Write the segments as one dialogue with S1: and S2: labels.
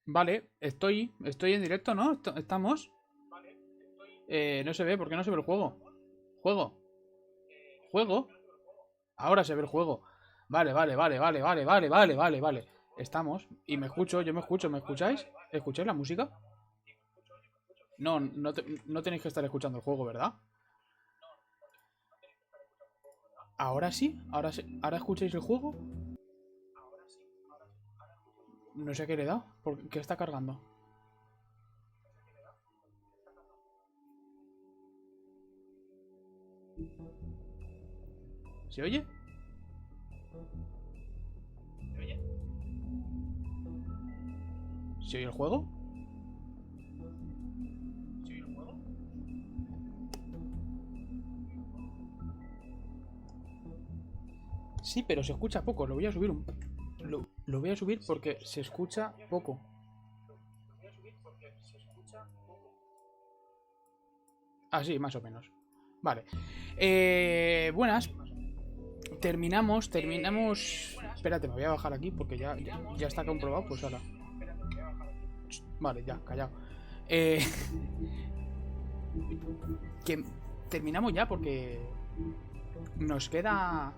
S1: Vale, estoy en directo, ¿no? ¿Estamos? No se ve, ¿por qué no se ve el juego? ¿Juego? ¿Juego? Ahora se ve el juego. Vale. Estamos. Y me escucho, yo me escucho, ¿me escucháis? ¿Escucháis la música? No, no tenéis que estar escuchando el juego, ¿verdad? ¿Ahora sí? ¿Ahora escucháis el juego? No sé qué le da. ¿Por qué está cargando? ¿Se oye? ¿Se oye el juego? Sí, pero se escucha poco. Lo voy a subir lo voy a subir porque se escucha poco. Ah, sí, más o menos. Vale. Buenas. Terminamos. Espérate, me voy a bajar aquí porque ya está comprobado. Pues ahora. Vale, ya, callado. Que terminamos ya porque nos queda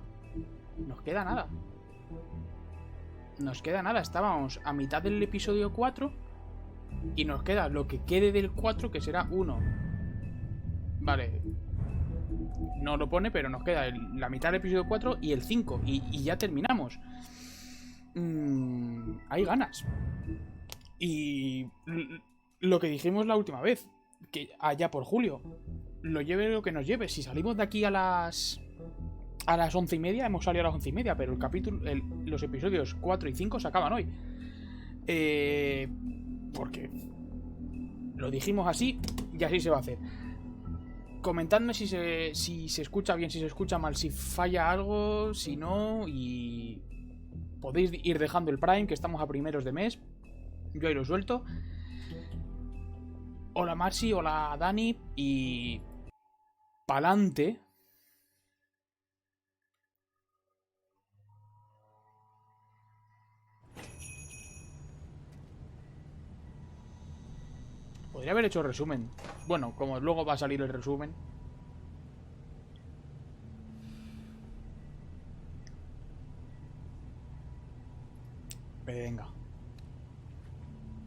S1: nada. Nos queda nada. Estábamos a mitad del episodio 4 y nos queda lo que quede del 4, que será 1. Vale. No lo pone, pero nos queda la mitad del episodio 4 y el 5. Y ya terminamos. Hay ganas. Y lo que dijimos la última vez, que allá por julio, lo lleve lo que nos lleve. Si salimos de aquí a las 11:30, hemos salido a las 11:30, pero los episodios 4 y 5 se acaban hoy. Porque lo dijimos así y así se va a hacer. Comentadme si se escucha bien, si se escucha mal, si falla algo, si no, y podéis ir dejando el Prime, que estamos a primeros de mes. Yo ahí lo suelto. Hola Maxi, hola Dani, y pa'lante. Podría haber hecho resumen. Bueno, como luego va a salir el resumen. Venga.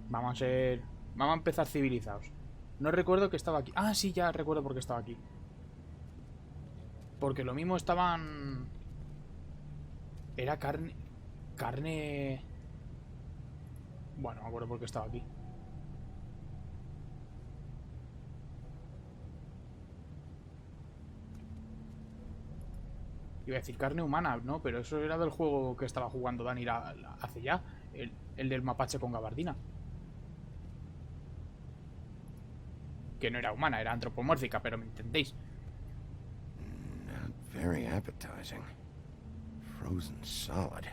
S1: Vamos a empezar civilizados. No recuerdo que estaba aquí. Ah, sí, ya recuerdo por qué estaba aquí. Porque lo mismo estaban... Era carne... Bueno, me acuerdo por qué estaba aquí. Iba a decir carne humana, ¿no? Pero eso era del juego que estaba jugando Dani hace ya. El del mapache con gabardina. Que no era humana, era antropomórfica, pero me entendéis.
S2: Not very appetizing. Frozen solid.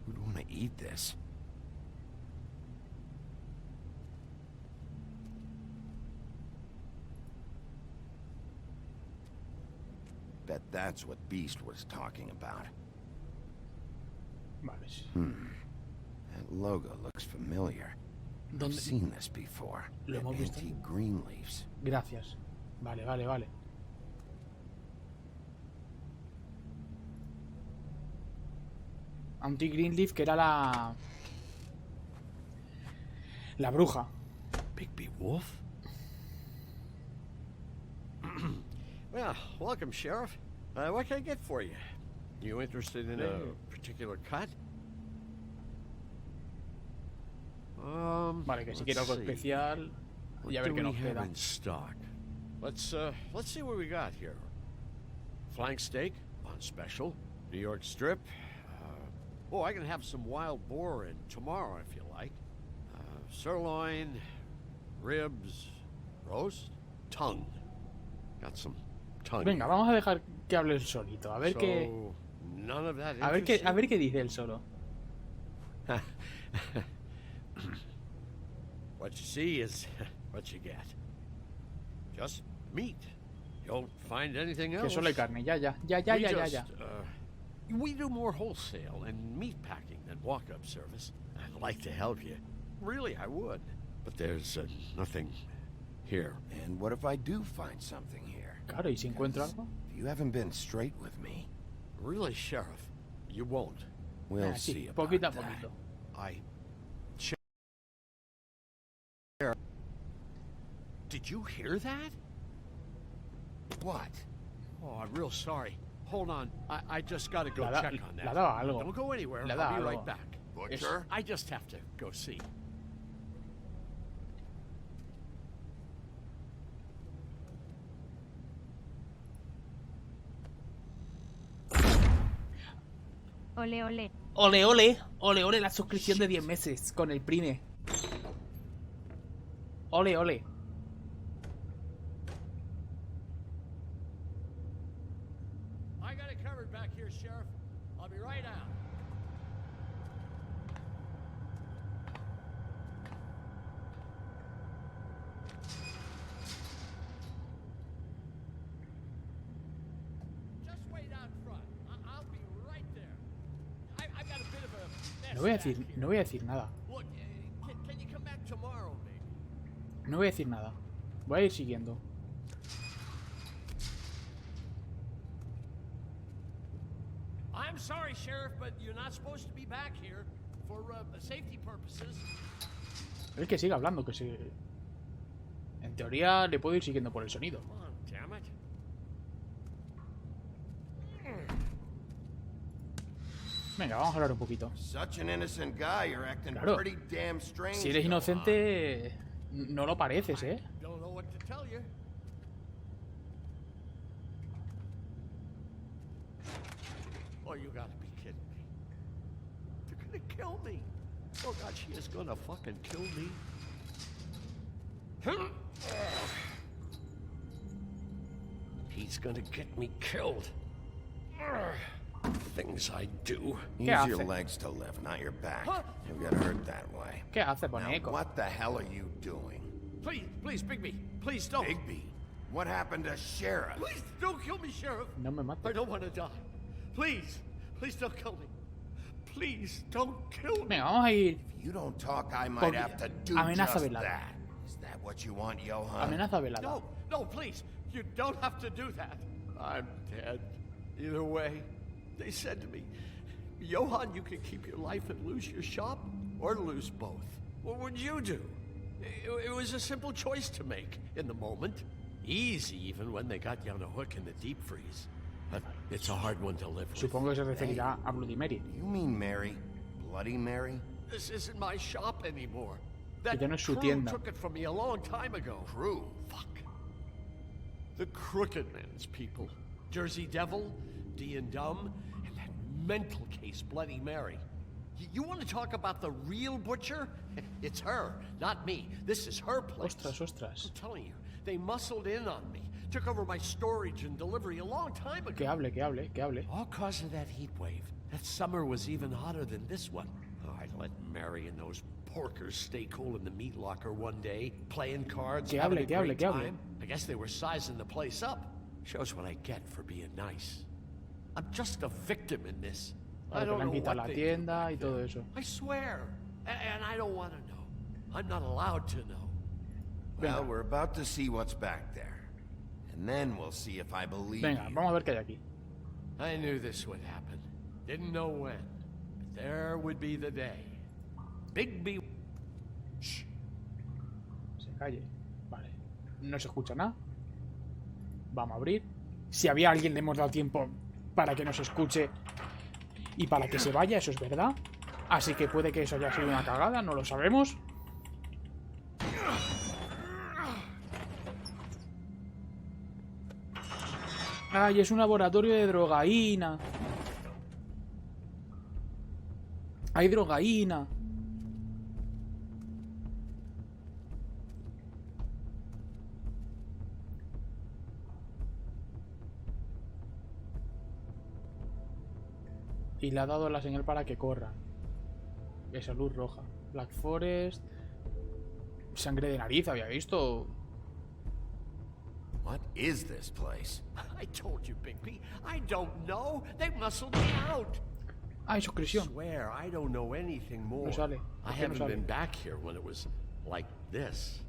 S2: Who'd want to eat this? Bet that's what Beast was talking about.
S1: Vale.
S2: That logo looks familiar. I've seen this before.
S1: ¿Lo hemos visto?
S2: Antique green leaves.
S1: Gracias. Vale. Antique Greenleaf, que era la bruja.
S3: Bigby Wolf? Well, welcome, Sheriff. What can I get for you? You interested in a particular cut?
S1: Vale, que si quiero algo especial. Y a ver qué nos queda.
S3: In stock? Let's see what we got here. Flank steak on special. New York strip. I can have some wild boar in tomorrow if you like. Sirloin, ribs, roast, tongue. Got some tongue.
S1: Venga, vamos a dejar que hable el solito. A ver qué.
S3: None of that
S1: a ver qué dice él solo.
S3: What you see is what you get. Just meat. You don't find anything else.
S1: Que solo hay carne, ya.
S3: We do more wholesale and meat packing than walk-up service. I'd like to help you. really, I would. But there's nothing here.
S2: And what if I do find something here?
S1: Claro, ¿y si encuentro algo?
S2: You haven't been straight with me.
S3: Really, Sheriff? You won't.
S2: We'll
S1: Sí,
S2: see about
S1: poquito a
S2: that.
S1: poquito.
S3: Did you hear that?
S2: What?
S3: Oh, I'm real sorry. Hold on. I just gotta go check on that.
S1: Le ha dado algo.
S3: Don't go anywhere.
S1: Le ha
S3: I'll
S1: dado
S3: be right
S1: algo.
S3: back.
S2: Butcher?
S3: I just have to go see.
S4: Ole, ole.
S1: Ole, ole, ole, ole, la suscripción de 10 meses con el Prime. Ole, ole.
S3: I got it covered back here, Sheriff. I'll be right out. Just wait out front. I'll be right there. I've got a bit of a mess
S1: No voy a
S3: back
S1: decir,
S3: here.
S1: no voy a decir nada.
S3: Look, can you come back tomorrow, maybe?
S1: No voy a decir nada. Voy a ir siguiendo.
S3: I'm sorry, Sheriff, but you're not supposed to be back here for safety purposes.
S1: Es que sigue hablando, que se... En teoría le puedo ir siguiendo por el sonido.
S3: Come on, damn it.
S1: Venga, vamos a hablar un poquito.
S2: Such an innocent guy, you're acting
S1: Claro.
S2: pretty damn strange.
S1: Si eres
S2: Johan.
S1: inocente, no lo pareces, ¿eh?
S3: Don't know what to tell you. Oh, you gotta be kidding me. They're gonna kill me. Oh, God, she is gonna fucking kill me. He's gonna get me killed. Things I do.
S2: Use
S1: ¿Qué
S2: your
S1: hace?
S2: legs to live, not your back.
S3: Huh?
S2: You'll get hurt that way.
S1: ¿Qué hace,
S2: Now,
S1: Boneco?
S2: what the hell are you doing?
S3: Please, Bigby, please don't.
S2: Bigby, what happened to Sheriff?
S3: Please don't kill me, Sheriff.
S1: No me mates.
S3: I don't want to die. Please don't kill me. Please don't kill me.
S1: Venga, vamos a ir.
S2: If you don't talk, I might have to do
S1: Amenaza
S2: just
S1: velada.
S2: that. Is that what you want, Johan?
S1: Amenaza velada.
S3: No, please. You don't have to do that. I'm dead. Either way, they said to me, Johan, you can keep your life and lose your shop, or lose both. What would you do? It was a simple choice to make in the moment. Easy, even when they got you on a hook in the deep freeze. But it's a hard one to live with.
S1: Supongo que se referirá a Bloody Mary.
S2: You mean Mary? Bloody Mary?
S3: This isn't my shop anymore.
S1: Que
S3: That
S1: ya no es su
S3: crew
S1: tienda.
S3: took it from me a long time ago.
S2: Crew?
S3: Fuck. The Crooked Man's people. Jersey Devil, D and Dumb, and that mental case, Bloody Mary. You want to talk about the real butcher? It's her, not me. This is her place.
S1: Ostras, ostras.
S3: I'm telling you, they muscled in on me. Took over my storage and delivery a long time ago.
S1: Que hable, que hable, que hable.
S3: All cause of that heat wave. That summer was even hotter than this one. Oh, I let Mary and those porkers stay cool in the meat locker one day, playing cards,
S1: Que
S3: having
S1: hable,
S3: a
S1: que hable,
S3: great
S1: que hable.
S3: time. I guess they were sizing the place up. Shows what I get for being nice. I'm just a victim in this. I
S1: Claro, que
S3: don't
S1: le han
S3: know
S1: quitado
S3: what
S1: la
S3: they do
S1: tienda
S3: back
S1: y
S3: there.
S1: todo eso.
S3: I swear. And I don't want to know. I'm not allowed to know.
S2: Well, we're about to see what's back there. And then we'll see if I believe
S1: Venga,
S2: you.
S1: vamos a ver qué hay aquí.
S3: I knew this would happen. Didn't know when. But there would be the day. Bigby. Shh.
S1: Se calle. Vale. No se escucha nada. Vamos a abrir. Si había alguien le hemos dado tiempo para que nos escuche y para que se vaya, eso es verdad. Así que puede que eso haya sido una cagada, no lo sabemos. Ay, es un laboratorio de drogaína. Hay drogaína. Y le ha dado la señal para que corra. Esa luz roja. Black Forest. Sangre de nariz, había visto.
S2: What is this place?
S3: I told you, Bigby. I don't know. They muscled me out.
S1: Ah, es suscripción.
S3: Swear I don't know anything more.
S1: No sale.
S3: I
S1: ¿Por qué no
S3: haven't
S1: sale?
S3: been back here when it was like this.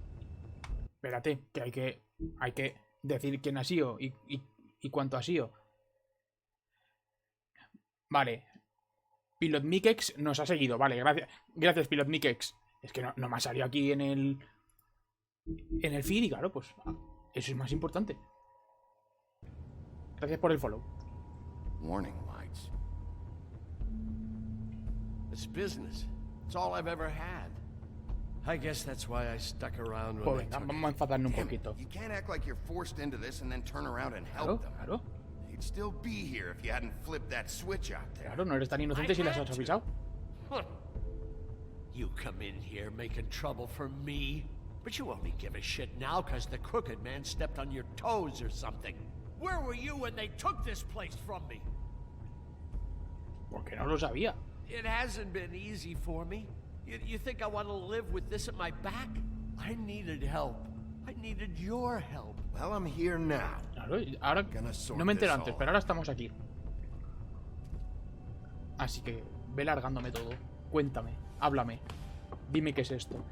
S1: Espérate, que hay que decir quién ha sido y cuánto ha sido. Vale. Pilot Mikex nos ha seguido. Vale, gracias Pilot Mikex. Es que no me ha salido aquí en el feed y claro, pues eso es más importante. Gracias por el follow.
S2: Warning lights.
S3: It's business. It's all I've ever had. I guess that's why I stuck around when
S1: Pues
S3: they
S1: venga,
S3: took
S1: vamos a enfadarnos un
S2: Damn
S1: poquito.
S2: it, you can't act like you're forced into this and then turn around and
S1: Claro,
S2: help them.
S1: claro,
S2: You'd still be here if you hadn't flipped that switch out there.
S1: claro, no eres tan inocente si las has avisado.
S3: Huh. You come in here making trouble for me, but you only give a shit now because the crooked man stepped on your toes or something. Where were you when they took this place from me?
S1: Porque no lo sabía.
S3: It hasn't been easy for me. You think I want to live with this at my back? I needed help. I needed your help.
S2: Well, I'm here now.
S1: Claro, ahora no me entero antes, pero ahora estamos aquí. Así que ve largándome todo. Cuéntame, háblame. Dime qué es esto.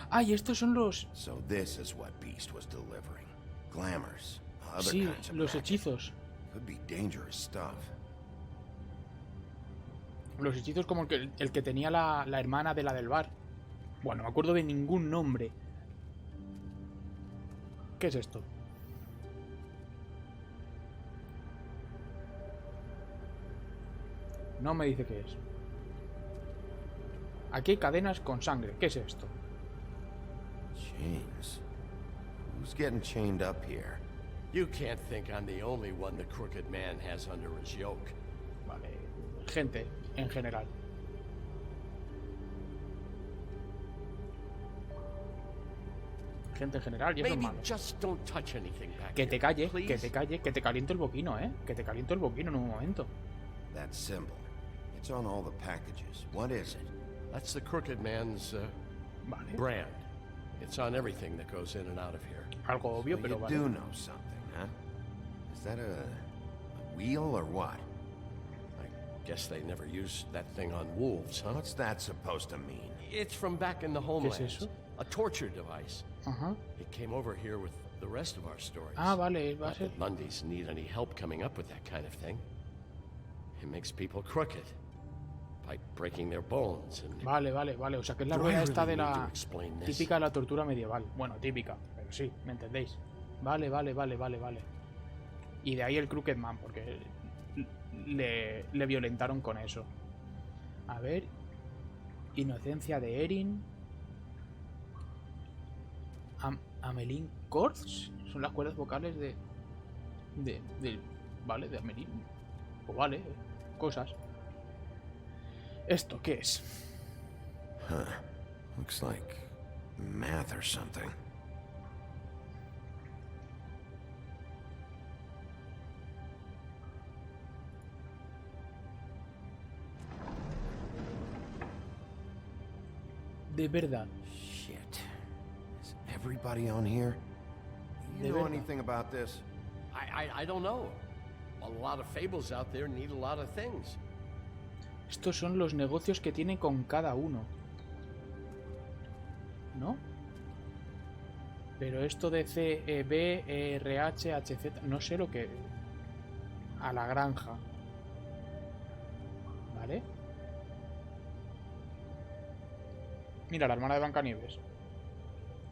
S1: Ah, y estos son los...
S2: So this is what Beast was delivering. Glamours, other
S1: Sí,
S2: kinds of
S1: los
S2: magic.
S1: hechizos.
S2: Could be dangerous stuff.
S1: Los hechizos como el que tenía la hermana de la del bar. Bueno, no me acuerdo de ningún nombre. ¿Qué es esto? No me dice qué es. Aquí hay cadenas con sangre. ¿Qué es esto?
S2: Chains. Who's getting chained up here?
S3: You can't think I'm the only one the crooked man has under his yoke.
S1: Vale. Gente, en general. Gente en general, y eso es
S3: Maybe
S1: malo.
S3: just don't touch anything back
S1: Que te
S3: here,
S1: calle,
S3: please.
S1: que te calle, que te caliento el boquino, ¿eh? Que te caliento el boquino en un momento.
S2: That symbol. It's on all the packages. What is it?
S3: That's the crooked man's
S1: Vale.
S3: brand. It's on everything that goes in and out of here.
S1: Algo obvio,
S2: So
S1: pero
S2: you
S1: vale.
S2: do know something, huh? Is that a wheel or what?
S3: I guess they never used that thing on wolves, huh?
S2: What's that supposed to mean?
S3: It's from back in the homelands.
S1: eso?
S3: A torture device.
S1: Ajá.
S3: It came over here with the rest of our stories.
S1: Ah, vale, va a
S3: Not
S1: ser.
S3: that Mundies need any help coming up with that kind of thing. It makes people crooked by breaking their bones and
S1: Vale, vale, vale. O sea, que es la
S3: Do I
S1: rueda esta
S3: really
S1: de
S3: need to
S1: la...
S3: explain this?
S1: Típica de la tortura medieval. Bueno, típica, pero sí, ¿me entendéis? Vale, vale, vale, vale, vale. Y de ahí el Crooked Man, porque le violentaron con eso. A ver. Inocencia de Erin. Amelin Chords. Son las cuerdas vocales de... Vale, de Amelin. Pues vale, cosas. ¿Esto qué es?
S2: Huh. Looks like math or something.
S1: De verdad.
S2: Shit. Is everybody on here?
S1: De
S2: You know
S1: verdad.
S2: anything about this?
S3: I don't know. A lot of fables out there need a lot of things.
S1: Estos son los negocios que tiene con cada uno. ¿No? Pero esto de C, E, B, E, R, H, H, Z... No sé lo que... A la granja. ¿Vale? Mira, la hermana de Blancanieves.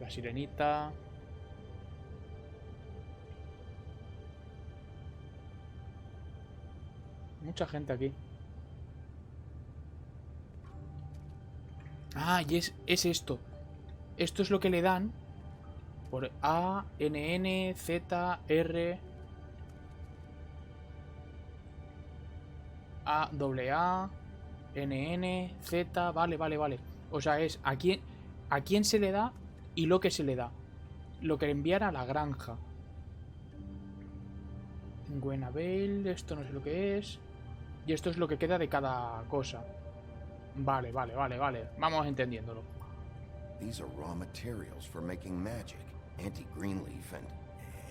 S1: La sirenita... Mucha gente aquí. Ah, y es esto. Esto es lo que le dan por A, N, N, Z, R, A, doble A, N, N, Z, vale, vale, vale. O sea, es a quién se le da y lo que se le da. Lo que le enviara a la granja. Gwenabel, esto no sé lo que es. Y esto es lo que queda de cada cosa. Vale, vale, vale, vale. Vamos entendiéndolo.
S2: These are raw materials for making magic. Auntie Greenleaf and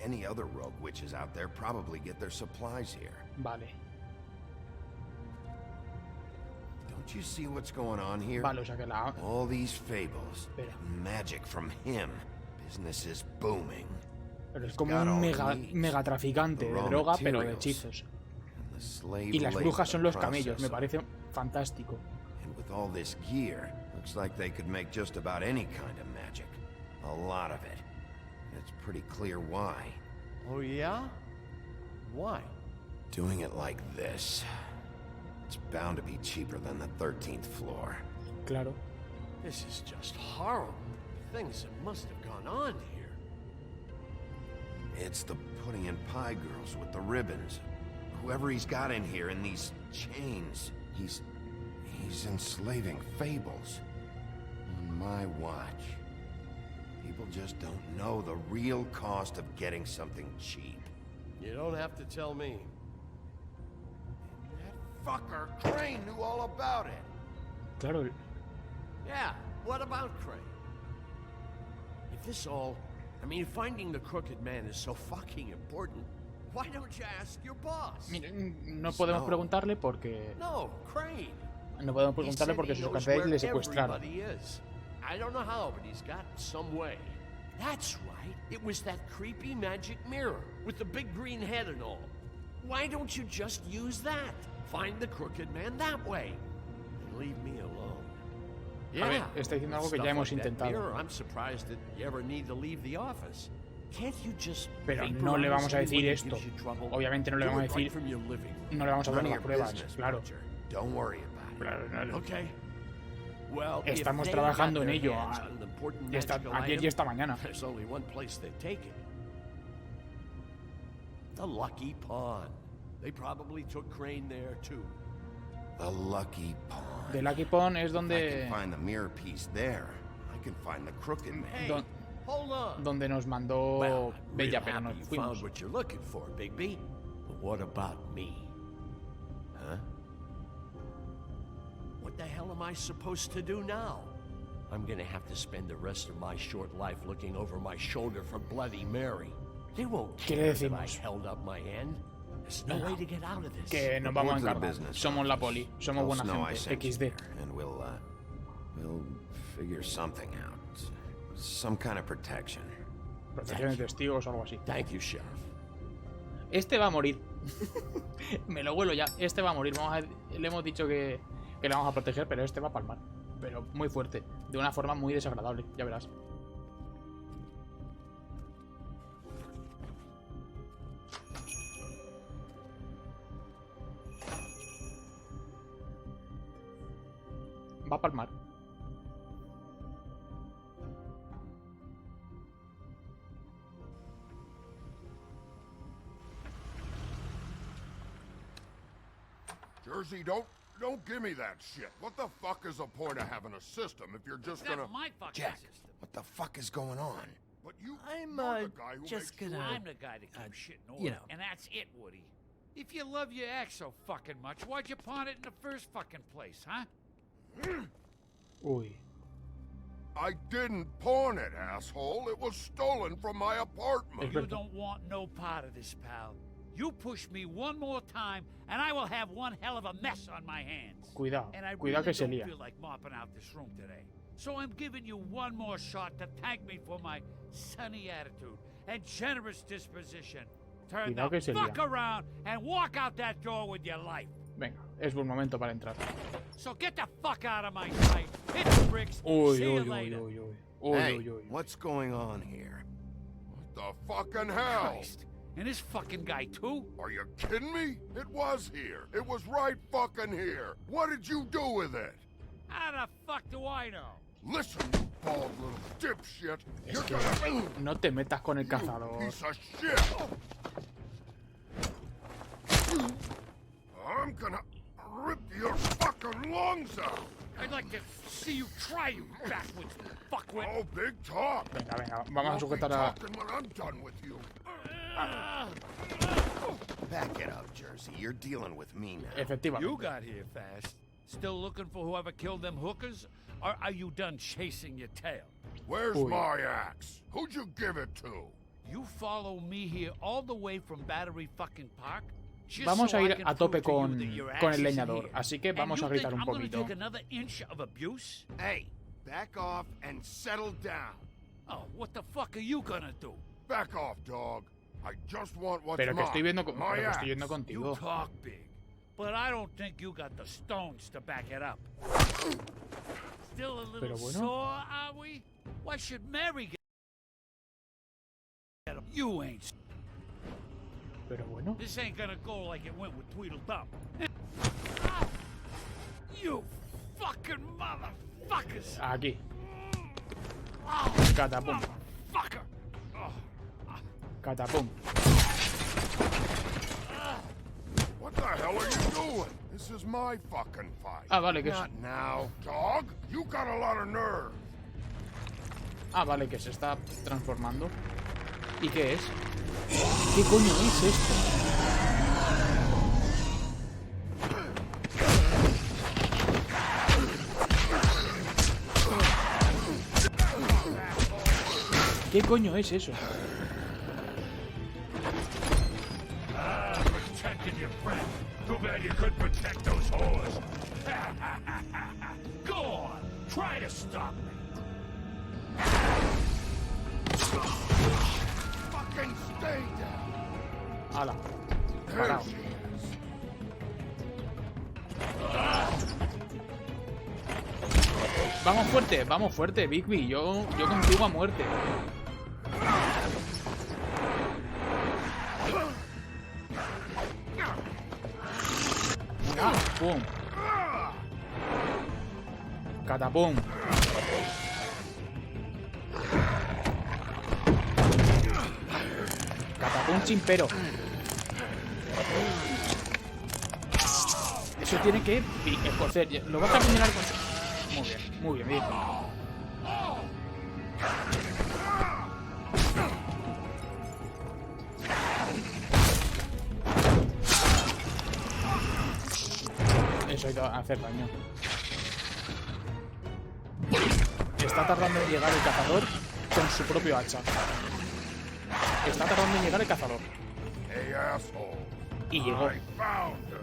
S2: any other rogue witches out there probably get their supplies here.
S1: Vale.
S2: Do you see what's going on here?
S1: Vale, o sea que la...
S2: All these fables,
S1: Espera.
S2: magic from him. Business is booming.
S1: Pero es como un mega traficante de droga, pero de hechizos. Y las brujas son los camellos, me parece fantástico.
S2: And with all this gear, looks like they could make just about any kind of magic. A lot of it. And it's pretty clear why.
S3: Oh, yeah? Why?
S2: Doing it like this. It's bound to be cheaper than the 13th floor.
S1: Claro.
S3: This is just horrible. Things that must have gone on here.
S2: It's the pudding and pie girls with the ribbons. Whoever he's got in here in these chains, he's enslaving fables. On my watch. People just don't know the real cost of getting something cheap.
S3: You don't have to tell me.
S2: That fucker Crane knew all about it.
S1: Claro.
S3: Yeah, what about Crane? If this all... I mean, finding the crooked man is so fucking important. Why don't you ask your boss?
S1: Mira, no podemos preguntarle porque...
S3: No, Crane.
S1: No podemos preguntarle porque sus cantantes le secuestraron.
S3: I don't know how, but he's got some way. That's right. It was that creepy magic mirror with the big green head and all. Why don't you just use that? Find the crooked man that way. And leave me alone.
S1: A ver, está diciendo algo que ya hemos intentado.
S3: I'm surprised that you ever need to leave the office. Can't you just...
S1: Pero no le vamos a decir esto. Obviamente no le vamos a decir... No le vamos a dar ni pruebas, claro.
S2: Don't worry about it.
S1: Claro.
S3: Okay. Well,
S1: estamos trabajando en ello ayer y esta mañana.
S3: There's only one place they take it. The Lucky Pawn. They probably took Crane there too.
S2: The Lucky Pawn.
S1: The Lucky Pawn es
S2: I
S1: donde...
S2: can find the mirror piece there. I can find the crooked man.
S3: Hold on.
S1: Donde nos mandó Bella, pero nos
S3: you
S1: fuimos.
S3: found what you're looking for, Bigby. But what about me? Huh? What the hell am I supposed to do now? I'm gonna have to spend the rest of my short life looking over my shoulder for Bloody Mary. They won't care that I held up my end. There's no way to get out of this.
S1: Que nos vamos a encargar. Somos la poli. Somos buena gente. XD.
S2: And we'll figure something out. Some kind of protection.
S1: Protección de testigos o algo así.
S3: Thank you, Sheriff.
S1: Este va a morir. Me lo huelo ya. Este va a morir. Le hemos dicho que le vamos a proteger, pero este va a palmar. Pero muy fuerte. De una forma muy desagradable. Ya verás. Va a palmar.
S5: Jersey, don't give me that shit. What the fuck is the point of having a system if you're just gonna...
S6: That's my fucking
S2: Jack,
S6: system.
S2: what the fuck is going on?
S5: But you're the guy who
S6: just
S5: makes
S6: gonna...
S5: sure-
S6: I'm the guy that keeps shit in order.
S7: you know.
S6: And that's it, Woody. If you love your ex so fucking much, why'd you pawn it in the first fucking place, huh?
S1: Uy.
S5: I didn't pawn it, asshole. It was stolen from my apartment.
S6: You don't want no part of this, pal. You push me one more time, and I will have one hell of a mess on my hands.
S1: Cuidado.
S6: And I
S1: Cuidado
S6: really
S1: que se
S6: don't
S1: lía.
S6: feel like mopping out this room today. So I'm giving you one more shot to thank me for my sunny attitude and generous disposition. Turn
S1: Cuidado que
S6: the
S1: se
S6: fuck
S1: lía.
S6: around and walk out that door with your life.
S1: Venga, es buen momento para entrar.
S6: So get the fuck out of my sight. Hit the bricks.
S1: Uy,
S6: See
S1: uy,
S6: you
S1: uy,
S6: later.
S1: uy, uy. Uy,
S2: Hey,
S1: uy, uy.
S2: what's going on here?
S5: What the fucking hell?
S6: Christ. And this fucking guy too?
S5: Are you kidding me? It was here. It was right fucking here. What did you do with it?
S6: How the fuck do I know?
S5: Listen, you bald little dipshit.
S1: Es
S5: You're
S1: que
S5: gonna...
S1: no te metas con el
S5: You
S1: cazador.
S5: piece of shit. I'm gonna rip your fucking lungs out.
S6: I'd like to see you try, you backwards fuckwit.
S5: Oh, big talk.
S1: Venga, venga, vamos a
S5: Won't be
S1: sujetar a...
S5: talking when I'm done with you.
S2: Back it up, Jersey. You're dealing with me now.
S6: You
S1: Efectivamente.
S6: got here fast. Still looking for whoever killed them hookers? Or are you done chasing your tail?
S5: Where's
S1: Uy.
S5: my axe? Who'd you give it to?
S6: You follow me here all the way from Battery fucking Park
S1: vamos a ir a tope con el leñador. Así que vamos a gritar un poquito.
S5: Hey, back off and settle down.
S6: Oh, what the fuck are you gonna do?
S5: Back off, dog. I just want what's
S1: Pero que estoy viendo,
S5: mine.
S1: pero
S5: My
S1: que estoy viendo
S5: axe.
S6: You
S1: contigo.
S6: talk big, but I don't think you got the stones to back it up. Still a little
S1: Pero bueno.
S6: sore, are we? Why should Mary get him? You ain't.
S1: Pero bueno.
S6: This ain't gonna go like it went with Tweedledum. You fucking motherfuckers!
S1: Aquí.
S6: Oh,
S1: Catapum.
S6: motherfucker!
S1: Catapum.
S5: What the hell are you doing? This is my fucking fight.
S1: Ah, vale, que es...
S5: Not now, dog. You got a lot of nerve.
S1: Ah, vale, que se está transformando. ¿Y qué es? ¿Qué coño es esto? ¿Qué coño es eso?
S6: Protected your friend. Too bad you couldn't protect those whores. Go on, try to stop me.
S5: Fucking stay down.
S1: Ala.
S5: There
S1: Parao.
S5: she is.
S1: Vamos fuerte, Bigby. Yo contigo a muerte. Ah, pum. Catapum. Catapum chimpero. Eso tiene que escocer. Lo vas a combinar con... Muy bien, bien. Eso ha ido a hacer daño. Está tardando en llegar el cazador con su propio hacha. Está tardando en llegar el cazador.
S5: Hey, asshole.
S1: Y llegó.
S5: I found her.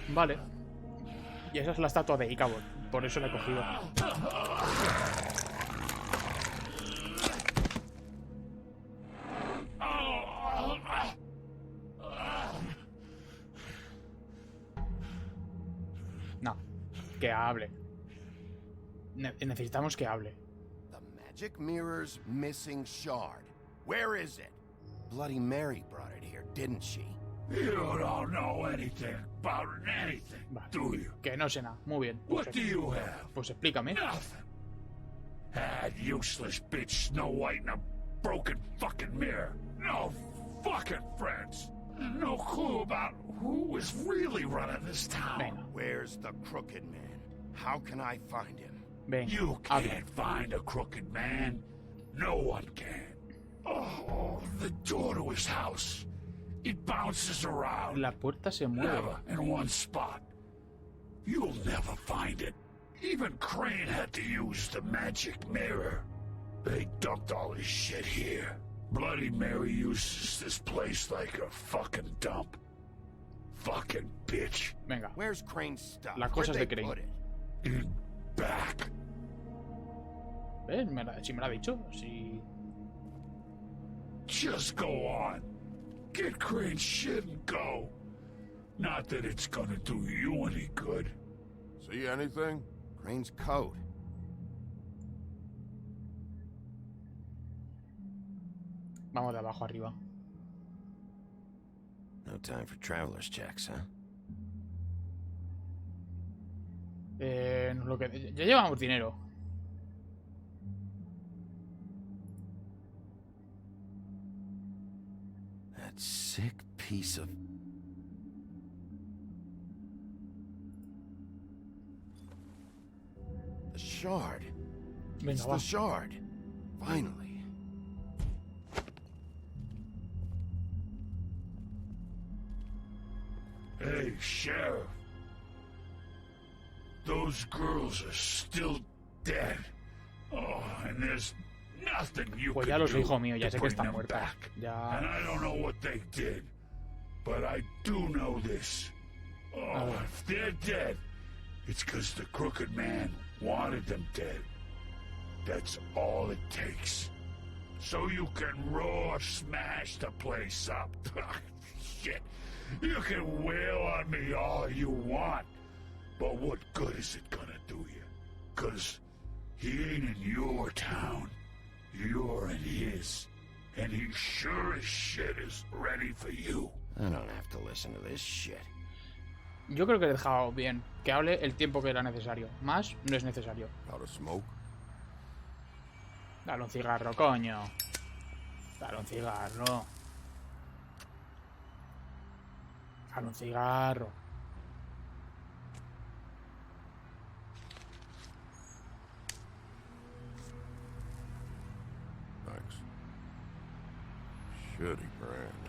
S1: Vale. Y esa es la estatua de Icabod. Por eso la he cogido. No. Que hable. Necesitamos que hable.
S5: The magic mirror's missing shard. Where is it? Bloody Mary brought it here, didn't she?
S6: You don't know anything about anything,
S1: Vale.
S6: do you?
S1: Que no sé nada. Muy bien.
S6: What do you have?
S1: Pues explícame.
S6: Nothing. That useless bitch Snow White and a broken fucking mirror. No fucking friends. No clue about who was really running this town.
S1: Venga.
S5: Where's the crooked man? How can I find him?
S1: Ven.
S6: You
S1: Hable.
S6: can't find a crooked man. No one can. Oh, the door to his house. It bounces around.
S1: La puerta se mueve.
S6: Never in one spot. You'll never find it. Even Crane had to use the magic mirror. They dumped all his shit here. Bloody Mary uses this place like a fucking dump. Fucking bitch.
S1: Venga.
S5: Where's Crane's stuff?
S1: Las
S5: Where'd
S1: cosas
S5: they
S1: de Crane.
S5: put it?
S6: In back.
S1: ¿Ves? Si me lo ha dicho. Si...
S6: Just go on. Get Crane's shit and go. Not that it's gonna do you any good.
S5: See anything? Crane's coat.
S1: Vamos de abajo arriba.
S2: No time for traveler's checks, huh?
S1: Lo que... Ya llevamos dinero.
S2: That sick piece of...
S5: The shard.
S1: Venga,
S5: It's
S1: va.
S5: the shard. Finally.
S6: Hey, Sheriff. Those girls are still dead. Oh, and there's nothing you
S1: Pues
S6: can
S1: ya lo sé,
S6: do
S1: hijo mío, ya
S6: to
S1: sé que
S6: bring
S1: están
S6: them
S1: muertas.
S6: back.
S1: Ya...
S6: And I don't know what they did, but I do know this. Oh, if they're dead, it's because the crooked man wanted them dead. That's all it takes. So you can raw smash the place up. Shit. You can wail on me all you want. But what good is it gonna do you? 'Cause he ain't in your town. You're in his. And he sure as shit is ready for you.
S2: I don't have to listen to this shit.
S1: Yo creo que he dejado bien. Que hable el tiempo que era necesario. Más no es necesario.
S5: How to smoke?
S1: Dale un cigarro, coño. Dale un cigarro. Dale un cigarro.
S5: Thanks. Shitty brand.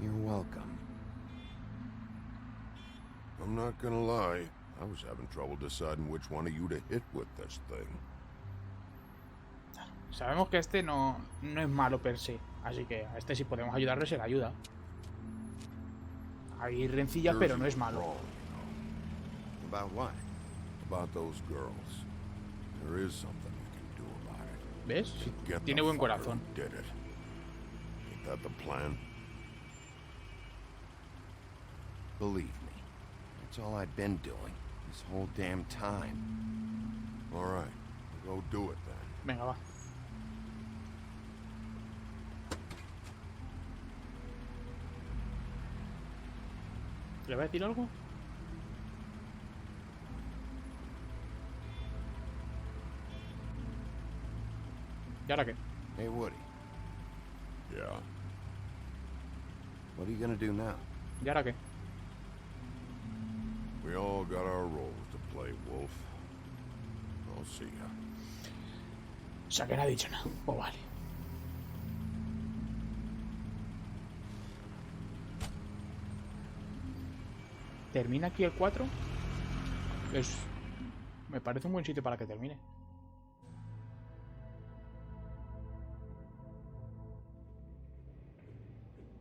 S2: You're welcome.
S5: I'm not gonna lie. I was having trouble deciding which one of you to hit with this thing.
S1: Sabemos que este no es malo per se. Así que a este si podemos ayudarle se le ayuda. Hay rencillas, pero no es malo.
S5: Wrong, you know.
S2: About what?
S5: About those girls. There is something you can do about it.
S1: ¿Ves? Sí,
S5: Get
S1: tiene
S5: the
S1: buen
S5: fucker
S1: corazón.
S5: who did it. Ain't that the plan?
S2: Believe me. That's all I've been doing. This whole damn time.
S5: All right, go do it then.
S1: Venga, va. ¿Le voy a decir algo? ¿Y ahora qué?
S2: Hey, Woody.
S5: Yeah.
S2: What are you gonna do now?
S1: ¿Y ahora qué?
S5: We all got our roles to play, Wolf. I'll see ya.
S1: O sea, que no ha dicho nada. Pues vale. ¿Termina aquí el 4? Me parece un buen sitio para que termine.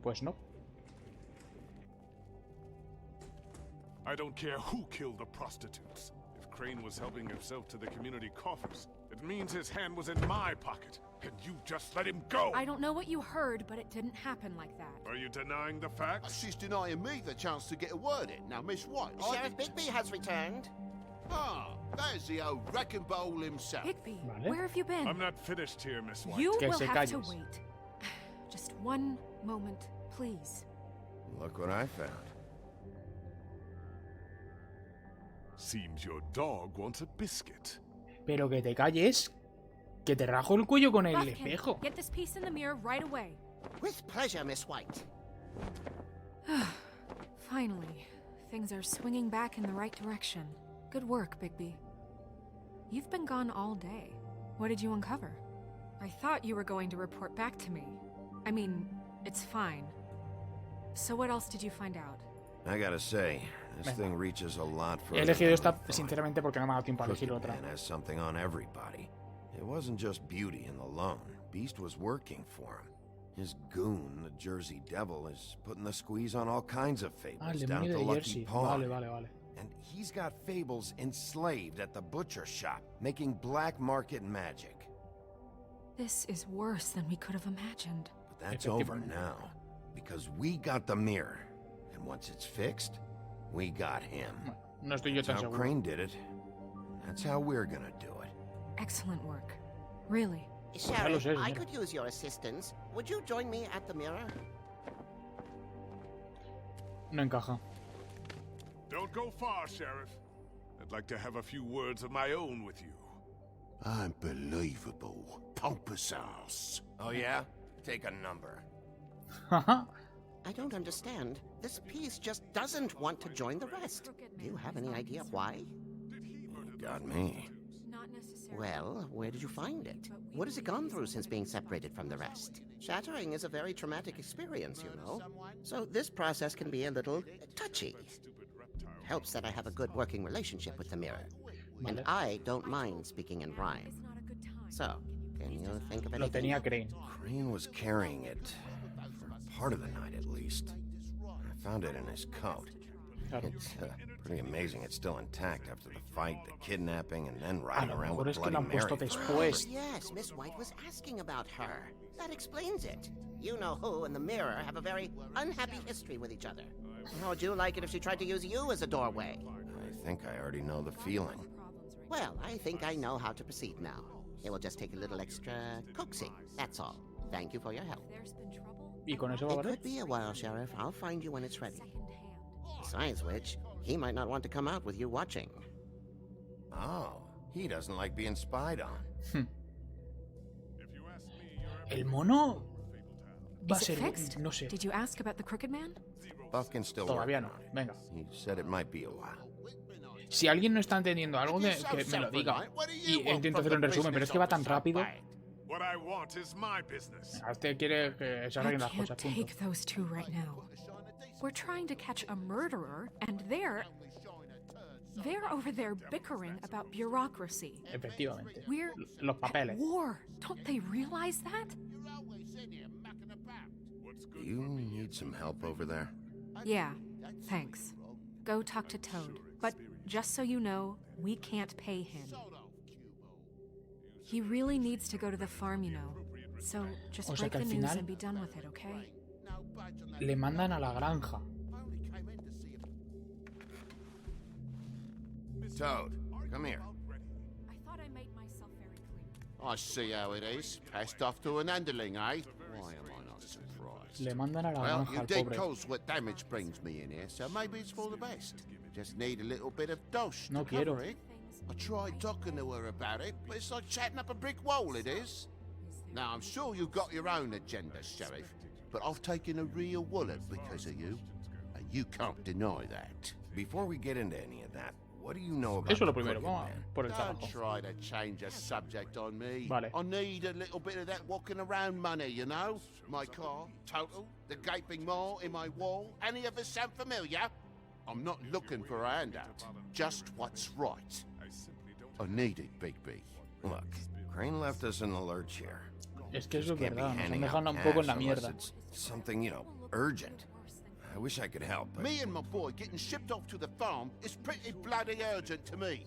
S1: Pues no.
S7: I don't care who killed the prostitutes. If Crane was helping himself to the community coffers, it means his hand was in my pocket, and you just let him go!
S8: I don't know what you heard, but it didn't happen like that.
S7: Are you denying the facts?
S9: She's denying me the chance to get a word in. Now, Miss White,
S10: Sheriff Bigby has returned.
S9: Ah, there's the old wrecking bowl himself.
S8: Bigby,
S1: Vale.
S8: where have you been?
S7: I'm not finished here, Miss White.
S8: You
S1: Que
S8: will
S1: se
S8: have to
S1: calles.
S8: wait. Just one moment, please.
S2: Look what I found.
S7: Seems your dog wants a biscuit.
S1: Pero que te calles. Que te rajo el cuello con el
S8: Buffkin,
S1: espejo.
S8: get this piece in the mirror right away.
S10: With pleasure, Miss White.
S8: Finally, things are swinging back in the right direction. Good work, Bigby. You've been gone all day. What did you uncover? I thought you were going to report back to me. I mean, it's fine. So what else did you find out?
S2: I gotta say, this
S1: Venga.
S2: thing reaches a lot
S1: He
S2: further
S1: elegido
S2: than
S1: esta
S2: I thought.
S1: sinceramente porque no me ha dado tiempo a elegir
S2: Crooked
S1: otra.
S2: Man has something on everybody. It wasn't just Beauty and the Lone. Beast was working for him. His goon, the Jersey Devil, is putting the squeeze on all kinds of
S1: Ah, el
S2: fables down
S1: demonio
S2: to
S1: de
S2: Lucky
S1: Jersey.
S2: Pawn.
S1: Vale.
S2: And he's got fables enslaved at the butcher shop, making black market magic.
S8: This is worse than we could have imagined.
S2: But that's over
S1: Efectivamente.
S2: now, because we got the mirror. And once it's fixed, we got him.
S1: No estoy yo
S2: That's
S1: tan
S2: how
S1: seguro.
S2: Crane did it. That's how we're gonna do it.
S8: Excellent work. Really.
S10: Sheriff,
S1: sé,
S10: I
S1: señora.
S10: could use your assistance. Would you join me at the mirror?
S1: No encaja.
S7: Don't go far, Sheriff. I'd like to have a few words of my own with you.
S9: Unbelievable. Pompous ass.
S2: Oh yeah? Take a number.
S1: Haha.
S10: I don't understand. This piece just doesn't want to join the rest. Do you have any idea why?
S2: You got me.
S8: Not
S10: Well, where did you find it? What has it gone through since being separated from the rest? Shattering is a very traumatic experience, you know. So this process can be a little touchy. It helps that I have a good working relationship with the mirror. And I don't mind speaking in rhyme. So, can you think of
S1: Lo
S10: anything?
S1: tenía Crane.
S2: Crane was carrying it, for part of the night at least. I found it in his coat.
S1: Claro.
S2: It's pretty amazing it's still intact after the fight, the kidnapping, and then
S1: A
S2: riding
S1: lo
S2: around
S1: mejor
S2: with
S1: es que
S2: Bloody
S1: lo han puesto
S2: Mary.
S1: después.
S10: Yes, Miss White was asking about her. That explains it. You know who and the mirror have a very unhappy history with each other. How would you like it if she tried to use you as a doorway?
S2: I think I already know the feeling.
S10: Well, I think I know how to proceed now. It will just take a little extra coaxing, that's all. Thank you for your help.
S1: ¿Y con eso va a
S10: It
S1: valer?
S10: could be a while, Sheriff. I'll find you when it's ready. Besides which, he might not want to come out with you watching.
S2: Oh, he doesn't like being spied on.
S1: El mono va a
S8: Is it
S1: ser,
S8: fixed?
S1: no sé.
S8: Did you ask about the Crooked Man?
S2: Buffkin's still
S1: Todavía
S2: working
S1: no.
S2: on it.
S1: Venga.
S2: He said it might be a while.
S1: Si alguien no está entendiendo algo, que me lo diga. Y intento hacer un resumen, pero es que va tan rápido.
S7: What I want is my business.
S1: Este quiere que se
S8: I
S1: arreglen las
S8: can't
S1: cosas. Punto.
S8: take those two right now. We're trying to catch a murderer, and they're over there bickering about bureaucracy.
S1: Efectivamente.
S8: We're
S1: Los
S8: at
S1: papeles.
S8: war. Don't they realize that?
S2: Do you need some help over there?
S8: Yeah, thanks. Go talk to Toad. But just so you know, we can't pay him. He really needs to go to the farm, you know. So just
S1: O sea
S8: break
S1: que
S8: the
S1: al
S8: news
S1: final-
S8: and be done with it, okay?
S1: Le mandan a la granja.
S2: Toad, come here.
S8: I thought I made myself very clear.
S9: I see how it is. Passed off to an underling, eh? Why am I not surprised?
S1: Le mandan a la
S9: Well,
S1: granja
S9: you
S1: al
S9: did
S1: pobre.
S9: cause what damage brings me in here, so maybe it's for the best. Just need a little bit of dose
S1: No
S9: to cover
S1: quiero.
S9: it. I tried talking to her about it, but it's like chatting up a brick wall, it is. Now, I'm sure you've got your own agenda, Sheriff, but I've taken a real wallet because of you, and you can't deny that.
S2: Before we get into any of that, what do you know about
S1: Eso es lo
S2: the
S1: primero.
S2: Crooked
S1: Vamos
S2: Man?
S1: por el
S9: Don't
S1: trabajo.
S9: try to change the subject on me.
S1: Vale.
S9: I need a little bit of that walking around money, you know? My car, total, the gaping maw in my wall. Any of us sound familiar? I'm not looking for a handout, just what's right. I need it, Bigby.
S2: Look, Crane left us in the lurch here.
S1: Es que eso es
S2: Can't be
S1: verdad. Nos han
S2: handing
S1: dejado
S2: out
S1: un poco en
S2: cash
S1: la
S2: unless
S1: mierda.
S2: it's something, urgent. I wish I could help, but
S9: Me and my boy getting shipped off to the farm is pretty bloody urgent to me.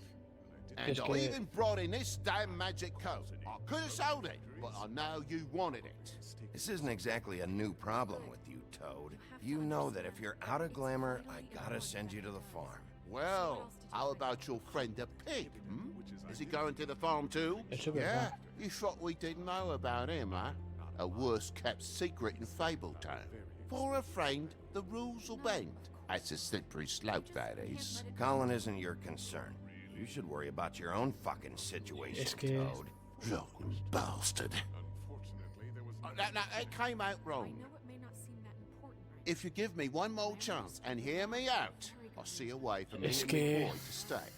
S9: And
S1: Es
S9: I
S1: que-
S9: even brought in this damn magic coat. I could have sold it, but I know you wanted it.
S2: this isn't exactly a new problem with you, Toad. You know that if you're out of glamour, I gotta send you to the farm.
S9: Well, how about your friend the pig, hmm? Is he going to the farm too?
S1: Eso es
S9: Yeah?
S1: verdad.
S9: You thought we didn't know about him, huh? A worst-kept secret in Fabletown. For a friend, the rules will bend. That's a slippery slope, that is.
S2: Colin isn't your concern. You should worry about your own fucking situation,
S1: Es que-
S2: Toad.
S9: Young bastard. Now, it came out
S8: I
S9: wrong.
S8: know it may not seem that important right
S9: If you give me one more chance and hear me out, I'll see a way for me
S1: Es
S9: and
S1: que-
S9: my boy to stay.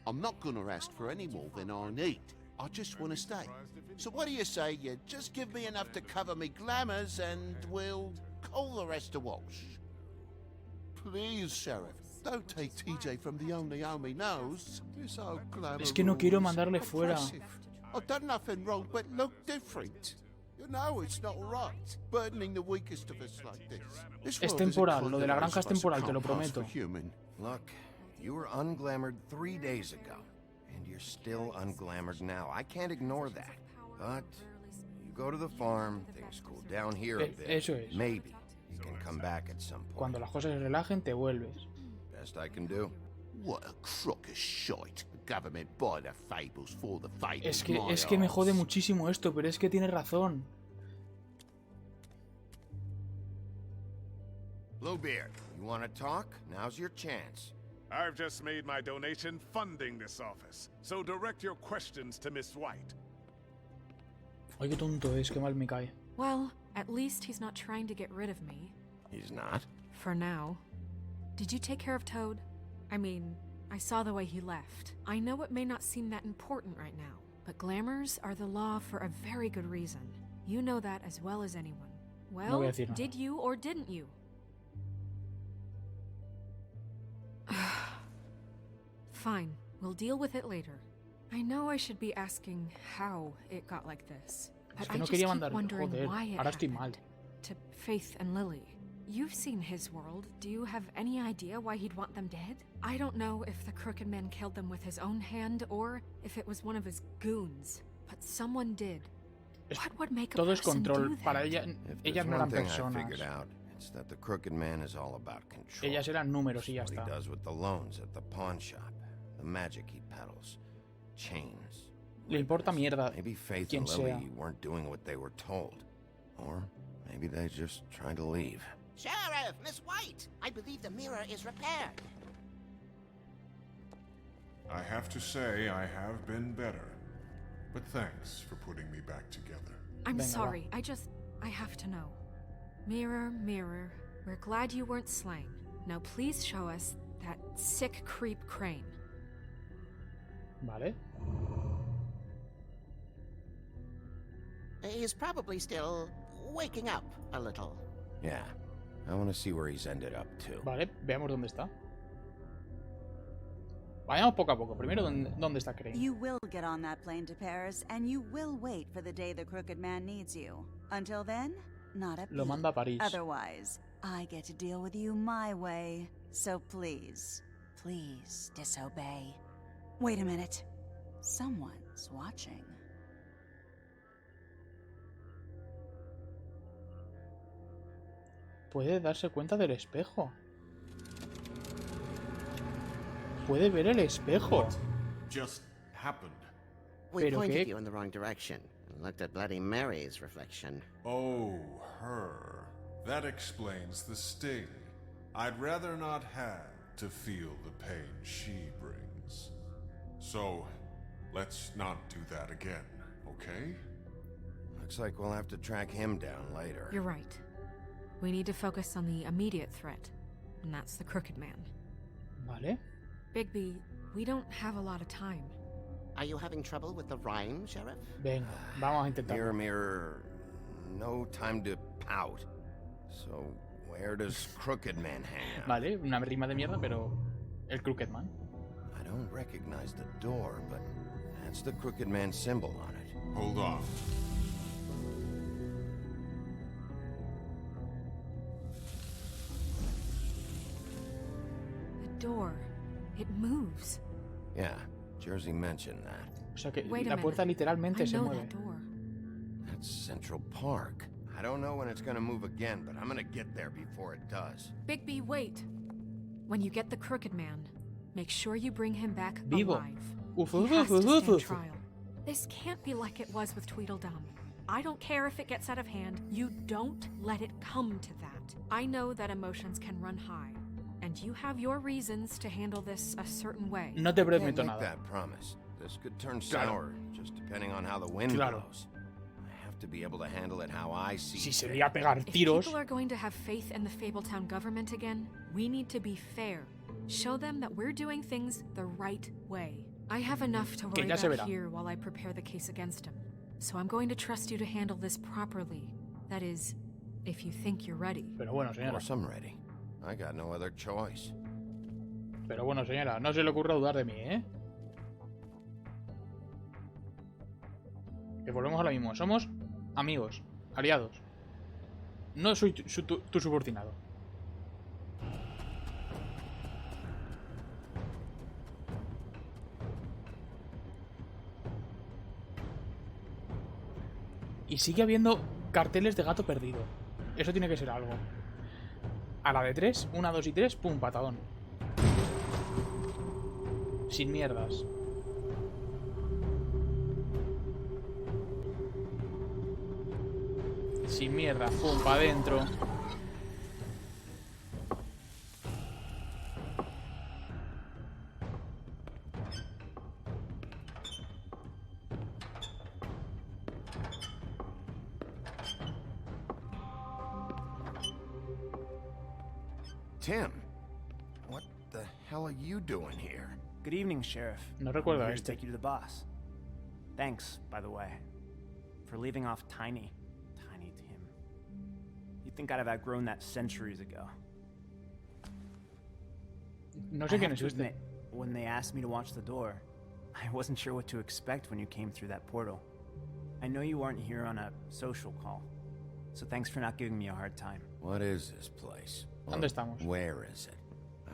S9: I'm not gonna ask for any more than I need. I just want to stay. So what do you say you just give me enough to cover me glamours and we'll call the rest a wash? Please, Sheriff, don't take TJ from the only home he knows. This old glamour
S1: Es que no quiero
S9: rules.
S1: mandarle fuera.
S9: Oppressive. I've done nothing wrong but look different. You know it's not right, burdening the weakest of us like this. This
S1: Es
S9: world isn't
S1: temporal, lo de la
S9: condemned
S1: granja es
S9: us
S1: temporal, te lo
S9: compass
S1: prometo.
S9: for human.
S2: Look, you were unglamored 3 days ago, and you're still unglamored now. I can't ignore that. But you go to the farm, things cool down here a bit.
S1: Eso es.
S2: Maybe you can come back at some point.
S1: Cuando las cosas se relajen, te vuelves.
S2: Best I can do.
S9: What a crock of shite. The government buy the fables for the fables.
S1: Es que me jode muchísimo esto, pero es que tiene razón.
S2: Bluebeard, you want to talk? Now's your chance.
S7: I've just made my donation funding this office, so direct your questions to Miss White.
S1: Ay, qué tonto es, qué mal me cae.
S8: Well, at least he's not trying to get rid of me.
S2: He's not?
S8: For now. Did you take care of Toad? I mean, I saw the way he left. I know it may not seem that important right now, but glamours are the law for a very good reason. You know that as well as anyone. Well, did you or didn't you? Fine, we'll deal with it later. I know I should be asking how it got like this, but I just keep wondering why it happened. To Faith and Lily. You've seen his world. Do you have any idea why he'd want them dead? I don't know if the Crooked Man killed them with his own hand or if it was one of his goons, but someone did. What would make a person do that?
S1: Para ella, ellas no eran personas.
S2: It's that the Crooked Man is all about control.
S1: Ellas eran números y ya está.
S2: What he does with the loans at the pawn shop, the magic he peddles, chains.
S1: Le importa mierda.
S2: Maybe Faith and Lily weren't doing what they were told, or maybe they just tried to leave.
S10: Sheriff, Miss White, I believe the mirror is repaired.
S7: I have to say I have been better. But thanks for putting me back together.
S8: I'm sorry, I have to know. Mirror, mirror, we're glad you weren't slain. Now please show us that sick creep Crane.
S1: Vale.
S10: He's probably still waking up a little.
S2: Yeah, I want to see where he's ended up too.
S1: Vale, veamos dónde está. Vayamos poco a poco. Primero, ¿dónde está Crane?
S11: You will get on that plane to Paris, and you will wait for the day the Crooked Man needs you. Until then, not a peep.
S1: Lo manda a París.
S11: Otherwise, I get to deal with you my way. So please, please disobey. Wait a minute. Someone's watching.
S1: Puede darse cuenta del espejo. Puede ver el espejo.
S7: What just happened?
S10: We pointed you in the wrong direction and looked at Bloody Mary's reflection.
S7: Oh, her. That explains the sting. I'd rather not have to feel the pain she brings. So, let's not do that again, okay?
S2: Looks like we'll have to track him down later.
S8: You're right. We need to focus on the immediate threat, and that's the Crooked Man.
S1: Vale.
S8: Bigby, we don't have a lot of time.
S10: Are you having trouble with the rhyme, Sheriff?
S1: Venga, vamos a intentar.
S2: Mirror, mirror, no time to pout. So, where does Crooked Man hang out?
S1: Vale, una rima de mierda, pero el Crooked Man.
S2: I don't recognize the door, but that's the Crooked Man symbol on it.
S7: Hold on.
S8: The door. It moves.
S2: Yeah, Jersey mentioned that.
S1: O sea que la puerta literalmente se mueve.
S2: That's Central Park. I don't know when it's gonna move again, but I'm gonna get there before it does.
S8: Bigby, wait. When you get the Crooked Man, make sure you bring him back
S1: Vivo.
S8: alive. He has to stand trial. This can't be like it was with Tweedledum. I don't care if it gets out of hand. You don't let it come to that. I know that emotions can run high. And you have your reasons to handle this a certain way.
S1: No te prometo
S2: Can't make
S1: nada.
S2: that promise. This could turn sour, just depending on how the wind blows. I have to be able to handle it how I see
S1: Si
S2: it.
S1: se veía pegar
S8: If
S1: tiros.
S8: people are going to have faith in the Fabletown government again, we need to be fair. Show them that we're doing things the right way. I have enough to worry about here while I prepare the case against him. So I'm going to trust you to handle this properly. That is, if you think you're ready.
S1: Pero bueno,
S2: Of
S1: señora.
S2: course I'm ready. I got no other choice.
S1: Pero bueno, señora, no se le ocurra dudar de mí, ¿eh? Que volvemos a lo mismo. Somos amigos, aliados. No soy tu subordinado. Y sigue habiendo carteles de gato perdido. Eso tiene que ser algo. A la de 3, 1, 2 y 3, pum, patadón. Sin mierdas. Sin mierda, pum, pa' adentro.
S2: Tim, what the hell are you doing here?
S12: Good evening, Sheriff.
S1: No recuerdo
S12: I'm here
S1: este.
S12: to take you to the boss. Thanks, by the way, for leaving off Tiny Tim. You'd think I'd have outgrown that centuries ago.
S1: No sé quién es este.
S12: Admit, when they asked me to watch the door, I wasn't sure what to expect when you came through that portal. I know you aren't here on a social call, so thanks for not giving me a hard time.
S2: What is this place?
S1: ¿Dónde estamos?
S2: Where is it?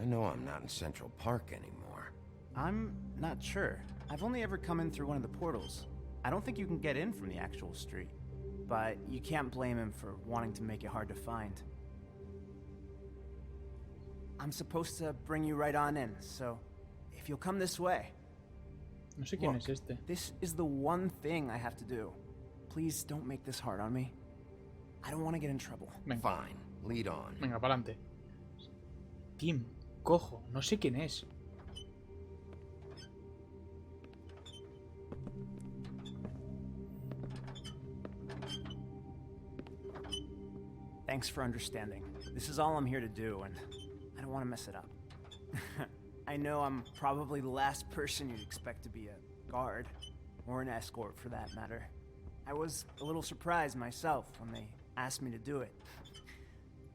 S2: I know I'm not in Central Park anymore.
S12: I'm not sure. I've only ever come in through one of the portals. I don't think you can get in from the actual street, but you can't blame him for wanting to make it hard to find. I'm supposed to bring you right on in, so if you'll come this way.
S1: No sé quién
S12: Look,
S1: es este.
S12: this is the one thing I have to do. Please don't make this hard on me. I don't want to get in trouble.
S1: Venga.
S2: Fine, lead on.
S1: Venga, pa'lante. Tim, cojo, no sé quién es.
S12: Thanks for understanding. This is all I'm here to do, and I don't want to mess it up. I know I'm probably the last person you'd expect to be a guard, or an escort for that matter. I was a little surprised myself when they asked me to do it.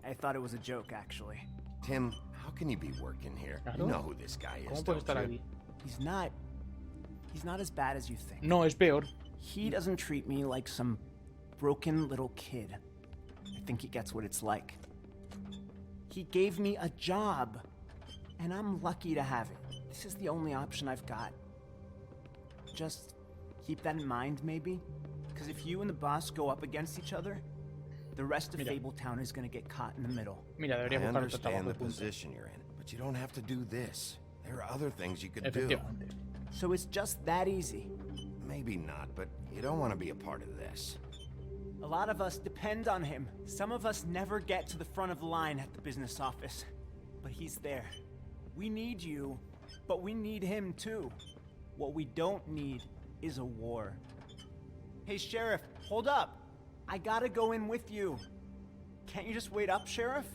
S12: I thought it was a joke, actually.
S2: Tim, how can you be working here?
S1: Claro.
S2: You know who this guy is,
S1: ¿Cómo puede estar
S2: don't you?
S1: aquí?
S12: He's not as bad as you think.
S1: No, es peor.
S12: He doesn't treat me like some broken little kid. I think he gets what it's like. He gave me a job, and I'm lucky to have it. This is the only option I've got. Just keep that in mind, maybe? Because if you and the boss go up against each other, the rest of Fabletown is going to get caught in the middle.
S1: Mira,
S2: I
S1: debería buscar otro
S2: understand the
S1: trabajo, punto.
S2: position you're in, but you don't have to do this. There are other things you could do.
S1: Efectivamente.
S12: So it's just that easy.
S2: Maybe not, but you don't want to be a part of this.
S12: A lot of us depend on him. Some of us never get to the front of the line at the business office. But he's there. We need you, but we need him too. What we don't need is a war. Hey, Sheriff, hold up. I gotta go in with you. Can't you just wait up, Sheriff?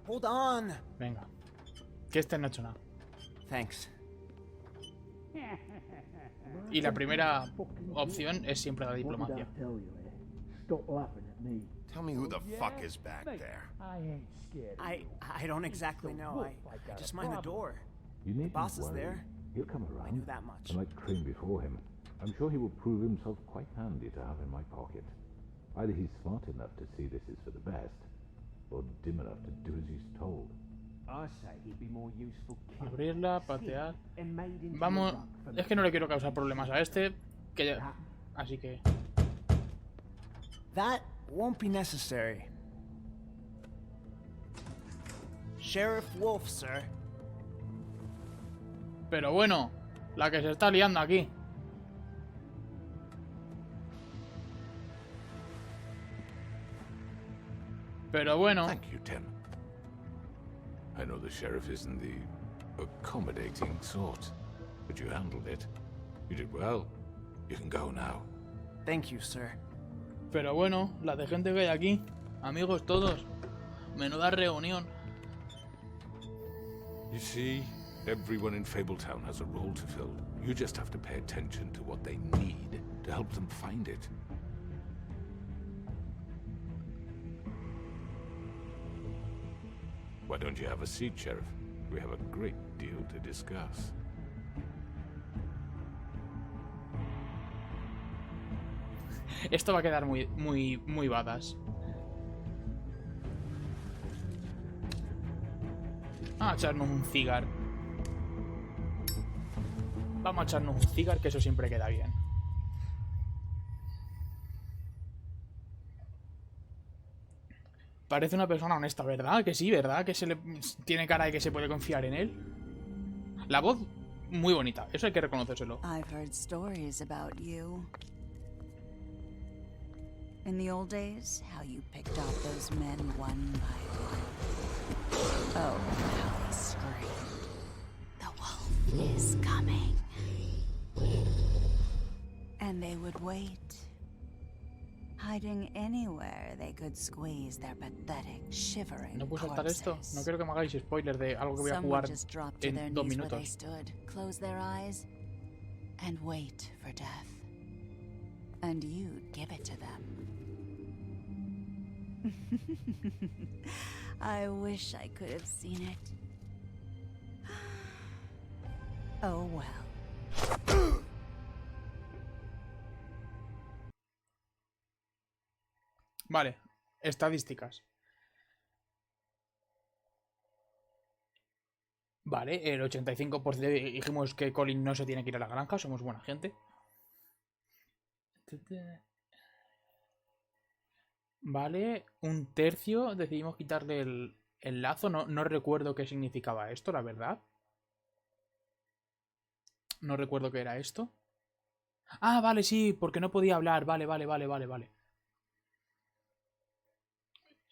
S12: Hold on.
S1: Venga. Que este no ha hecho nada.
S12: Thanks.
S1: Y la primera opción es siempre la diplomacia.
S2: Tell me who the fuck is back there.
S12: I don't exactly know. I just mind the door. The boss is there.
S13: He'll come
S12: I
S13: around.
S12: knew that much.
S13: I like Crane before him. I'm sure he will prove himself quite handy to have in my pocket. Either he's smart enough to see this is for the best, or dim enough to do as he's told.
S14: I say he'd be more useful
S1: Abrirla, patear. Vamos, es que no le quiero causar problemas a este, que ya... Así que...
S12: That won't be necessary. Sheriff Wolf, sir.
S1: Pero bueno, la que se está liando aquí. Pero bueno.
S6: Thank you, Tim. I know the sheriff isn't the accommodating sort, but you handled it. You did well. You can go now.
S12: Thank you, sir.
S1: Pero bueno, la de gente que hay aquí, amigos todos, menuda reunión.
S6: You see, everyone in Fabletown has a role to fill. You just have to pay attention to what they need to help them find it. Why don't you have a seat, Sheriff? We have a great deal to discuss.
S1: Esto va a quedar muy badass. Vamos a echarnos un cigar. Vamos a echarnos un cigar, que eso siempre queda bien. Parece una persona honesta, ¿verdad? Que sí, ¿verdad? Que se le tiene cara de que se puede confiar en él. La voz, muy bonita. Eso hay que reconocérselo.
S11: I've heard stories about you. In the old days, how you picked off those men one by one. Oh, how they screamed. The wolf is coming. And they would wait. hiding anywhere they could squeeze their pathetic, shivering
S1: ¿No puedo saltar esto? No quiero que me hagáis spoiler de algo que voy a
S11: Someone
S1: jugar
S11: just dropped to their
S1: en 2
S11: knees where they
S1: minutos.
S11: stood, close their eyes, and wait for death. And you'd give it to them. I wish I could have seen it. Oh well.
S1: Vale, estadísticas. Vale, el 85% dijimos que Colin no se tiene que ir a la granja, somos buena gente. Vale, 1/3 decidimos quitarle el lazo. No recuerdo qué significaba esto, la verdad. No recuerdo qué era esto. Ah, vale, sí, porque no podía hablar. Vale.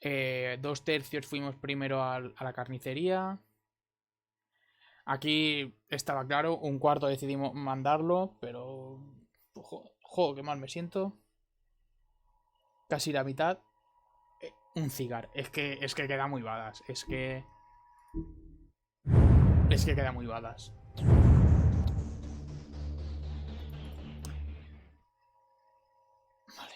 S1: 2/3 fuimos primero a la carnicería. Aquí estaba claro, 1/4 decidimos mandarlo, pero... Joder, qué mal me siento. Casi la mitad. Un cigar. Es que queda muy badass. Es que queda muy badass. Vale.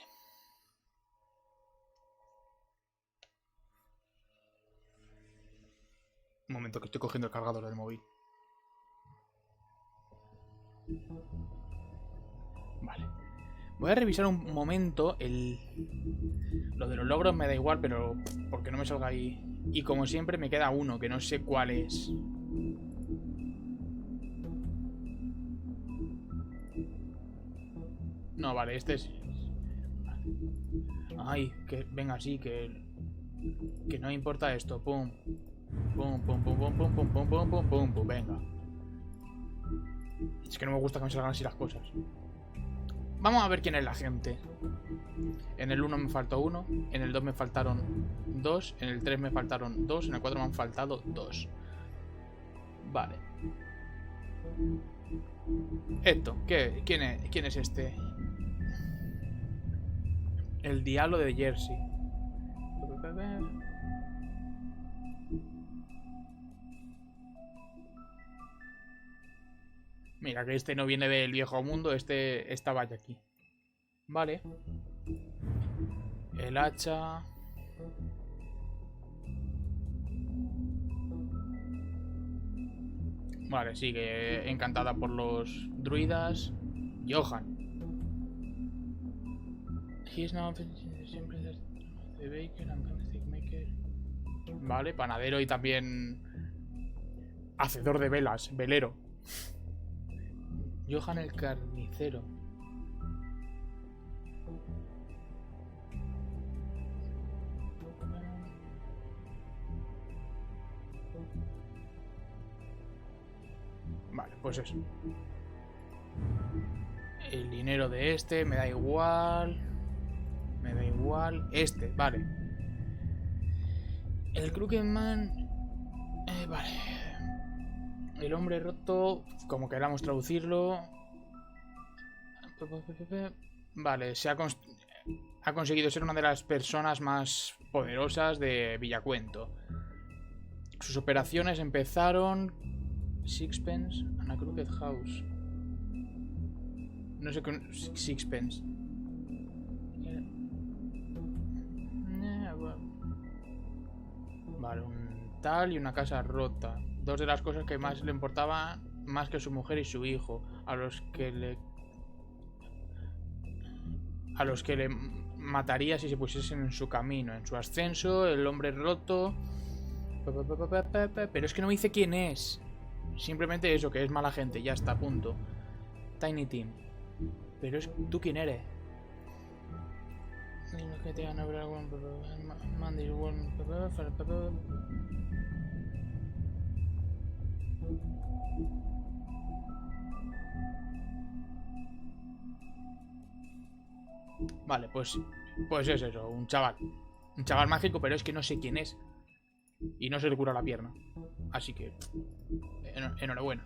S1: Un momento que estoy cogiendo el cargador del móvil. Vale. Voy a revisar un momento lo de los logros me da igual, pero porque no me salga ahí. Y como siempre me queda uno, que no sé cuál es. No, vale, este es... Ay, que venga así, que no me importa esto. Pum. Pum, pum, pum, pum, pum, pum, pum, pum, pum, pum, pum, venga. Es que no me gusta que me salgan así las cosas. Vamos a ver quién es la gente. En el 1 me faltó 1. En el 2 me faltaron 2. En el 3 me faltaron 2. En el 4 me han faltado 2. Vale. Esto, ¿quién es este? El diablo de Jersey. Mira que este no viene del viejo mundo, este estaba ya aquí. Vale. El hacha. Vale, sigue encantada por los druidas. Johan. Vale, panadero y también hacedor de velas, velero. Johan el carnicero. Vale, pues eso. El dinero de este me da igual. Me da igual. Este, vale. El Crooked Man. Vale. El hombre roto, como queramos traducirlo. Vale, ha conseguido ser una de las personas más poderosas de Villacuento. Sus operaciones empezaron... Sixpence, and a Crooked House. No sé qué... Sixpence. Vale, un tal y una casa rota. Dos de las cosas que más le importaban, más que su mujer y su hijo, a los que le mataría si se pusiesen en su camino, en su ascenso, el hombre roto. Pero es que no me dice quién es. Simplemente eso, que es mala gente, ya está, punto. Tiny Team. Pero es tú quién eres. Vale, pues es eso, un chaval. Un chaval mágico, pero es que no sé quién es. Y no se le cura la pierna. Así que... enhorabuena.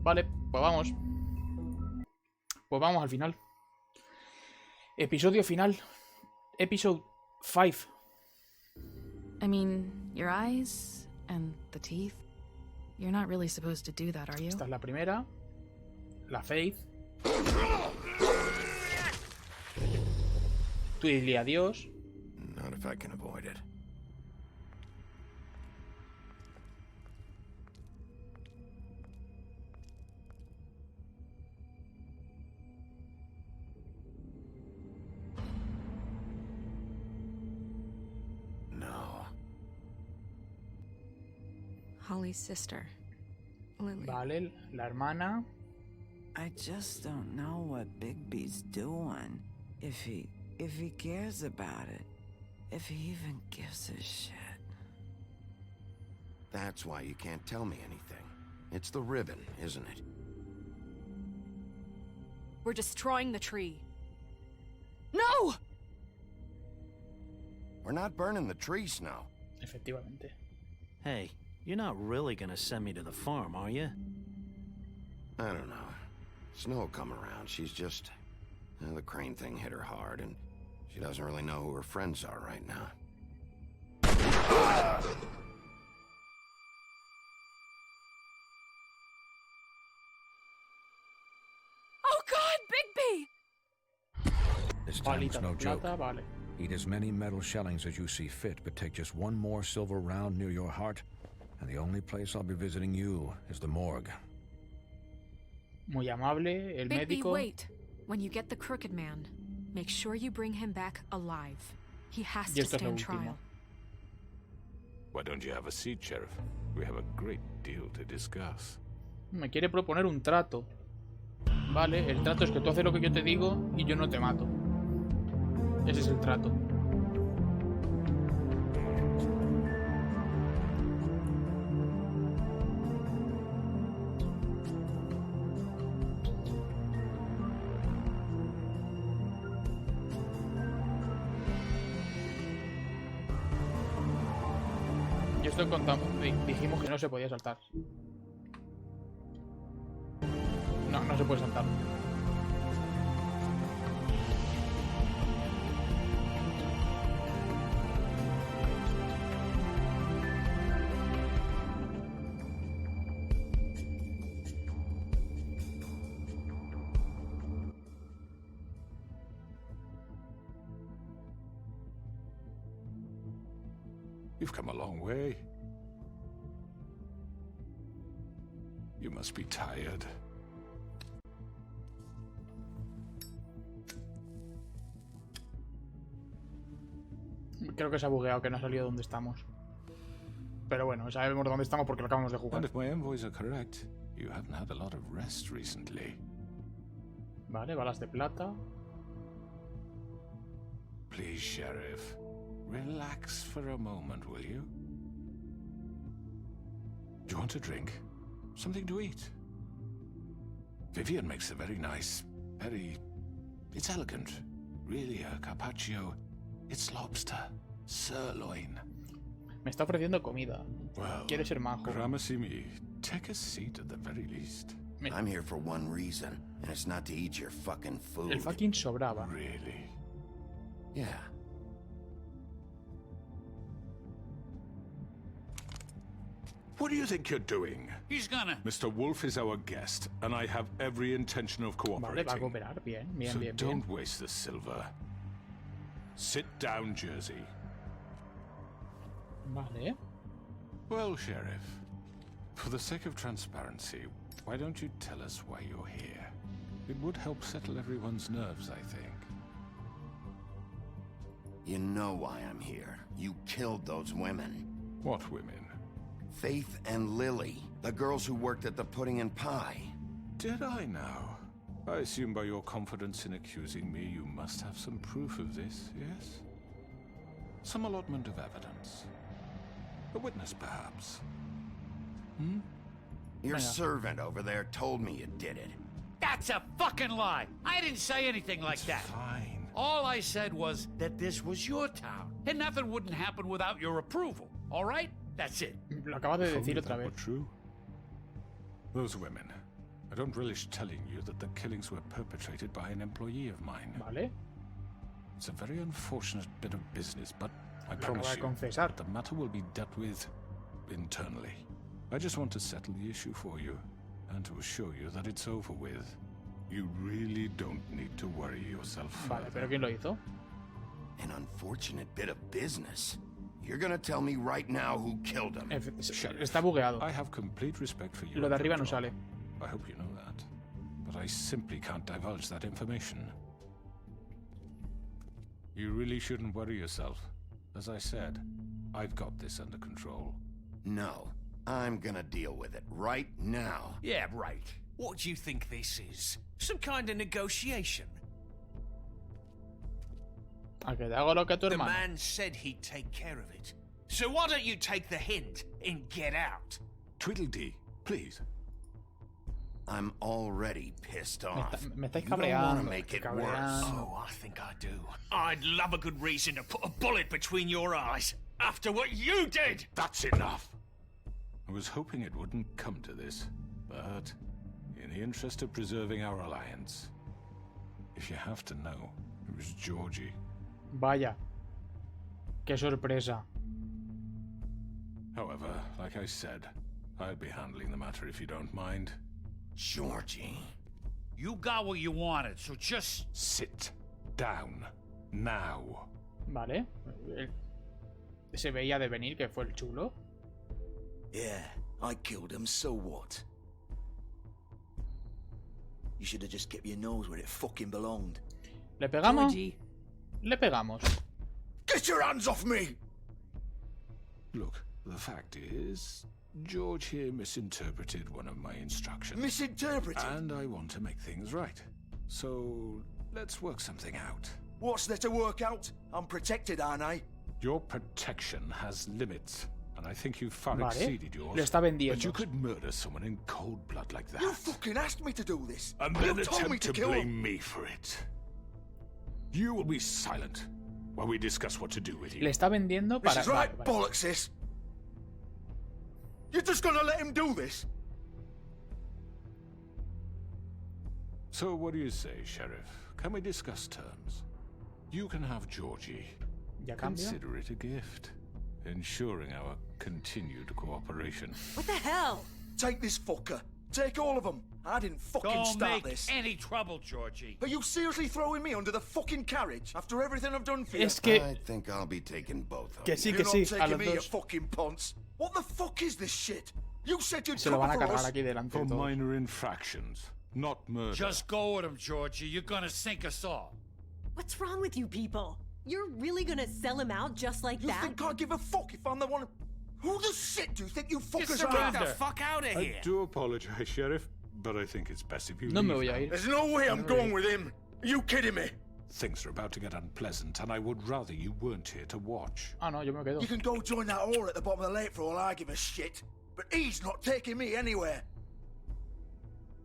S1: Vale, pues vamos. Pues vamos al final. Episodio final. Episode 5.
S15: I mean, your eyes and the teeth. You're not really supposed to do that, are you?
S1: Esta es la primera. La Faith. Tú dile adiós.
S2: Not if I can avoid it. No.
S8: Holly's sister, Lily.
S1: Vale, la hermana.
S16: I just don't know what Bigby's doing. If he cares about it. If he even gives a shit.
S2: That's why you can't tell me anything. It's the ribbon, isn't it?
S8: We're destroying the tree. No!
S2: We're not burning the tree, Snow.
S1: Efectivamente.
S17: Hey, you're not really gonna send me to the farm, are you?
S2: I don't know. Snow will come around. She's just... the crane thing hit her hard, and she doesn't really know who her friends are right now.
S8: Oh God, Bigby!
S18: This time's
S1: Palita
S18: no
S1: de
S18: joke.
S1: plata, vale.
S18: Eat as many metal shellings as you see fit, but take just one more silver round near your heart, and the only place I'll be visiting you is the morgue.
S1: Muy amable, el
S8: Bigby,
S1: médico.
S8: wait. When you get the crooked man, make sure you bring him back alive. He has
S1: Y
S8: to
S1: esto es lo
S8: stand
S1: último.
S8: trial.
S13: Why don't you have a seat, Sheriff? We have a great deal to discuss.
S1: Me quiere proponer un trato. Vale, el trato es que tú haces lo que yo te digo y yo no te mato. Ese es el trato. Y esto contamos, dijimos que no se podía saltar. No, no se puede saltar.
S13: You've come a long way. You must be tired.
S1: Creo que se ha bugueado, que no ha salido donde estamos. Pero bueno, sabemos dónde estamos porque lo acabamos de
S13: And
S1: jugar.
S13: if my envoys are correct, you haven't had a lot of rest recently.
S1: Vale, balas de plata.
S13: Please, Sheriff, relax for a moment, will you? Do you want a drink? Something to eat? Vivian makes a very nice, it's elegant. Really, a carpaccio. It's lobster, sirloin.
S1: Me está ofreciendo comida.
S13: Well,
S1: Quiere ser majo.
S13: gramercy me. Take a seat at the very least.
S2: I'm here for one reason, and it's not to eat your fucking food.
S1: El fucking sobraba.
S13: Really?
S2: Yeah.
S13: What do you think you're doing?
S6: He's gonna...
S13: Mr. Wolf is our guest, and I have every intention of
S1: Vale, va a
S13: cooperating.
S1: cooperar. Bien, bien,
S13: So
S1: bien, bien.
S13: don't waste the silver. Sit down, Jersey.
S1: Vale.
S13: Well, Sheriff, for the sake of transparency, why don't you tell us why you're here? It would help settle everyone's nerves, I think.
S2: You know why I'm here. You killed those women.
S13: What women?
S2: Faith and Lily, the girls who worked at the Pudding and Pie.
S13: Did I now? I assume by your confidence in accusing me, you must have some proof of this, yes? Some allotment of evidence. A witness, perhaps. Hmm?
S2: Your servant over there told me you did it.
S6: That's a fucking lie. I didn't say anything like that.
S13: Fine.
S6: All I said was that this was your town, and nothing wouldn't happen without your approval. All right? That's it.
S1: Lo acabas de
S13: If only
S1: decir otra
S13: that
S1: vez.
S13: were true. Those women. I don't relish telling you that the killings were perpetrated by an employee of mine.
S1: Vale.
S13: It's a very unfortunate bit of business, but I
S1: Lo
S13: promise
S1: acaba de
S13: you
S1: confesar.
S13: the matter will be dealt with internally. I just want to settle the issue for you and to assure you that it's over with. You really don't need to worry yourself
S1: Vale,
S13: further.
S1: pero ¿quién lo hizo?
S2: An unfortunate bit of business. You're gonna tell me right now who killed him.
S1: Está bugueado.
S13: I have complete respect for you.
S1: Lo de
S13: and
S1: arriba
S13: your
S1: no
S13: job.
S1: sale.
S13: I hope you know that. But I simply can't divulge that information. You really shouldn't worry yourself. As I said, I've got this under control.
S2: No, I'm gonna deal with it right now.
S19: Yeah, right. What do you think this is? Some kind of negotiation?
S1: A que te hago lo que tu
S19: The
S1: hermano.
S19: man said he'd take care of it. So why don't you take the hint and get out?
S13: Tweedledee, please.
S2: I'm already pissed off.
S1: Me estáis
S2: You don't want to
S1: cabreando.
S2: make it
S1: cabreando.
S2: worse.
S19: Oh, I think I do. I'd love a good reason to put a bullet between your eyes after what you did.
S13: That's enough. I was hoping it wouldn't come to this, but in the interest of preserving our alliance, if you have to know, it was Georgie.
S1: Vaya. Qué sorpresa.
S13: However, like I said, I'll be handling the matter if you don't mind.
S2: Georgie.
S19: You got what you wanted, so just
S13: sit down now.
S1: Vale. Se veía de venir que fue el chulo.
S20: Yeah, I killed him, so what? You should have just kept your nose where it fucking belonged.
S1: ¿Le pegamos?
S20: Georgie.
S1: Le pegamos.
S20: Get your hands off me!
S13: Look, the fact is, George here misinterpreted one of my instructions.
S20: Misinterpreted?
S13: And I want to make things right. So, let's work something out.
S20: What's there to work out? I'm protected, aren't I?
S13: Your protection has limits, and I think you've far
S1: Vale.
S13: exceeded yours.
S1: Le está vendiendo.
S13: But you could murder someone in cold blood like that.
S20: You fucking asked me to do this.
S13: And
S20: You
S13: then
S20: told me
S13: attempt
S20: to
S13: to
S20: kill him.
S13: blame me for it. You will be silent while we discuss what to do with you.
S1: Le está vendiendo para...
S20: This is right,
S1: Vale, vale.
S20: bollocks, sis. You're just gonna let him do this?
S13: So what do you say, Sheriff? Can we discuss terms? You can have Georgie.
S1: ¿Ya cambio?
S13: Consider it a gift, ensuring our continued cooperation.
S20: What the hell? Take this fucker. Take all of them. I didn't fucking
S19: don't
S20: start
S19: make
S20: this.
S19: any trouble, Georgie.
S20: Are you seriously throwing me under the fucking carriage after everything I've done for you?
S1: Es que...
S2: I think I'll be taking both of
S1: Que
S2: you.
S1: sí,
S20: You're
S1: que
S20: not
S1: sí. A
S20: taking
S1: los
S20: me, you
S1: dos.
S20: fucking ponce. What the fuck is this shit? You said you'd
S1: Se lo van a
S20: cover
S1: cargar
S20: us.
S1: aquí delante
S13: For
S1: de todos.
S13: minor infractions, not murder.
S19: Just go with him, Georgie. You're gonna sink us all.
S21: What's wrong with you people? You're really gonna sell him out just like
S20: You
S21: that?
S20: think I give a fuck if I'm the one? Who the shit do you think you fuckers
S19: Get
S20: are?
S19: the fuck out of
S13: I
S19: here.
S13: do apologize, Sheriff, but I think it's best if you
S1: No me
S13: leave
S1: voy a
S13: now.
S1: ir.
S20: There's no way I'm going with him. Are you kidding me?
S13: Things are about to get unpleasant, and I would rather you weren't here to watch.
S1: Ah, no, yo me quedo.
S20: You can go join that whore at the bottom of the lake for all I give a shit. But he's not taking me anywhere.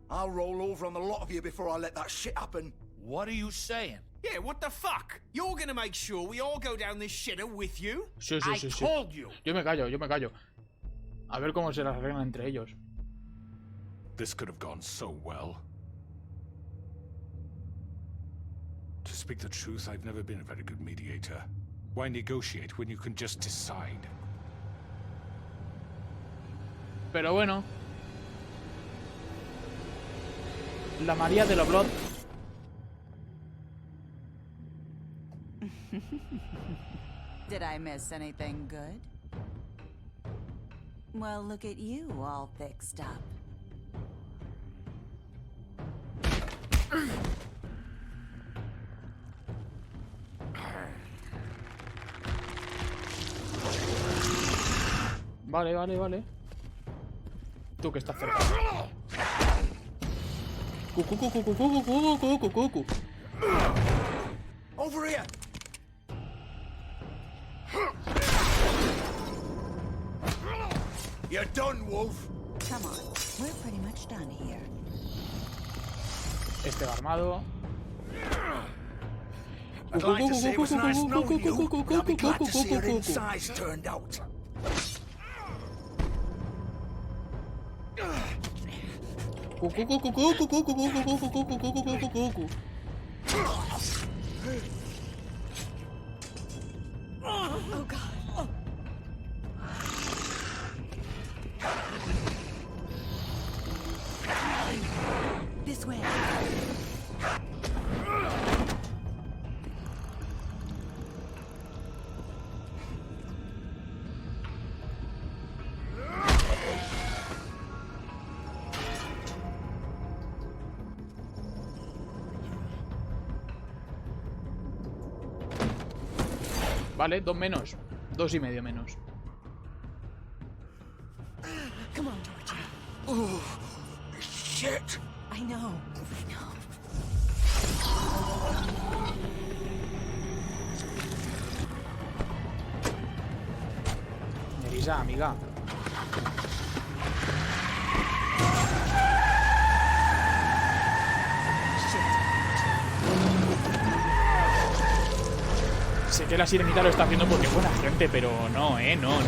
S20: I'll roll over on the lot of you before I let that shit happen.
S19: What are you saying?
S22: Yeah, what the fuck? You're gonna make sure we all go down this shitter with you?
S1: Sí, sí,
S19: I
S1: sí, sí.
S19: told you.
S1: Yo me callo, yo me callo. A ver cómo se las arreglan entre ellos.
S13: This could have gone so well. To speak the truth, I've never been a very good mediator. Why negotiate when you can just decide?
S1: Pero bueno. La María de los Blood.
S11: Did I miss anything good? Well, look at you, all fixed up.
S1: Vale, vale, vale. Tú que estás cerca. Cucu, cucu, cucu, cucu, cucu, cucu, cucu.
S20: Over here! You're done, Wolf.
S11: Come on, we're pretty much done here.
S1: Este va armado.
S20: I'd like to say it was nice knowing you, but I'll be glad to see your insides turned out.
S1: Cucu, cucu, cucu, cucu, cucu, cucu, cucu, cucu, cucu, cucu. Vale, 2 menos. 2,5 menos.
S21: Come on, Georgia.
S20: Oh, shit.
S21: I know.
S1: Nerissa, amiga. Sé que la sirenita lo está haciendo porque es buena gente, pero no, no.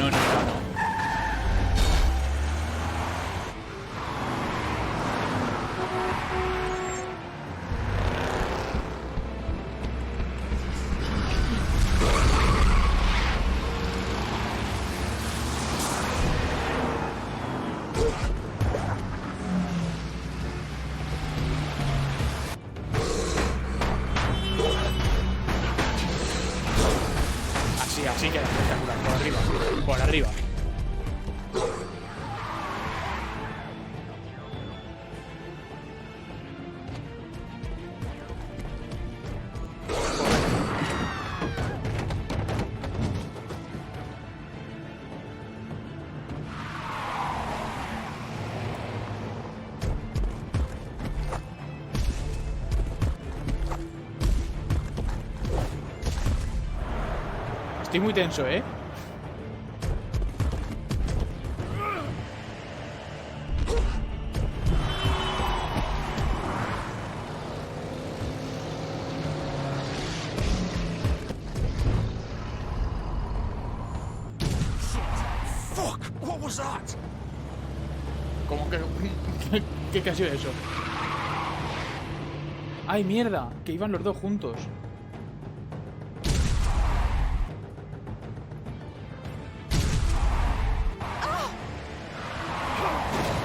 S1: Así queda espectacular. Por arriba. Por arriba. Estoy muy tenso, ¿eh?
S20: Fuck, what was that?
S1: ¿Cómo que qué ha sido eso? ¡Ay, mierda! Que iban los dos juntos.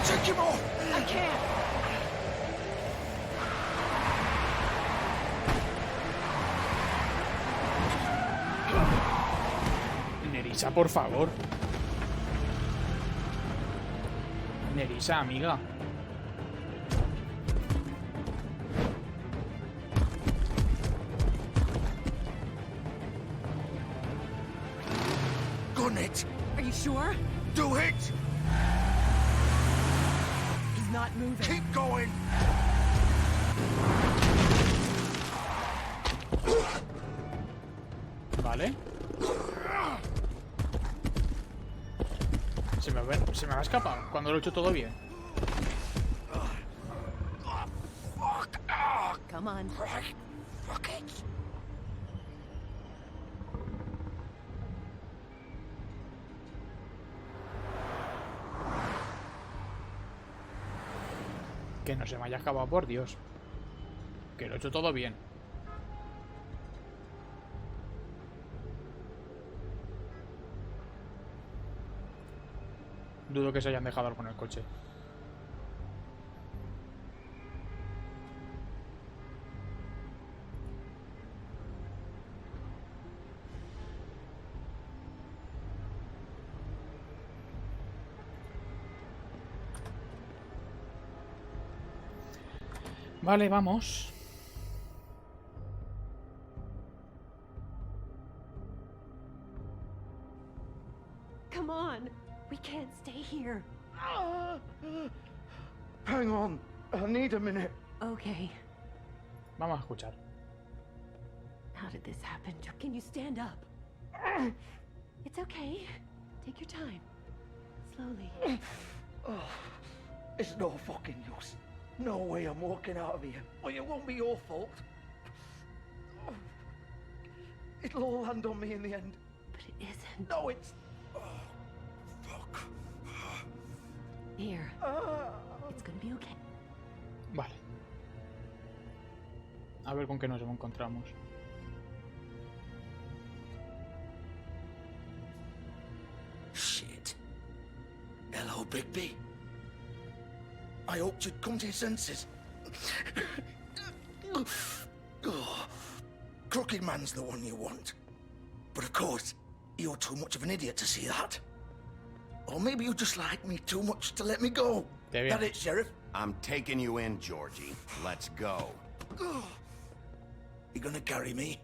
S20: Take him off!
S21: I can't.
S1: Nerissa, por favor. Nerissa, amiga.
S20: Gun it!
S21: Are you sure?
S20: Do it!
S21: He's not moving.
S20: Keep going!
S1: Vale. Se me va a escapar cuando lo he hecho todo bien.
S21: Come on.
S20: Fuck it!
S1: Que no se me haya escapado, por Dios. Que lo he hecho todo bien. Dudo que se hayan dejado algo en el coche. Vale, vamos.
S21: Come on. We can't stay here.
S20: Hang on, I need a minute.
S21: Okay.
S1: Vamos a escuchar.
S21: How did this happen? Can you stand up? It's okay. Take your time. Slowly.
S20: Oh, it's no fucking use. No way I'm walking out of here. Well, it won't be your fault. It'll all land on me in the end.
S21: But it isn't.
S20: No, it's... Oh, fuck.
S21: Here. It's gonna be okay.
S1: Vale. A ver con qué nos encontramos.
S20: Shit. Hello, Bigby. I hoped you'd come to your senses. Oh, Crooked Man's the one you want. But of course, you're too much of an idiot to see that. Or maybe you just like me too much to let me go. That it, Sheriff?
S2: I'm taking you in, Georgie. Let's go.
S20: You gonna carry me?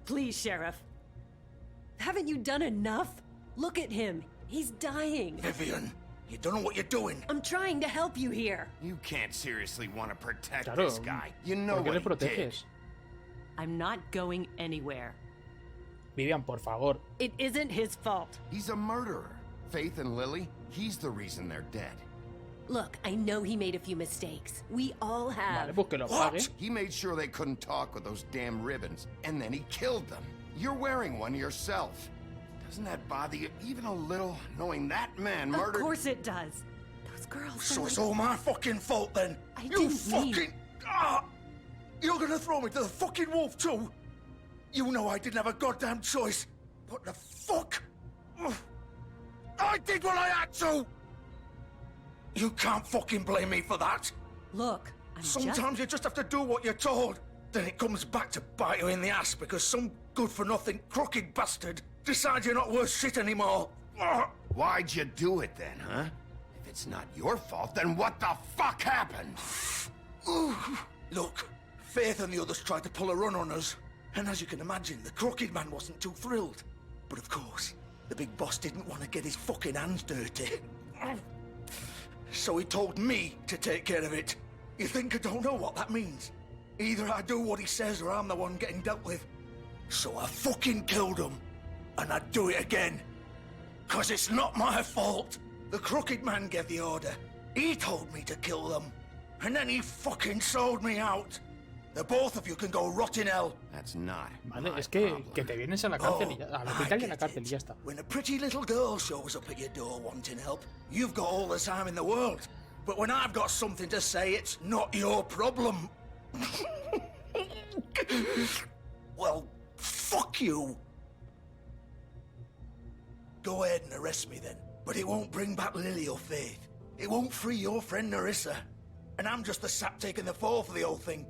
S21: Please, Sheriff. Haven't you done enough? Look at him. He's dying.
S20: Vivian, you don't know what you're doing.
S21: I'm trying to help you here.
S2: You can't seriously want to protect
S1: Claro,
S2: this guy. You know
S1: ¿por qué le
S2: what he did.
S1: proteges?
S21: I'm not going anywhere.
S1: Vivian, por favor.
S21: It isn't his fault.
S2: He's a murderer. Faith and Lily, he's the reason they're dead.
S21: Look, I know he made a few mistakes. We all have.
S1: Vale, pues que lo pague.
S2: He made sure they couldn't talk with those damn ribbons, and then he killed them. You're wearing one yourself. Doesn't that bother you even a little, knowing that man murdered...
S21: Of course it does. Those girls...
S20: So it's all my fucking fault then?
S21: You fucking...
S20: You're gonna throw me to the fucking wolf too? You know I didn't have a goddamn choice. What the fuck? I did what I had to! You can't fucking blame me for that.
S21: Look,
S20: Sometimes you just have to do what you're told. Then it comes back to bite you in the ass because some good-for-nothing crooked bastard decides you're not worth shit anymore.
S2: Why'd you do it then, huh? If it's not your fault, then what the fuck happened?
S20: Look, Faith and the others tried to pull a run on us. And as you can imagine, the crooked man wasn't too thrilled. But of course, the big boss didn't want to get his fucking hands dirty. So he told me to take care of it. You think I don't know what that means? Either I do what he says or I'm the one getting dealt with. So I fucking killed him. And I'd do it again. 'Cause it's not my fault. The crooked man gave the order. He told me to kill them. And then he fucking sold me out. The both of you can go rot in hell.
S2: That's not.
S1: Vale, es que te vienes a la cárcel y ya, al hospital y a la cárcel y ya está.
S20: When a pretty little girl shows up at your door wanting help, you've got all the time in the world. But when I've got something to say, it's not your problem. Well, fuck you. Go ahead and arrest me then. But it won't bring back Lily or Faith. It won't free your friend Nerissa. And I'm just the sap taking the fall for the whole thing.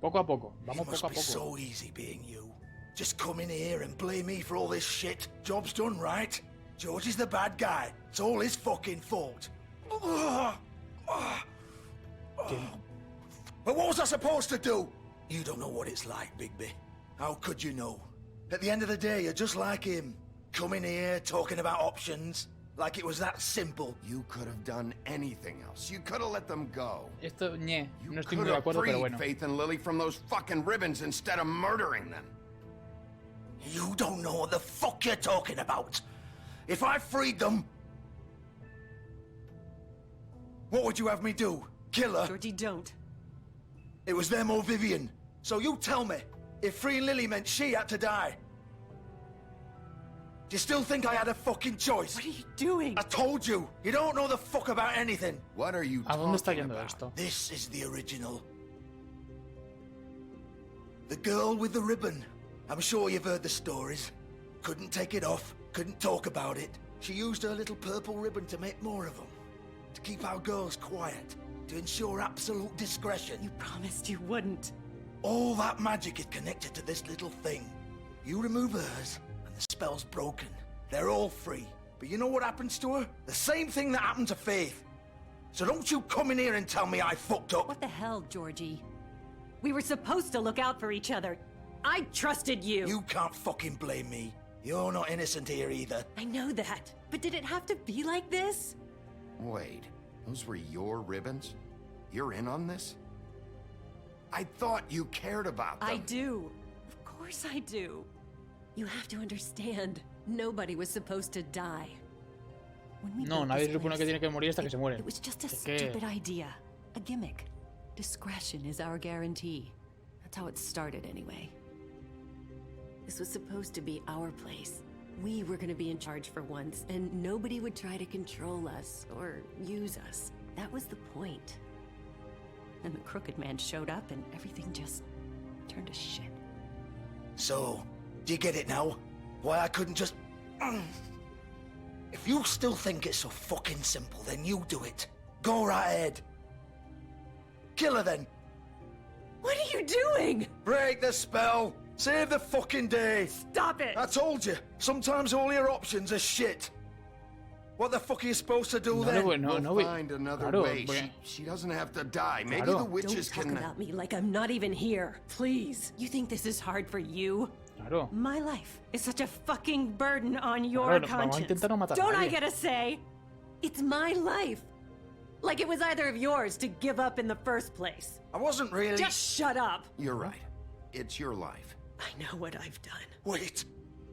S1: Poco a poco, vamos
S20: It must
S1: poco a
S20: be
S1: poco.
S20: so easy being you. Just come in here and blame me for all this shit. Job's done, right? George is the bad guy. It's all his fucking fault. But what was I supposed to do? You don't know what it's like, Bigby. How could you know? At the end of the day, you're just like him. Coming here, talking about options. Like it was that simple.
S2: You could have done anything else. You could have let them go.
S1: Esto, no estoy
S2: Could
S1: muy de
S2: have
S1: acuerdo, pero
S2: freed
S1: bueno.
S2: Faith and Lily from those fucking ribbons instead of murdering them.
S20: You don't know what the fuck you're talking about. If I freed them... What would you have me do? Kill her?
S21: Georgie, don't.
S20: It was them or Vivian. So you tell me, if freeing Lily meant she had to die, do you still think I had a fucking choice?
S21: What are you doing?
S20: I told you, you don't know the fuck about anything.
S2: What are you
S1: ¿A dónde está
S2: talking
S1: yendo
S2: about?
S1: esto?
S20: This is the original. The girl with the ribbon. I'm sure you've heard the stories. Couldn't take it off, couldn't talk about it. She used her little purple ribbon to make more of them. To keep our girls quiet. To ensure absolute discretion.
S21: You promised you wouldn't.
S20: All that magic is connected to this little thing. You remove hers, and the spell's broken. They're all free. But you know what happens to her? The same thing that happened to Faith. So don't you come in here and tell me I fucked up.
S21: What the hell, Georgie? We were supposed to look out for each other. I trusted you.
S20: You can't fucking blame me. You're not innocent here either.
S21: I know that. But did it have to be like this?
S2: Wait, those were your ribbons? You're in on this? I thought you cared about them.
S21: I do. Of course I do. You have to understand. Nobody was supposed to die. When we
S1: No,
S21: built
S1: nadie
S21: this
S1: se supone que
S21: place,
S1: tiene que morir hasta que se mueren.
S21: It was just a
S1: Es que-
S21: stupid idea. A gimmick. Discretion is our guarantee. That's how it started anyway. This was supposed to be our place. We were gonna be in charge for once, and nobody would try to control us or use us. That was the point. Then the crooked man showed up and everything just turned to shit.
S20: So, do you get it now? Why I couldn't just... If you still think it's so fucking simple, then you do it. Go right ahead. Kill her then.
S21: What are you doing?
S20: Break the spell. Save the fucking day.
S21: Stop it.
S20: I told you. Sometimes all your options are shit. What the fuck are you supposed to do then?
S2: We'll find another
S1: claro,
S2: way.
S1: porque-
S2: She doesn't have to die. Maybe
S1: Claro.
S2: the witches
S21: Don't talk
S2: can...
S21: about me like I'm not even here. Please. You think this is hard for you?
S1: Claro.
S21: My life is such a fucking burden on your
S1: Claro, vamos a
S21: conscience.
S1: intentar no matar a
S21: Don't I
S1: nadie.
S21: get a say? It's my life. Like it was either of yours to give up in the first place.
S20: I wasn't really...
S21: Just shut up.
S2: You're right. It's your life.
S21: I know what I've done.
S20: Wait.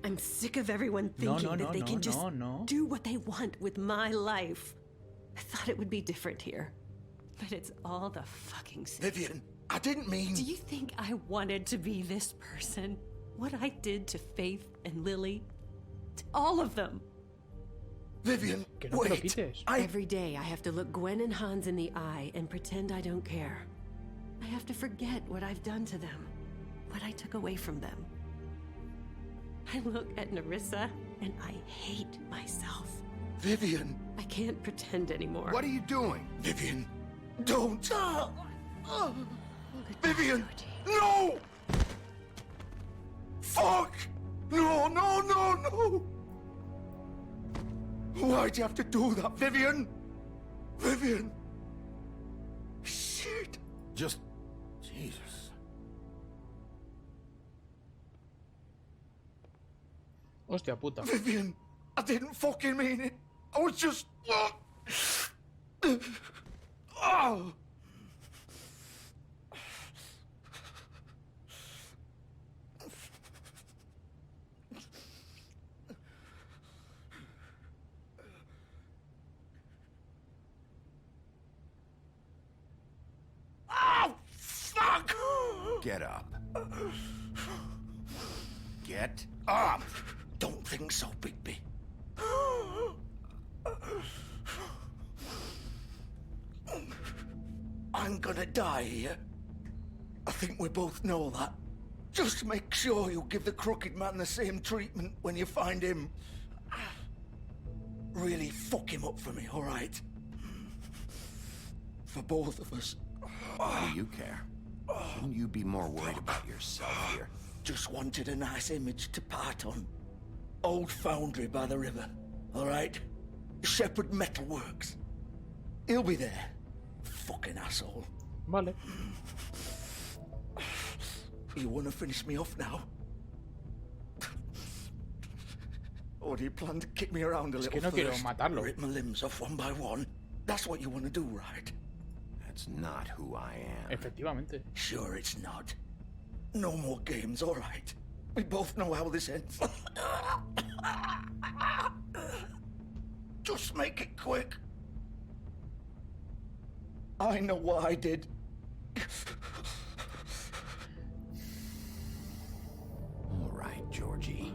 S21: I'm sick of everyone thinking that they can just do what they want with my life. I thought it would be different here. But it's all the fucking same.
S20: Vivian, I didn't mean...
S21: Do you think I wanted to be this person? What I did to Faith and Lily? To all of them.
S20: Vivian,
S1: Que no te lo
S20: wait.
S1: quites.
S21: Every day I have to look Gwen and Hans in the eye and pretend I don't care. I have to forget what I've done to them. What I took away from them. I look at Nerissa and I hate myself.
S20: Vivian.
S21: I can't pretend anymore.
S2: What are you doing?
S20: Vivian, don't. Vivian, no! Fuck! No, no, no, no! Why'd you have to do that, Vivian? Vivian! Shit!
S2: Just... Jesus.
S1: Hostia puta.
S20: Vivian, I didn't fucking mean it. I was just... Oh! Oh, fuck!
S2: Get up. Get up!
S20: Don't think so, Bigby. I'm gonna die here. I think we both know that. Just make sure you give the crooked man the same treatment when you find him. Really fuck him up for me, all right? For both of us.
S2: Why do you care? Shouldn't you be more worried about yourself here?
S20: Just wanted a nice image to part on. Old foundry by the river, all right? Shepherd Metalworks. He'll be there. Fucking asshole.
S1: Vale.
S20: You want to finish me off now? Or do you plan to kick me around a
S1: Es
S20: little
S1: que no quiero
S20: first?
S1: matarlo.
S20: Rip my limbs off one by one? That's what you want to do, right?
S2: That's not who I am.
S1: Efectivamente.
S20: Sure it's not. No more games, all right? We both know how this ends. Just make it quick. I know what I did.
S2: All right, Georgie.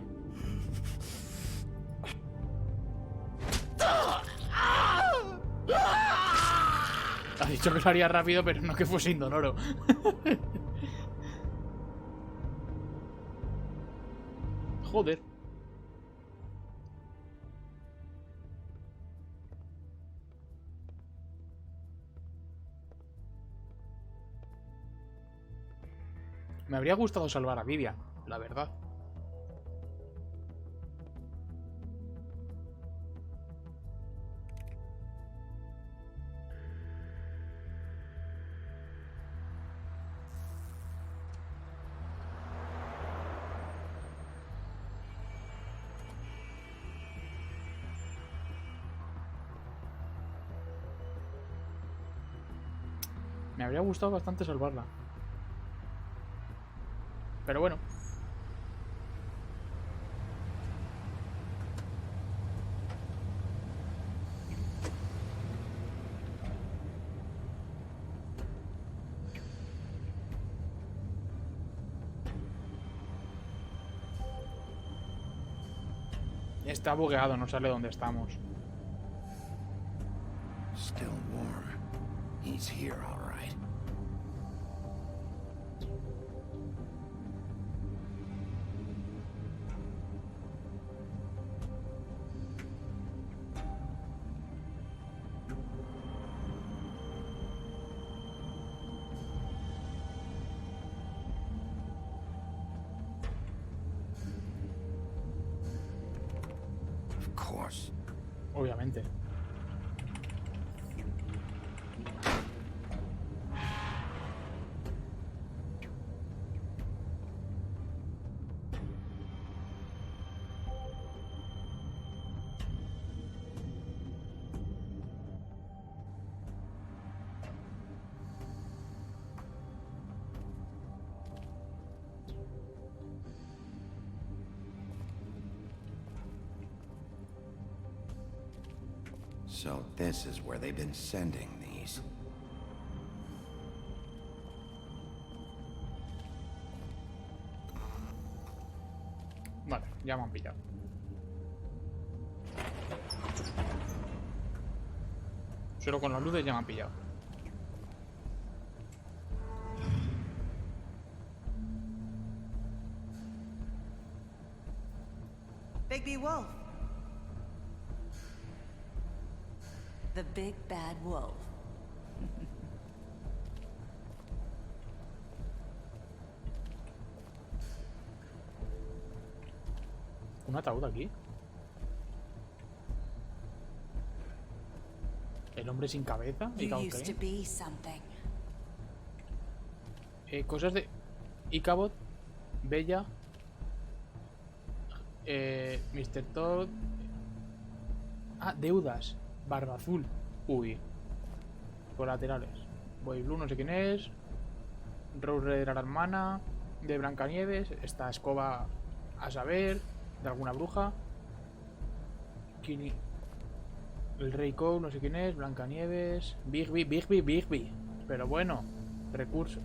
S1: Has dicho que lo haría rápido, pero no que fuese indoloro. Joder. Me habría gustado salvar a Vivian, la verdad. Me habría gustado bastante salvarla. Pero bueno. Está bugueado, no sale dónde estamos.
S2: Still warm. He's here, all right. Of course.
S1: Obviamente.
S2: So this is where they've been sending these.
S1: Vale, ya me han pillado. Solo con las luces ya me han pillado.
S11: Bigby Wolf. The big bad wolf.
S1: ¿Un ataúd aquí? ¿El hombre sin cabeza? Cosas de Icabod, Bella, Mr. Todd. Ah, deudas. Barba azul. Uy. Colaterales. Boy Blue, no sé quién es. Rose Red era la hermana de Blancanieves. Esta escoba a saber. De alguna bruja. Kini. El Rey Cow, no sé quién es. Blancanieves. Bigby. Pero bueno, recurso.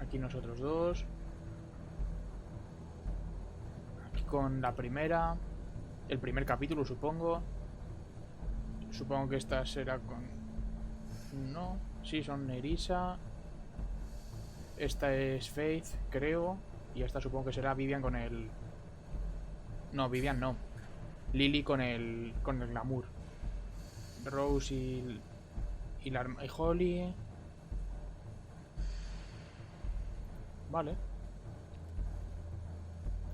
S1: Aquí nosotros dos. Aquí con la primera. El primer capítulo, supongo. Supongo que esta será con... No. Sí, son Nerissa. Esta es Faith, creo. Y esta supongo que será Vivian con el... No, Vivian no. Lily con el glamour. Rose y Holly. Vale.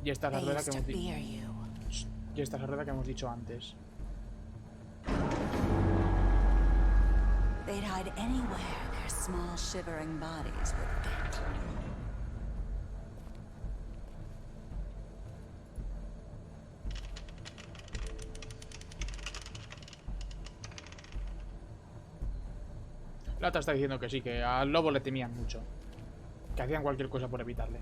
S1: Y esta es la rueda que hemos dicho. Y esta es la rueda que hemos dicho antes.
S11: They'd hide anywhere their small shivering bodies would fit.
S1: Lata está diciendo que sí, que al lobo le temían mucho. Que hacían cualquier cosa por evitarle.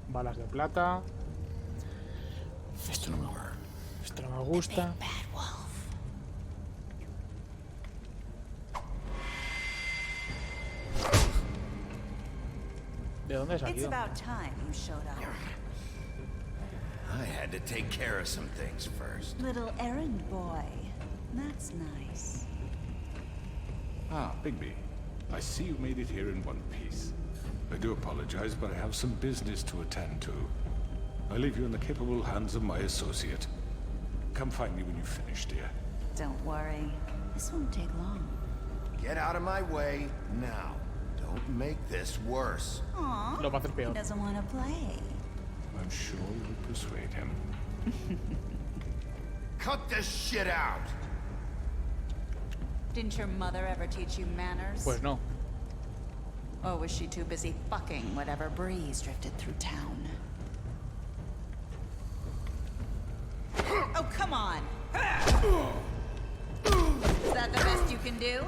S1: Balas de plata. Esto no me gusta. ¿De dónde has salido?
S2: I had to take care of some things first.
S11: Little errand boy. That's nice.
S13: Ah, Bigby. I see you made it here in one piece. I do apologize, but I have some business to attend to. I leave you in the capable hands of my associate. Come find me when you've finished, dear.
S11: Don't worry. This won't take long.
S2: Get out of my way now. Don't make this worse.
S11: Aww,
S1: Lo va a hacer peor.
S11: He doesn't want to play.
S13: I'm sure you'll persuade him.
S2: Cut this shit out!
S11: Didn't your mother ever teach you manners?
S1: Pues no.
S11: Or was she too busy fucking whatever breeze drifted through town? Oh, come on! Is that the best you can do?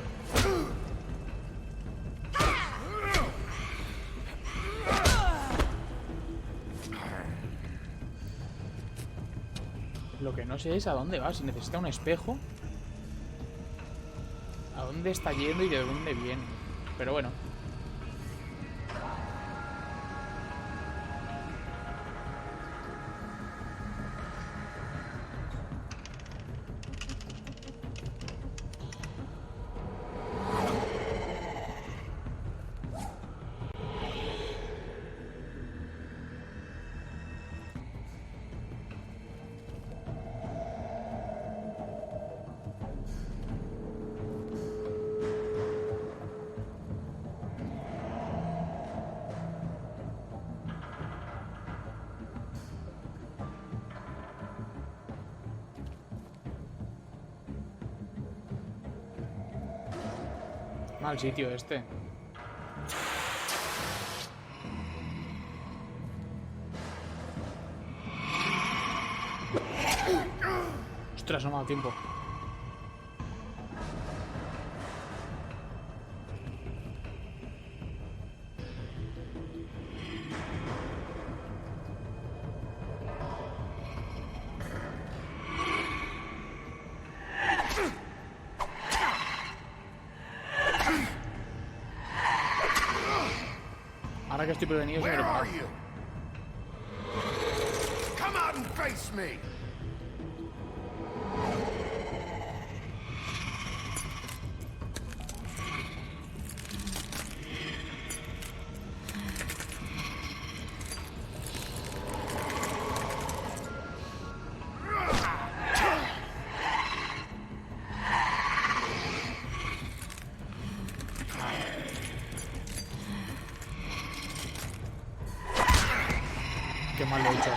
S1: Lo que no sé es a dónde va, si necesita un espejo. A dónde está yendo y de dónde viene. Pero bueno. Mal sitio este. Ostras, no me ha dado tiempo. Ahora que estoy prevenido, se me prepara.
S5: Come out and face me.
S1: Qué mal lo he hecho.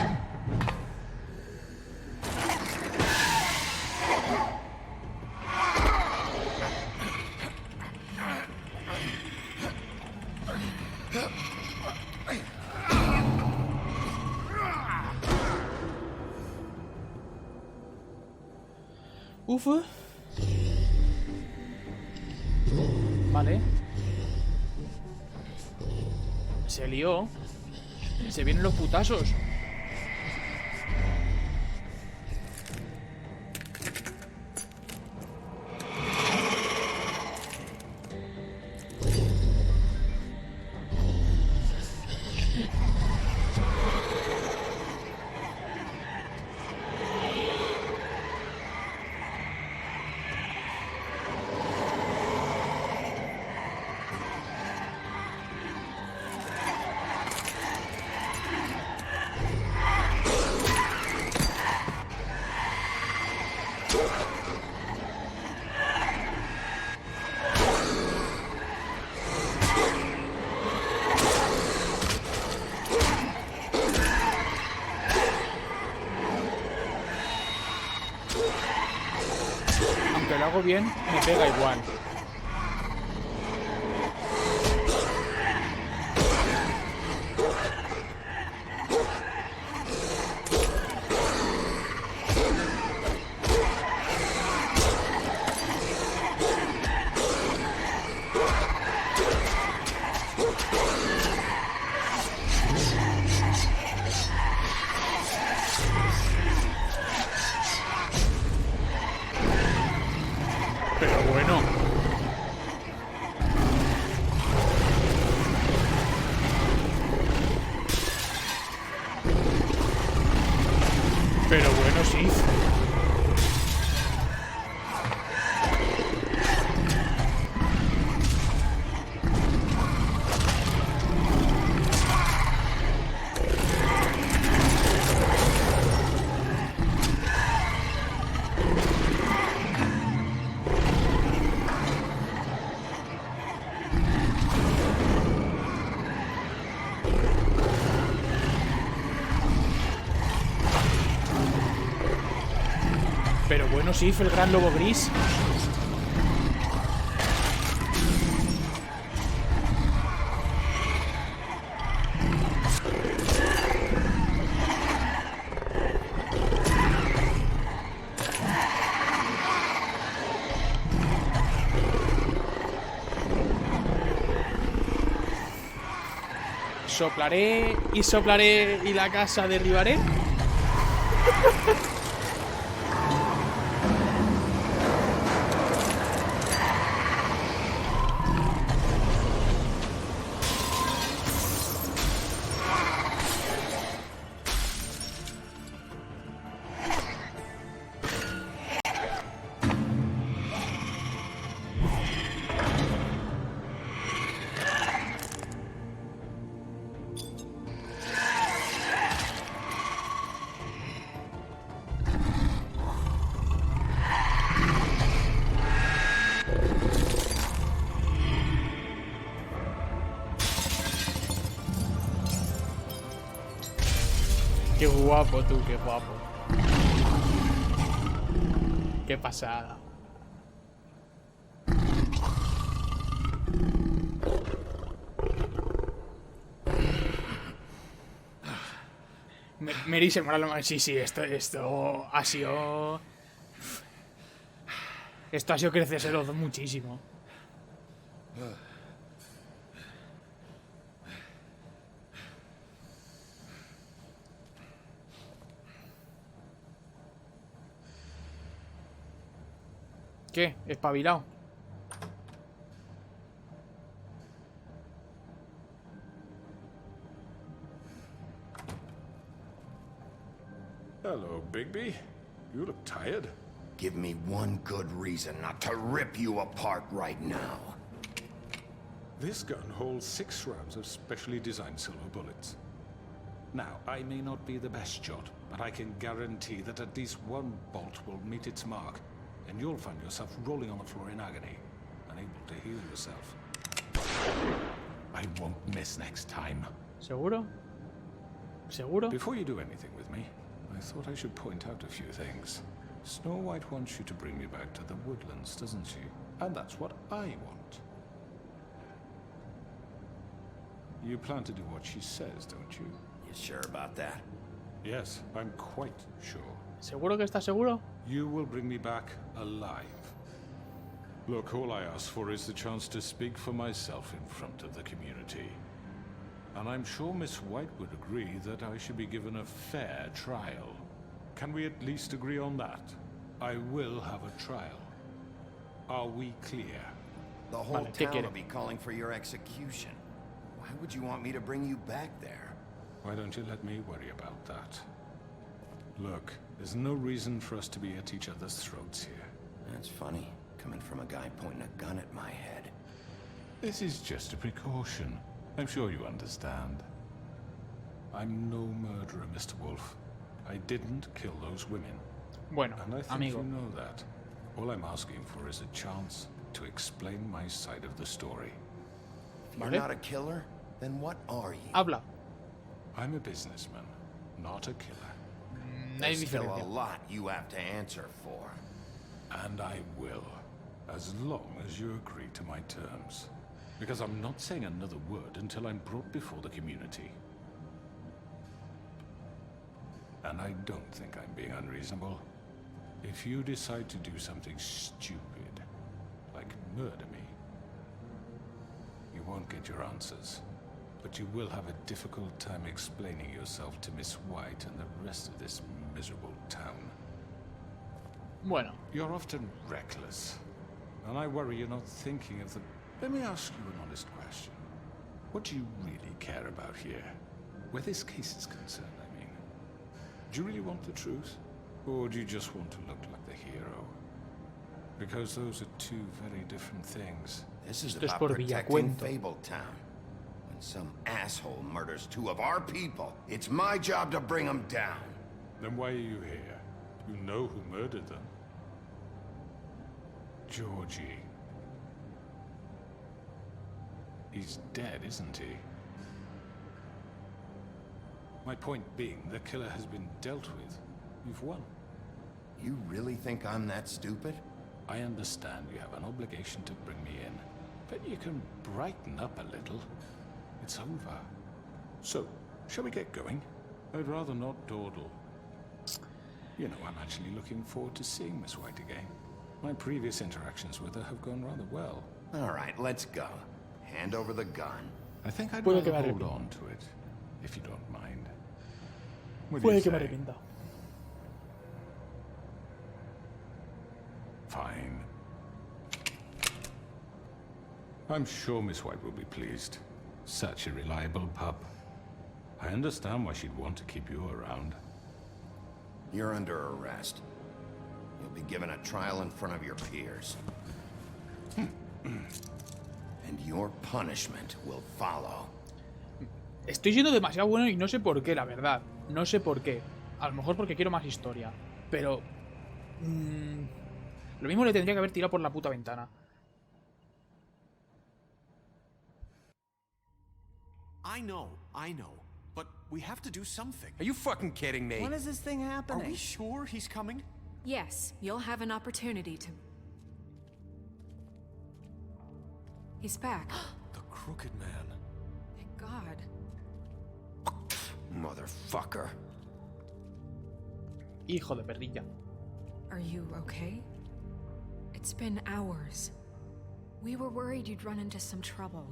S1: Uf. Vale. Se lió. Se vienen los putazos. Aunque lo hago bien, me pega igual. Pero bueno. Pero bueno, sí. Pero bueno, sí, fue el gran lobo gris. Soplaré y soplaré y la casa derribaré. Qué guapo tú, qué guapo. Qué pasada. Mary se mola lo más. Sí, esto ha sido Esto ha sido crecerse muchísimo. ¿Qué? Espabilado.
S13: Hello, Bigby. You look tired.
S2: Give me one good reason not to rip you apart right now.
S13: This gun holds 6 rounds of specially designed silver bullets. Now, I may not be the best shot, but I can guarantee that at least one bolt will meet its mark, and you'll find yourself rolling on the floor in agony, unable to heal yourself. I won't miss next time.
S1: ¿Seguro? ¿Seguro?
S13: Before you do anything with me, I thought I should point out a few things. Snow White wants you to bring me back to the woodlands, doesn't she? And that's what I want. You plan to do what she says, don't you?
S2: You sure about that?
S13: Yes, I'm quite sure.
S1: ¿Seguro que estás seguro?
S13: You will bring me back alive. Look, all I ask for is the chance to speak for myself in front of the community. And I'm sure Miss White would agree that I should be given a fair trial. Can we at least agree on that? I will have a trial. Are we clear?
S2: The whole town will be calling for your execution. Why would you want me to bring you back there?
S13: Why don't you let me worry about that? Look, there's no reason for us to be at each other's throats here.
S2: That's funny, coming from a guy pointing a gun at my head.
S13: This is just a precaution. I'm sure you understand. I'm no murderer, Mr. Wolf. I didn't kill those women.
S1: Bueno,
S13: and I think
S1: amigo.
S13: you know that. All I'm asking for is a chance to explain my side of the story.
S2: If you're not a killer, then what are you?
S1: Habla.
S13: I'm a businessman, not a killer.
S2: There's still a lot you have to answer for.
S13: And I will, as long as you agree to my terms. Because I'm not saying another word until I'm brought before the community. And I don't think I'm being unreasonable. If you decide to do something stupid, like murder me, you won't get your answers. But you will have a difficult time explaining yourself to Miss White and the rest of this miserable town.
S1: Bueno.
S13: You're often reckless. And I worry you're not thinking of the... Let me ask you an honest question. What do you really care about here? Where this case is concerned, I mean. Do you really want the truth? Or do you just want to look like the hero? Because those are two very different things.
S2: This is about protecting Fabletown. When some asshole murders 2 of our people, it's my job to bring them down.
S13: Then why are you here? You know who murdered them. Georgie. He's dead, isn't he? My point being, the killer has been dealt with. You've won.
S2: You really think I'm that stupid?
S13: I understand you have an obligation to bring me in, but you can brighten up a little. It's over. So, shall we get going? I'd rather not dawdle. You know, I'm actually looking forward to seeing Miss White again. My previous interactions with her have gone rather well.
S2: All right, let's go. Hand over the gun.
S13: I think I'd rather hold on to it, if you don't mind.
S1: Puede que me arrepienta.
S13: Fine. I'm sure Miss White will be pleased. Such a reliable pup. I understand why she'd want to keep you around.
S2: You're under arrest. You'll be given a trial in front of your peers. And your punishment will follow.
S1: Estoy siendo demasiado bueno y no sé por qué, la verdad. No sé por qué. A lo mejor porque quiero más historia. Pero... lo mismo le tendría que haber tirado por la puta ventana.
S3: I know. But we have to do something.
S22: Are you fucking kidding me?
S16: When is this thing happening?
S3: Are we sure he's coming?
S8: Yes, you'll have an opportunity to... He's back.
S3: The Crooked Man.
S8: Thank God.
S2: Motherfucker.
S1: Hijo de perrilla.
S8: Are you okay? It's been hours. We were worried you'd run into some trouble.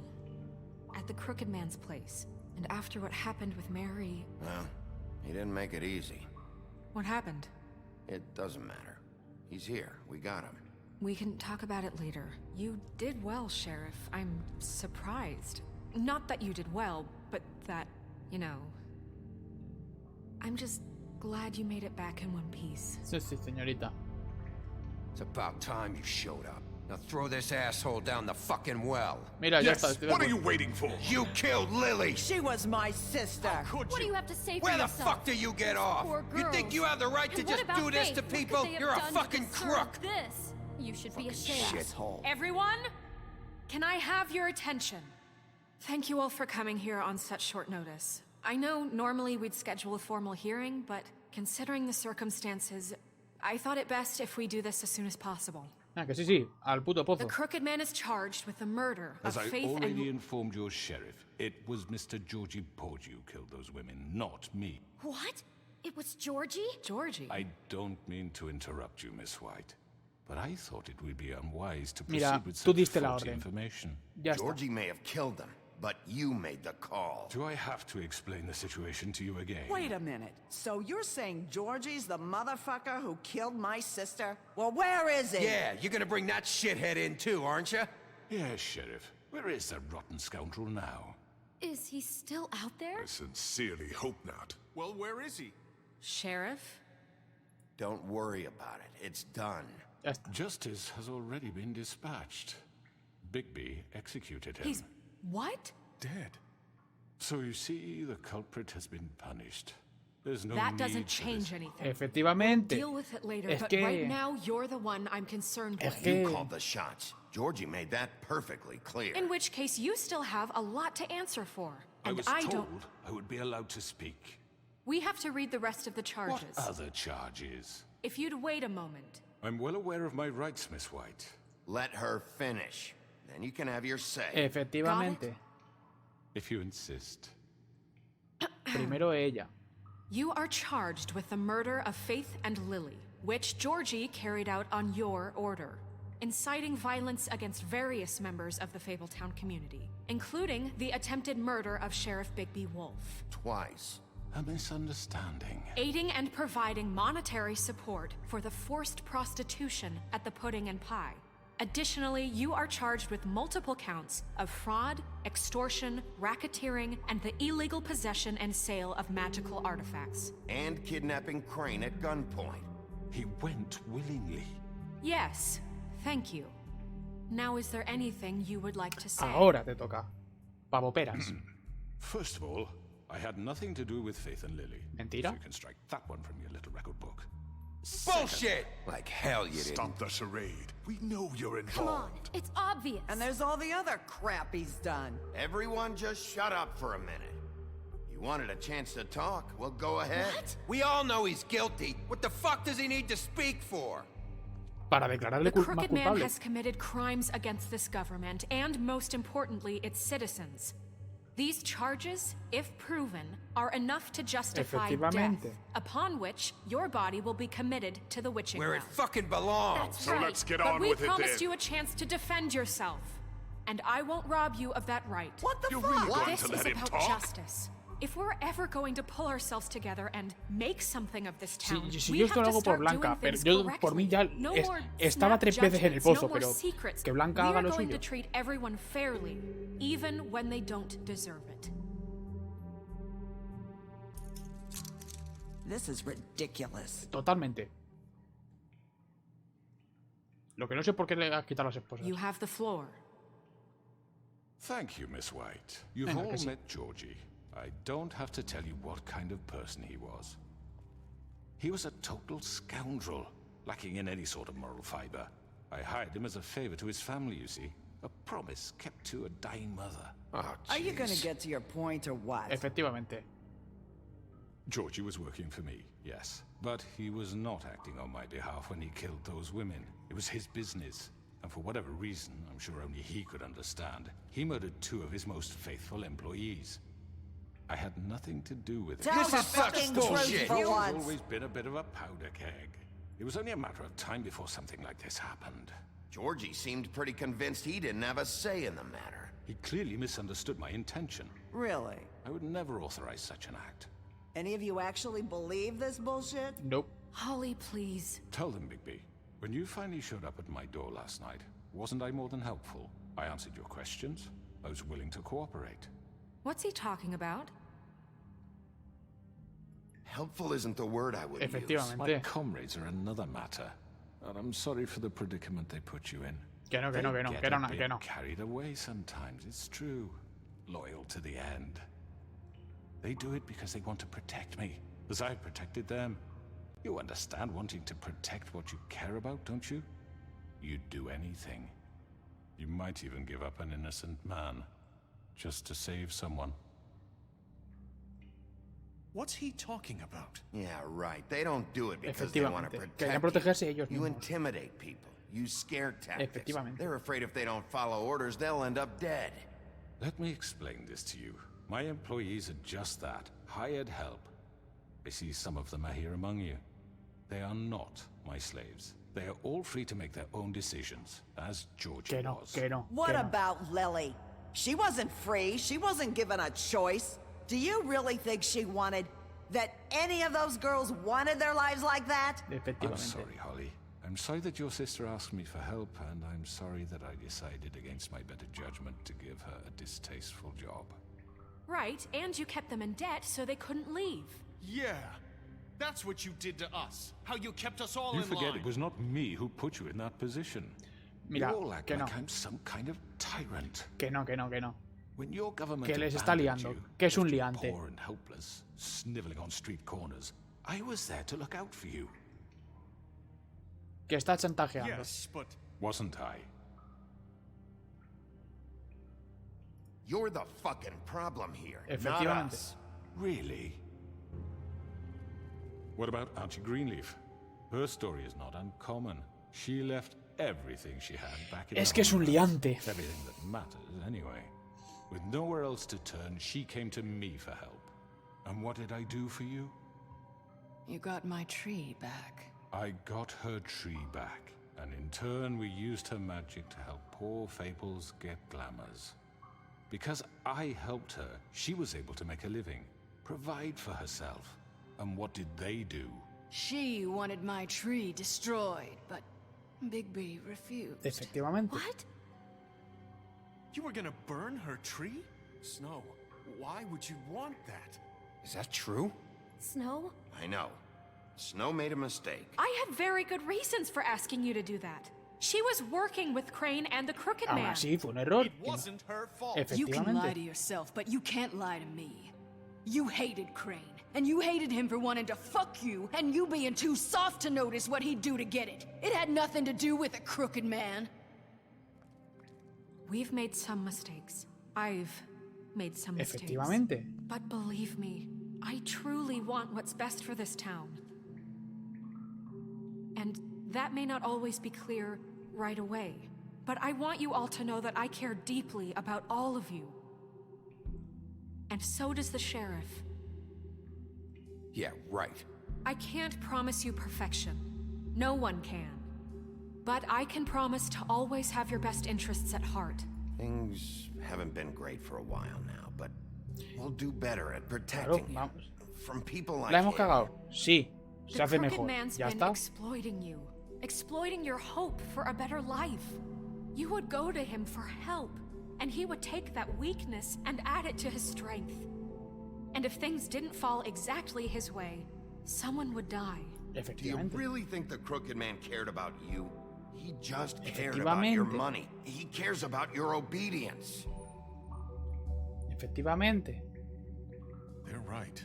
S8: At the Crooked Man's place. And after what happened with Mary...
S2: Well, he didn't make it easy.
S8: What happened?
S2: It doesn't matter. He's here. We got him.
S8: We can talk about it later. You did well, Sheriff. I'm surprised. Not that you did well, but that, you know... I'm just glad you made it back in one piece.
S1: Sí, señorita.
S2: It's about time you showed up. Now throw this asshole down the fucking well.
S1: Mira,
S6: yes, what are you waiting for?
S2: You killed Lily!
S16: She was my sister!
S21: What do you have to say for
S2: Where
S21: yourself?
S2: the fuck do you get off? You think you have the right to just do this to people? You're a fucking crook!
S21: This? You should be ashamed.
S2: Shithole.
S8: Everyone, can I have your attention? Thank you all for coming here on such short notice. I know normally we'd schedule a formal hearing, but considering the circumstances, I thought it best if we do this as soon as possible.
S1: Ah, que sí, al puto pozo.
S8: The Crooked Man is charged with the murder of Faith and...
S13: As I already informed your sheriff, it was Mr. Georgie Porgy who killed those women, not me.
S21: What? It was Georgie?
S8: Georgie?
S13: I don't mean to interrupt you, Miss White, but I thought it would be unwise to proceed
S1: Mira,
S13: with
S1: tú
S13: such
S1: diste la
S13: faulty
S1: orden.
S13: information.
S2: Georgie may have killed them, but you made the call.
S13: Do I have to explain the situation to you again?
S16: Wait a minute. So you're saying Georgie's the motherfucker who killed my sister? Well, where is he?
S2: Yeah, you're gonna bring that shithead in too, aren't you?
S13: Yes, Sheriff. Where is that rotten scoundrel now?
S21: Is he still out there?
S6: I sincerely hope not.
S3: Well, where is he?
S8: Sheriff?
S2: Don't worry about it. It's done.
S13: Justice has already been dispatched. Bigby executed him.
S8: He's... what?
S13: Dead. So you see, the culprit has been punished. There's no
S8: That
S13: need
S8: doesn't
S13: for
S8: change
S13: this.
S8: anything.
S1: Efectivamente.
S8: Deal with it later,
S1: Es
S8: but
S1: que-
S8: right now you're the one I'm concerned with.
S2: You called the shots. Georgie made that perfectly clear.
S8: In which case, you still have a lot to answer for.
S13: I
S8: And
S13: was
S8: I
S13: told
S8: don't...
S13: I would be allowed to speak.
S8: We have to read the rest of the charges.
S13: What other charges?
S8: If you'd wait a moment.
S13: I'm well aware of my rights, Miss White.
S2: Let her finish. Then you can have your say.
S1: Efectivamente.
S13: If you insist.
S1: Primero ella.
S8: You are charged with the murder of Faith and Lily, which Georgie carried out on your order, inciting violence against various members of the Fabletown community, including the attempted murder of Sheriff Bigby Wolf.
S2: Twice.
S13: A misunderstanding.
S8: Aiding and providing monetary support for the forced prostitution at the Pudding and Pie. Additionally, you are charged with multiple counts of fraud, extortion, racketeering, and the illegal possession and sale of magical artifacts.
S2: And kidnapping Crane at gunpoint.
S13: He went willingly.
S8: Yes, thank you. Now, is there anything you would like to say?
S1: Ahora te toca. Pavoperas.
S13: First of all, I had nothing to do with Faith and Lily.
S1: Mentira.
S13: So you can strike that one from your little record book.
S2: Bullshit! Like hell you didn't.
S6: Stop the charade. We know you're involved.
S21: Come on, it's obvious.
S16: And there's all the other crap he's done.
S2: Everyone just shut up for a minute. You wanted a chance to talk? Well, go ahead.
S21: What?
S2: We all know he's guilty. What the fuck does he need to speak for?
S1: Para declararle
S8: The
S1: más
S8: Crooked Man
S1: culpable.
S8: has committed crimes against this government and, most importantly, its citizens. These charges, if proven, are enough to justify death,
S1: Efectivamente.
S8: upon which your body will be committed to the witching
S2: Where it
S8: well.
S2: fucking belongs.
S8: That's
S6: So
S8: right.
S6: let's get
S8: but
S6: on
S8: we
S6: with it
S8: promised
S6: then.
S8: you a chance to defend yourself, and I won't rob you of that right.
S16: What the
S6: You're
S16: fuck?
S6: really going
S8: This
S6: to
S8: is
S6: let him
S8: about
S6: talk?
S8: justice. If we're ever going to pull ourselves together and make something of this
S1: Si,
S8: town,
S1: si
S8: we
S1: yo
S8: have
S1: esto lo
S8: to
S1: hago por
S8: start
S1: Blanca,
S8: doing
S1: pero
S8: things
S1: yo
S8: correctly.
S1: por mí ya
S8: No more
S1: estaba
S8: snap
S1: 3 veces en el
S8: judgments,
S1: pozo,
S8: no more
S1: pero
S8: secrets.
S1: que Blanca
S8: We
S1: haga
S8: are
S1: lo
S8: going to
S1: suyo.
S8: treat everyone fairly, even when they don't deserve it.
S16: This is ridiculous.
S1: Totalmente. Lo que no sé por qué le has quitado las esposas.
S8: You have the floor.
S13: Thank you, Miss White. You've
S1: Venga,
S13: all
S1: que sí.
S13: met Georgie. I don't have to tell you what kind of person he was. He was a total scoundrel, lacking in any sort of moral fiber. I hired him as a favor to his family, you see. A promise kept to a dying mother.
S2: Oh,
S16: Are you gonna
S2: jeez.
S16: get to your point or what?
S1: Efectivamente.
S13: Georgie was working for me, yes. But he was not acting on my behalf when he killed those women. It was his business. And for whatever reason, I'm sure only he could understand, he murdered 2 of his most faithful employees. I had nothing to do with it.
S16: Tell the fucking truth
S2: bullshit.
S16: for
S13: He's
S16: once.
S13: always been a bit of a powder keg. It was only a matter of time before something like this happened.
S2: Georgie seemed pretty convinced he didn't have a say in the matter.
S13: He clearly misunderstood my intention.
S16: Really?
S13: I would never authorize such an act.
S16: Any of you actually believe this bullshit?
S1: Nope.
S8: Holly, please.
S13: Tell them, Bigby. When you finally showed up at my door last night, wasn't I more than helpful? I answered your questions. I was willing to cooperate.
S8: What's he talking about?
S2: Helpful isn't the word I would use.
S13: My comrades are another matter. And I'm sorry for the predicament they put you in.
S1: Que no.
S13: Carried away sometimes, it's true. Loyal to the end. They do it because they want to protect me, as I've protected them. You understand wanting to protect what you care about, don't you? You'd do anything. You might even give up an innocent man, just to save someone.
S3: What's he talking about?
S2: Yeah, right. They don't do it because they want to protect you. You intimidate people. Use scare tactics. They're afraid if they don't follow orders, they'll end up dead.
S13: Let me explain this to you. My employees are just that. Hired help. I see some of them are here among you. They are not my slaves. They are all free to make their own decisions, as Georgie was.
S16: What about Lily? She wasn't free. She wasn't given a choice. Do you really think she wanted... that any of those girls wanted their lives like that?
S13: I'm sorry, Holly. I'm sorry that your sister asked me for help, and I'm sorry that I decided against my better judgment to give her a distasteful job.
S8: Right, and you kept them in debt so they couldn't leave.
S3: Yeah, that's what you did to us. How you kept us all in line.
S13: You forget it was not me who put you in that position. You all act like I'm some kind of tyrant.
S1: Que no.
S13: When your government
S1: Que les está liando. Que es un liante.
S13: Poor and helpless, sniveling on street corners, I was there to look out for you.
S1: Que está chantajeando.
S3: Yes, but...
S13: Wasn't I?
S2: You're the fucking problem here, not
S1: Efectivamente.
S2: us.
S13: Really? What about Auntie Greenleaf? Her story is not uncommon. She left everything she had back in
S1: Es que es un liante.
S13: Everything that matters, anyway. With nowhere else to turn, she came to me for help. And what did I do for you?
S15: You got my tree back.
S13: I got her tree back, and in turn we used her magic to help poor Fables get glamours. Because I helped her, she was able to make a living, provide for herself. And what did they do?
S15: She wanted my tree destroyed, but Bigby refused.
S1: Efectivamente.
S8: What?
S3: You were gonna burn her tree? Snow, why would you want that?
S2: Is that true?
S8: Snow?
S2: I know. Snow made a mistake.
S8: I had very good reasons for asking you to do that. She was working with Crane and the Crooked
S1: Aún
S8: Man.
S1: así, fue un error.
S3: It wasn't her fault.
S15: You can lie
S1: Efectivamente.
S15: to yourself, but you can't lie to me. You hated Crane, and you hated him for wanting to fuck you, and you being too soft to notice what he'd do to get it. It had nothing to do with the Crooked Man.
S8: We've made some mistakes. I've made some mistakes.
S1: Efectivamente.
S8: But believe me, I truly want what's best for this town. And that may not always be clear right away, but I want you all to know that I care deeply about all of you. And so does the sheriff.
S2: Yeah, right.
S8: I can't promise you perfection. No one can. But I can promise to always have your best interests at heart.
S2: Things haven't been great for a while now, but we'll do better at protecting you from people like
S1: La hemos
S2: him.
S1: cagado. Sí. Se
S8: The
S1: hace
S8: Crooked
S1: mejor.
S8: Man's
S1: Ya
S8: been
S1: está.
S8: exploiting you. Exploiting your hope for a better life. You would go to him for help, and he would take that weakness and add it to his strength. And if things didn't fall exactly his way, someone would die.
S2: Do you really think the Crooked Man cared about you? He just cared about your
S1: Efectivamente.
S2: money. He cares about your obedience.
S1: Efectivamente.
S3: They're right.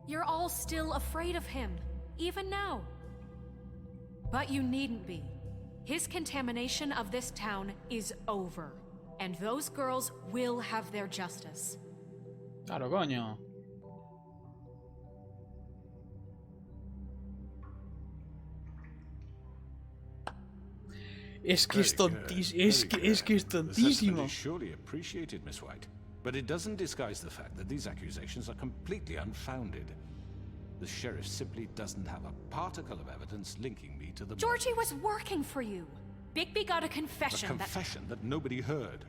S8: You're all still afraid of him, even now. But you needn't be. His contamination of this town is over, and those girls will have their justice.
S1: Claro, coño. Es que es tontísimo. Es que es tontísimo.
S13: Surely appreciated, Miss White. But it doesn't disguise the fact that these accusations are completely unfounded. The sheriff simply doesn't have a particle of evidence linking me to the...
S8: Georgie was working for you. Bigby got a confession.
S13: A confession that nobody heard.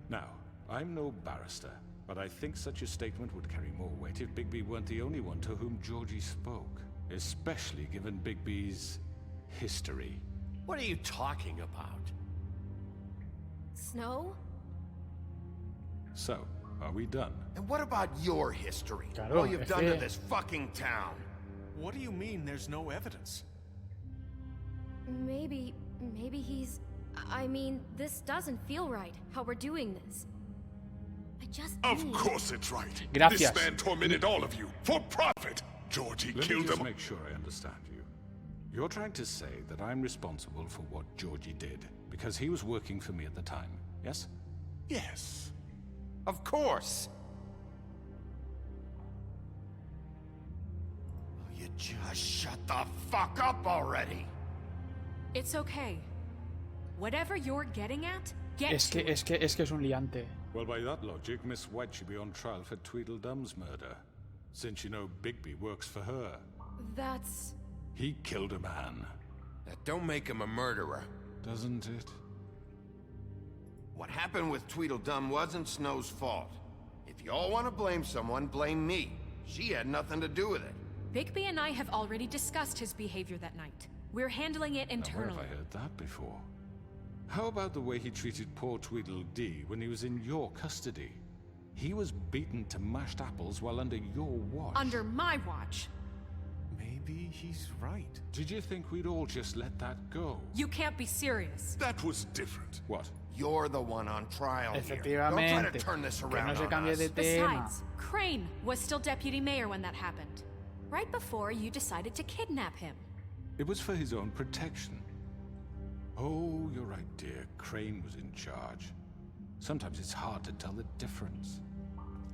S13: Now, I'm no barrister, but I think such a statement would carry more weight if Bigby weren't the only one to whom Georgie spoke, especially given Bigby's history.
S19: What are you talking about?
S8: Snow?
S13: So, are we done?
S2: And what about your history?
S1: Claro,
S2: All you've done to this fucking town?
S3: What do you mean there's no evidence?
S4: Maybe he's... I mean, this doesn't feel right, how we're doing this. I just
S6: Of course it's right.
S1: Gracias.
S6: This man tormented all of you for profit. Georgie killed
S13: Let me just
S6: him.
S13: make sure I understand you. You're trying to say that I'm responsible for what Georgie did because he was working for me at the time, yes?
S6: Yes.
S2: Of course. Will you just shut the fuck up already?
S8: It's okay. Whatever you're getting at, get
S1: Es que es un liante.
S13: Well, by that logic, Miss White should be on trial for Tweedledum's murder, since you know Bigby works for her.
S8: That's...
S13: He killed a man.
S2: That don't make him a murderer.
S13: Doesn't it?
S2: What happened with Tweedledum wasn't Snow's fault. If you all want to blame someone, blame me. She had nothing to do with it.
S8: Bigby and I have already discussed his behavior that night. We're handling it internally.
S13: Where have I heard that before? How about the way he treated poor Tweedledee when he was in your custody? He was beaten to mashed apples while under your watch.
S8: Under my watch.
S3: Maybe he's right.
S13: Did you think we'd all just let that go?
S8: You can't be serious.
S6: That was different.
S13: What?
S2: You're the one on trial here.
S1: Efectivamente.
S2: Don't try to turn this
S1: Que
S2: around
S1: no se
S2: on
S1: cambie
S2: us.
S1: de tema.
S8: Besides, Crane was still deputy mayor when that happened. Right before you decided to kidnap him.
S13: It was for his own protection. Oh, you're right, dear. Crane was in charge. Sometimes it's hard to tell the difference.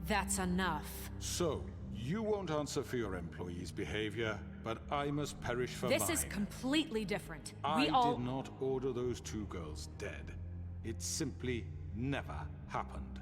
S8: That's enough.
S13: So, you won't answer for your employees' behavior, but I must perish for mine.
S8: This is completely different.
S13: I did not order those two girls dead. It simply never happened.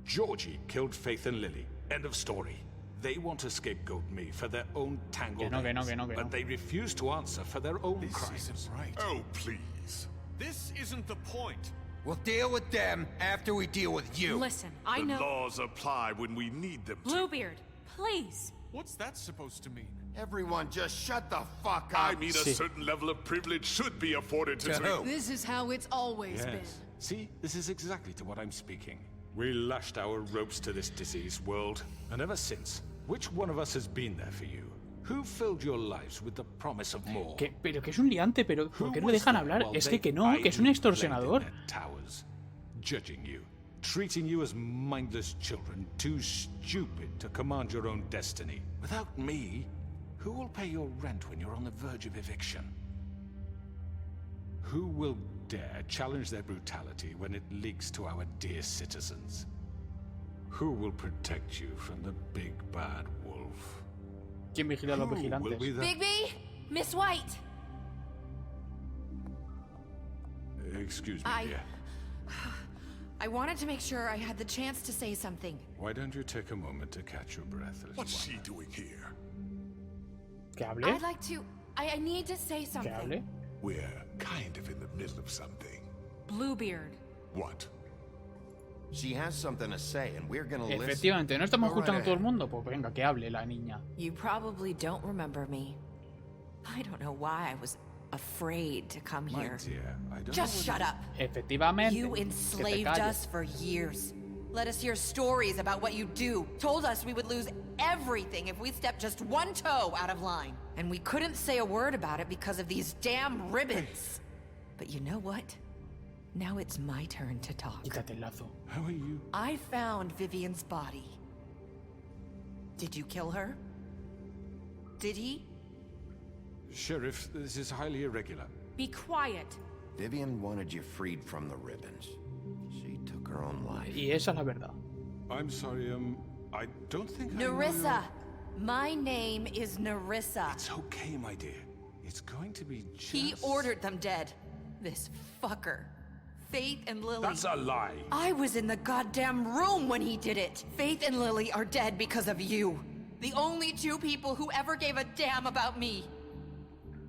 S13: Georgie killed Faith and Lily. End of story. They want to scapegoat me for their own tangled ends, but they refuse to answer for their own crimes.
S3: This isn't right.
S6: Oh, please.
S3: This isn't the point.
S2: We'll deal with them after we deal with you.
S8: Listen, I
S6: The
S8: know...
S6: laws apply when we need them to.
S8: Bluebeard, please.
S3: What's that supposed to mean?
S2: Everyone just shut the fuck up.
S6: I mean, a certain level of privilege should be afforded to me.
S15: This is how it's always been.
S13: Yes. See, this is exactly to what I'm speaking. We lashed our ropes to this diseased world, and ever since, which one of us has been there for you? Who filled your lives with the promise of more?
S1: Pero que es un liante, pero ¿por qué no dejan hablar? Es que no, que es un extorsionador.
S13: Towers, judging you, treating you as mindless children, too stupid to command your own destiny. Without me, who will pay your rent when you're on the verge of eviction? Who will dare challenge their brutality when it leaks to our dear citizens? Who will protect you from the big bad wolf?
S1: ¿Quién vigila a los vigilantes?
S4: Bigby! Miss White!
S13: Excuse me, dear.
S9: I wanted to make sure I had the chance to say something.
S13: Why don't you take a moment to catch your breath?
S6: What's she doing here?
S1: ¿Que hable?
S9: I'd like to... I need to say
S1: ¿Que
S9: something.
S1: hable?
S6: We're kind of in the middle of something.
S8: Bluebeard.
S6: What?
S2: She has something to say and we're gonna listen.
S1: Efectivamente, ¿no estamos
S2: Go right
S1: escuchando a todo el
S2: ahead.
S1: mundo? Pues venga, que hable la niña.
S9: You probably don't remember me. I don't know why I was afraid to come
S13: My
S9: here.
S13: dear, I don't
S9: Just
S13: know
S9: shut up.
S1: Efectivamente.
S9: You
S1: que te
S9: enslaved
S1: calles.
S9: us for years. Let us hear stories about what you do. Told us we would lose everything if we stepped just one toe out of line. And we couldn't say a word about it because of these damn ribbons. But you know what? Now it's my turn to talk.
S1: Quítate el lazo.
S13: How are you?
S9: I found Vivian's body. Did you kill her? Did he?
S13: Sheriff, this is highly irregular.
S8: Be quiet.
S2: Vivian wanted you freed from the ribbons. She took her own life.
S1: Y esa es la verdad.
S13: I'm sorry, I don't think
S9: Nerissa. My name is Nerissa.
S13: It's okay, my dear. It's going to be just...
S9: He ordered them dead. This fucker. Faith and Lily.
S13: That's a lie.
S9: I was in the goddamn room when he did it. Faith and Lily are dead because of you. The only two people who ever gave a damn about me.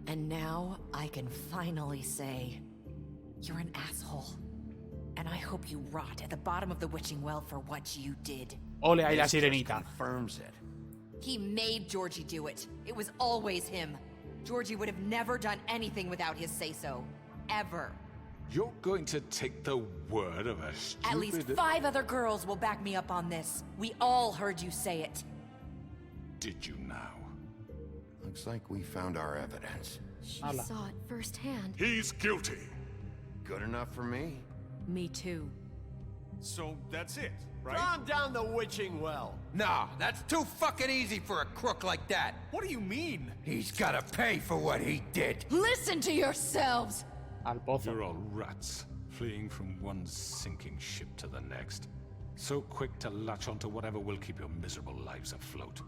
S9: And now I can finally say, You're an asshole. And I hope you rot at the bottom of the witching well for what you did.
S1: Ole ahí la sirenita.
S2: Confirms it.
S9: He made Georgie do it. It was always him. Georgie would have never done anything without his say-so. Ever.
S13: You're going to take the word of a stupid...
S9: At least 5 other girls will back me up on this. We all heard you say it.
S13: Did you now?
S2: Looks like we found our evidence.
S4: She saw it firsthand.
S5: He's guilty.
S2: Good enough for me?
S21: Me too.
S3: So that's it, right?
S7: Throw him down the witching well.
S10: Nah, that's too fucking easy for a crook like that.
S3: What do you mean?
S10: He's gotta pay for what he did.
S15: Listen to yourselves!
S1: Al pozo.
S13: You're all rats, fleeing from one sinking ship to the next. So quick to latch onto whatever will keep your miserable lives afloat.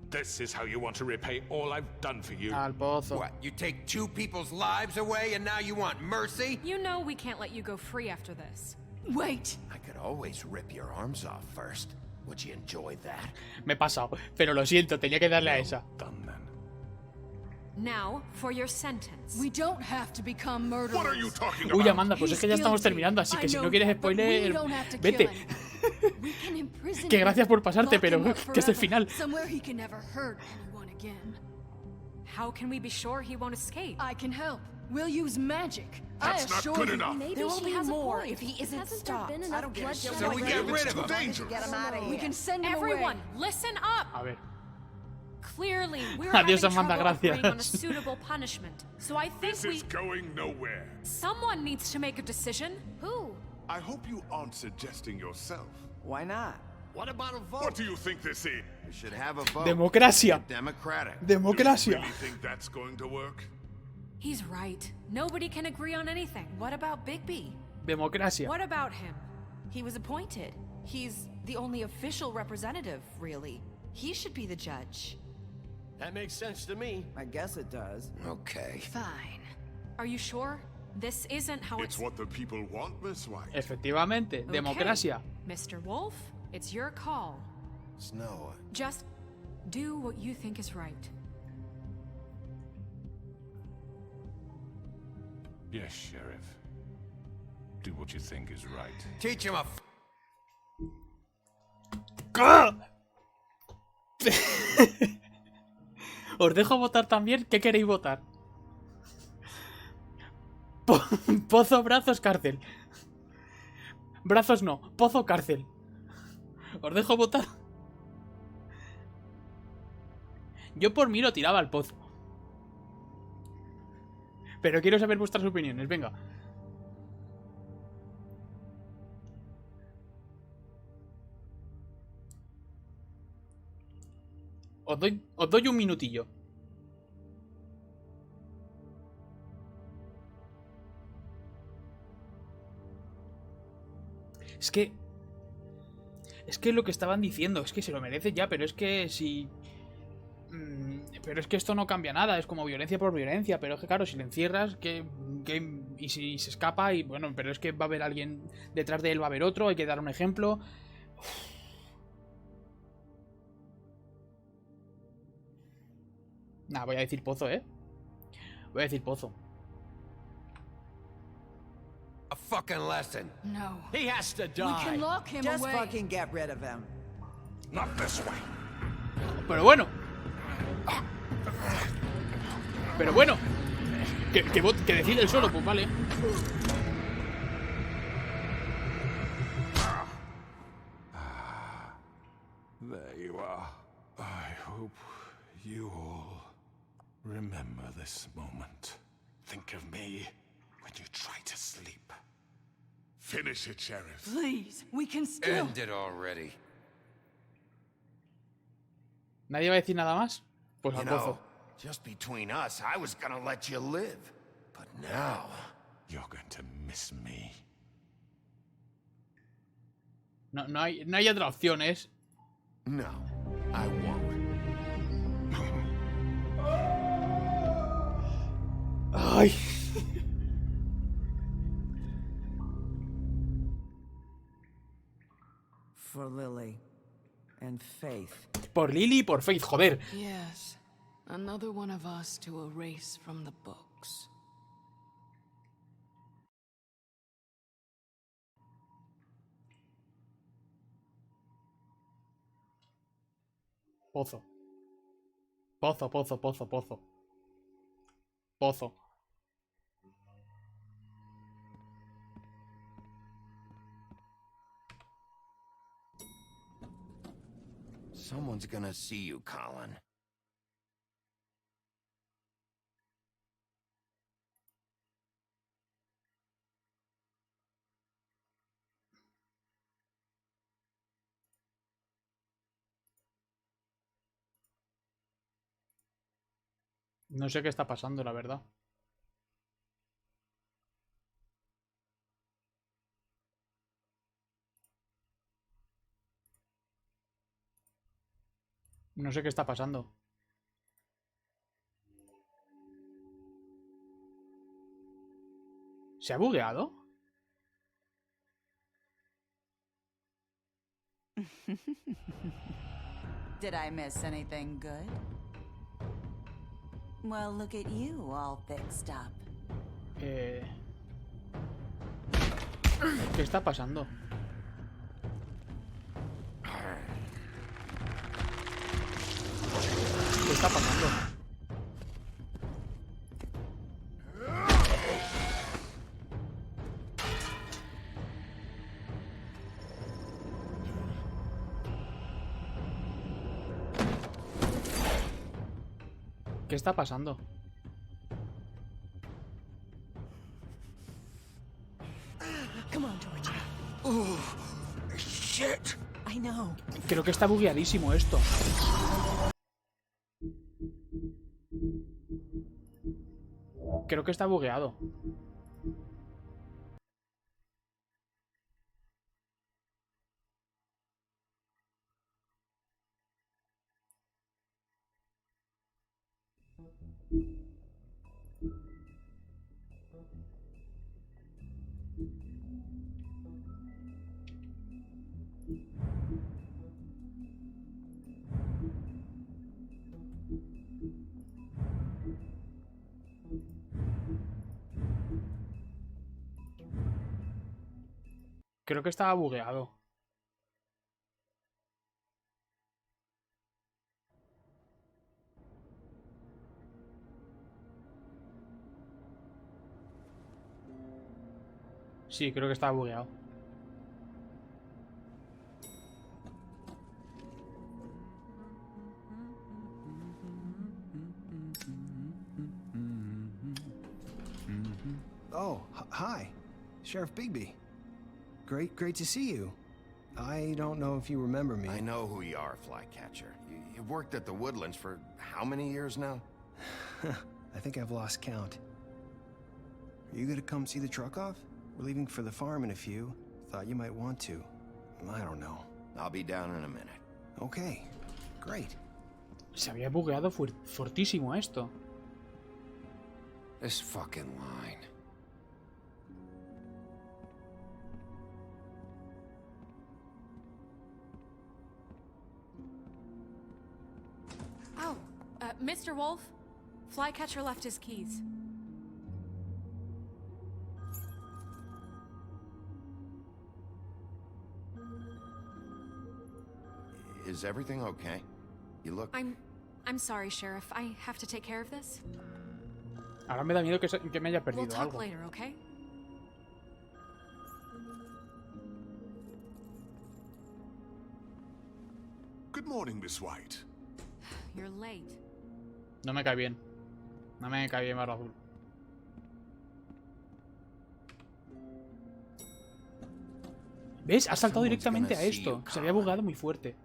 S13: This is how you want to repay all I've done for you?
S1: Al pozo.
S10: What, you take 2 people's lives away and now you want mercy?
S8: You know we can't let you go free after this.
S15: Wait!
S2: I could always rip your arms off first. Would you enjoy that?
S1: Me he pasado, pero lo siento, tenía que darle a esa.
S8: Now, for your sentence.
S15: We don't have to become murderers.
S5: What are you talking
S1: Uy,
S5: about?
S1: Amanda, pues es que ya estamos terminando, así que si no quieres spoiler, vete. Que gracias por pasarte, pero que es el final.
S15: Somewhere he can never hurt anyone again.
S8: How can we be sure he won't escape?
S15: I can help. We'll use magic.
S5: That's not good enough.
S4: Maybe
S9: There will
S4: she
S9: be
S4: has
S9: more
S4: a point.
S9: if he isn't
S4: Hasn't
S9: stopped.
S4: there been enough bloodshed
S10: So we get rid of him.
S5: Dangerous.
S16: Get him out of here.
S15: We can send him
S8: Everyone,
S15: away.
S8: listen up!
S1: A ver.
S8: Clearly, we're
S1: Adiós,
S8: having
S1: Amanda,
S8: trouble agreeing on a
S1: gracias.
S8: suitable punishment. So I think
S5: This is going nowhere.
S8: someone needs to make a decision.
S4: Who?
S5: I hope you aren't suggesting yourself.
S16: Why not?
S7: What about a vote?
S5: What do you think this is?
S2: We should have a vote.
S1: Democracia.
S2: Democratic.
S1: Democracia.
S5: Really think that's going to work?
S8: He's right. Nobody can agree on anything.
S9: What about Bigby?
S1: Democracia.
S8: What about him?
S9: He was appointed. He's the only official representative, really. He should be the judge.
S7: That makes sense to me.
S16: I guess it does.
S2: Okay.
S8: Fine. Are you sure? This isn't how
S5: It's what the people want, Miss White.
S1: Efectivamente, democracia.
S8: Mr. Wolf, it's your call.
S2: Snow.
S8: Just do what you think is right.
S13: Yes, Sheriff. Do what you think is right.
S10: Teach him a
S1: Os dejo votar también. ¿Qué queréis votar? Pozo, brazos, cárcel. Brazos no. Pozo, cárcel. Os dejo votar. Yo por mí lo tiraba al pozo. Pero quiero saber vuestras opiniones. Venga. Os doy un minutillo. Es que lo que estaban diciendo, es que se lo merece ya, pero es que si... pero es que esto no cambia nada, es como violencia por violencia, pero es que claro, si le encierras, y si se escapa, y bueno, pero es que va a haber alguien detrás de él, va a haber otro, hay que dar un ejemplo. Nah, voy a decir pozo, Voy a decir pozo.
S10: a fucking lesson.
S15: No.
S7: He has to die.
S15: We can lock him
S16: Just
S15: away.
S16: fucking get rid of him.
S5: Not this way.
S1: Pero bueno. Pero bueno. Que decide el solo, pues vale.
S13: There you are. I hope you all remember this moment. Think of me when you try to sleep.
S5: Finish it, Sheriff.
S15: Please, we can still...
S10: End it already.
S1: ¿Nadie va a decir nada más? Pues al
S2: You
S1: pozo.
S2: know, just between us, I was gonna let you live. But now...
S13: You're going to miss me.
S1: No hay otra opción, ¿es?
S2: No, I won't.
S1: Ay.
S16: For Lily and Faith.
S1: Por Lily y por Faith, joder.
S15: Yes, another one of us to erase from the books.
S1: Pozo. Pozo, pozo, pozo, pozo. Pozo.
S2: Someone's gonna see you, Colin.
S1: No sé qué está pasando, la verdad. No sé qué está pasando. ¿Se ha bugueado?
S11: Did I miss anything good? Well, look at you, all fixed up.
S1: ¿Qué está pasando? ¿Qué está pasando? ¿Qué está pasando?
S11: Come on, Georgia. Oh, shit. I know.
S1: Creo que está bugueadísimo esto. Creo que está bugueado. Creo que estaba bugueado. Sí, creo que estaba bugueado.
S12: Oh, hi. Sheriff Bigby. Great to see you. I don't know if you remember me.
S2: I know who you are, Flycatcher. You've worked at the Woodlands for how many years now?
S12: I think I've lost count. Are you gonna come see the truck off? We're leaving for the farm in a few. Thought you might want to. I don't know.
S2: I'll be down in a minute.
S12: Okay, great.
S1: Se había bugueado fortísimo esto.
S2: This fucking line.
S8: Oh, Mr. Wolf? Flycatcher left his keys.
S2: Is everything okay? You look...
S8: I'm sorry, Sheriff. I have to take care of this.
S1: Ahora me da miedo que me haya perdido
S8: We'll talk
S1: algo.
S8: later, okay?
S3: Good morning, Miss White.
S8: You're late.
S1: No me cae bien. No me cae bien Barba Azul. ¿Ves? Ha saltado directamente a esto. Se había bugueado muy fuerte.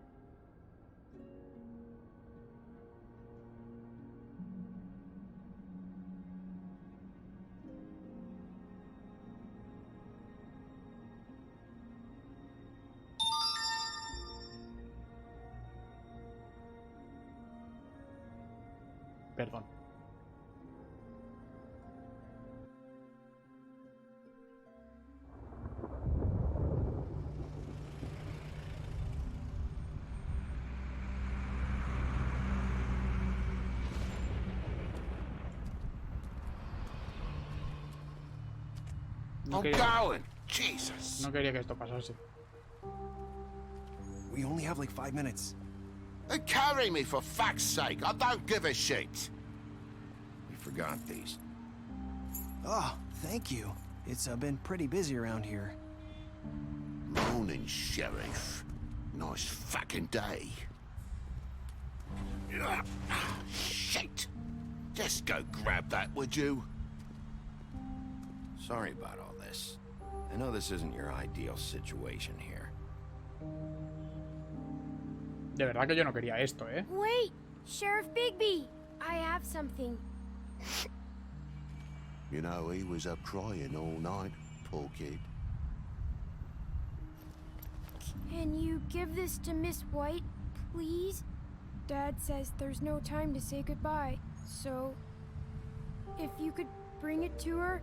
S1: Perdón. No quería que esto pasase.
S12: We only have like 5 minutes.
S2: Carry me, for fuck's sake. I don't give a shit. We forgot these.
S12: Oh, thank you. It's been pretty busy around here.
S2: Morning, Sheriff. Nice fucking day. Shit! Just go grab that, would you?
S5: Sorry about all this. I know this isn't your ideal situation here.
S1: De verdad que yo no quería esto, ¿eh?
S4: Wait! Sheriff Bigby! I have something.
S2: You know, he was up crying all night, poor kid.
S4: Can you give this to Miss White, please? Dad says there's no time to say goodbye, so if you could bring it to her,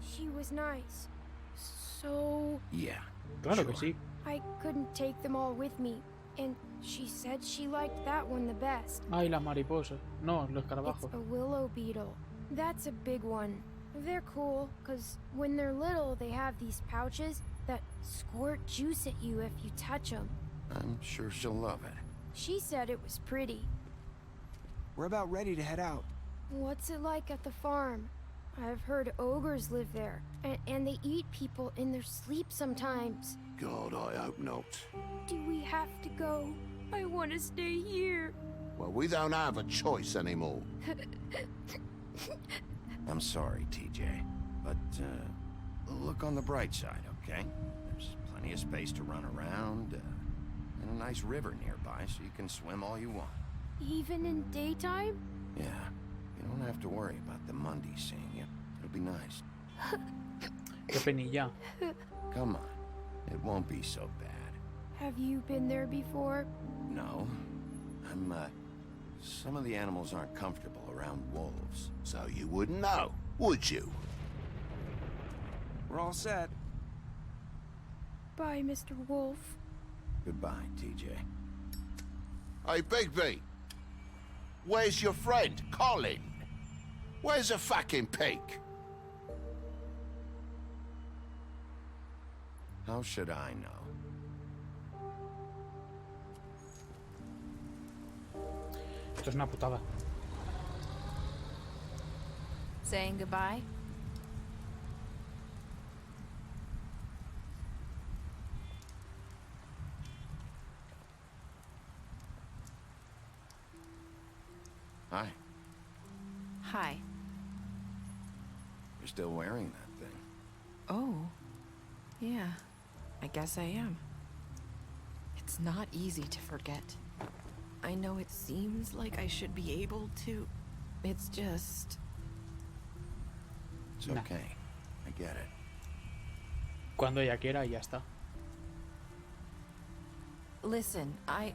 S4: she was nice. So...
S5: Yeah,
S1: claro que sí.
S4: I couldn't take them all with me, and she said she liked that one the best.
S1: Ay, las mariposas. No, los escarabajos.
S4: It's a willow beetle. That's a big one. They're cool, because when they're little, they have these pouches that squirt juice at you if you touch them.
S5: I'm sure she'll love it.
S4: She said it was pretty.
S12: We're about ready to head out.
S4: What's it like at the farm? I've heard ogres live there, and they eat people in their sleep sometimes.
S2: God, I hope not.
S4: Do we have to go? I want to stay here.
S2: Well, we don't have a choice anymore.
S5: I'm sorry, TJ, but look on the bright side, okay? There's plenty of space to run around, and a nice river nearby, so you can swim all you want.
S4: Even in daytime?
S5: Yeah, you don't have to worry about the Monday seeing you. It'll be nice.
S1: Qué penilla.
S5: Come on, it won't be so bad.
S4: Have you been there before?
S5: No. Some of the animals aren't comfortable around wolves.
S2: So you wouldn't know, would you?
S12: We're all set.
S4: Bye, Mr. Wolf.
S5: Goodbye, TJ.
S2: Hey, Bigby. Where's your friend, Colin? Where's the fucking pig?
S5: How should I know?
S1: Esto es una putada.
S9: Saying goodbye?
S5: Hi.
S9: Hi.
S5: You're still wearing that thing.
S9: Oh. Yeah. I guess I am. It's not easy to forget. I know it seems like I should be able to. It's just...
S5: It's okay. I get it.
S1: Cuando ella quiera, ya está.
S9: Listen, I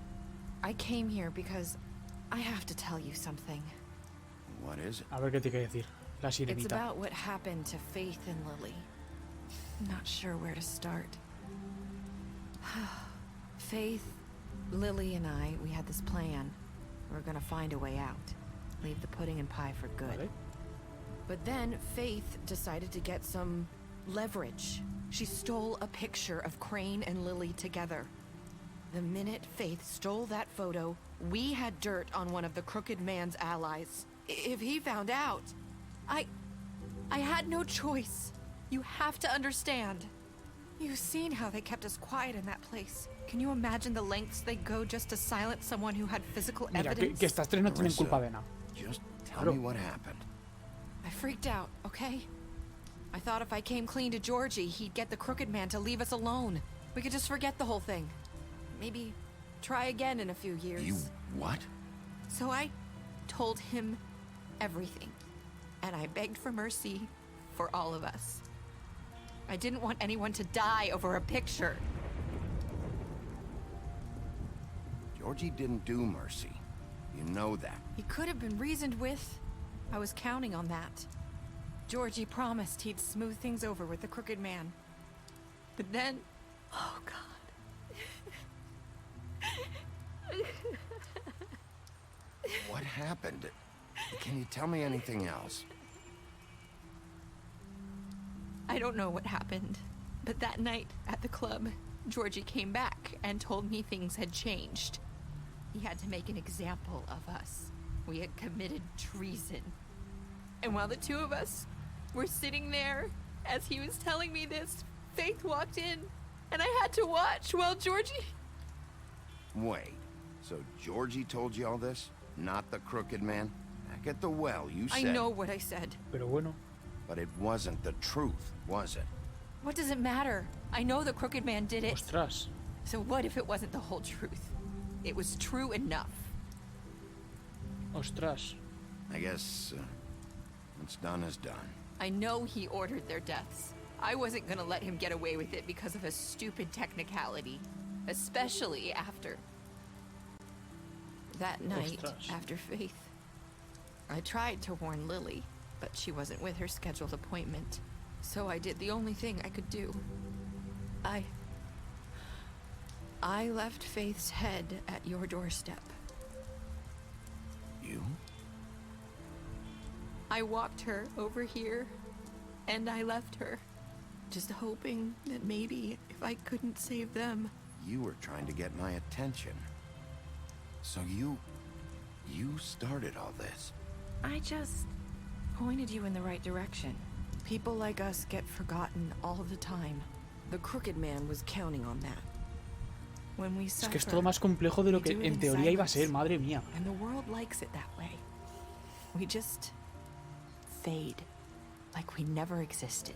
S9: came here because I have to tell you something.
S5: What is it?
S1: A ver qué te quiere decir. La sirenita.
S9: It's about what happened to Faith and Lily. I'm not sure where to start. Faith, Lily, and I, we had this plan. We're gonna find a way out. Leave the pudding and pie for good.
S1: Vale.
S9: But then Faith decided to get some leverage. She stole a picture of Crane and Lily together. The minute Faith stole that photo, we had dirt on one of the crooked man's allies. If he found out, I had no choice. You have to understand. You've seen how they kept us quiet in that place. Can you imagine the lengths they go just to silence someone who had physical
S1: Mira,
S9: evidence?
S1: que estas tres no tienen culpa de nada.
S5: Just tell me what happened.
S9: I freaked out, okay? I thought if I came clean to Georgie, he'd get the crooked man to leave us alone. We could just forget the whole thing. Maybe try again in a few years.
S5: You what?
S9: So I told him everything. And I begged for mercy for all of us. I didn't want anyone to die over a picture.
S5: Georgie didn't do mercy. You know that.
S9: He could have been reasoned with. I was counting on that. Georgie promised he'd smooth things over with the crooked man. But then... Oh, God.
S5: What happened? Can you tell me anything else?
S9: I don't know what happened, but that night at the club, Georgie came back and told me things had changed. he had to make an example of us. We had committed treason. And while the two of us were sitting there, as he was telling me this, Faith walked in, and I had to watch while Georgie...
S5: Wait, so Georgie told you all this? Not the crooked man? Back at the well, you said...
S9: I know what I said.
S1: Pero bueno.
S5: But it wasn't the truth, was it?
S9: What does it matter? I know the crooked man did it.
S1: Ostras.
S9: So what if it wasn't the whole truth? It was true enough.
S1: Ostras.
S5: I guess what's done is done.
S9: I know he ordered their deaths. I wasn't gonna let him get away with it because of a stupid technicality. Especially after... that night, after Faith. I tried to warn Lily, but she wasn't with her scheduled appointment. So I did the only thing I could do. I left Faith's head at your doorstep.
S5: You?
S9: I walked her over here, and I left her. Just hoping that maybe if I couldn't save them...
S5: You were trying to get my attention. So you started all this.
S9: I just pointed you in the right direction. People like us get forgotten all the time. The crooked man was counting on that. When we suffer,
S1: es que es todo más complejo de lo que en teoría iba a ser, madre mía.
S9: And the world likes it that way. We just fade like we never existed.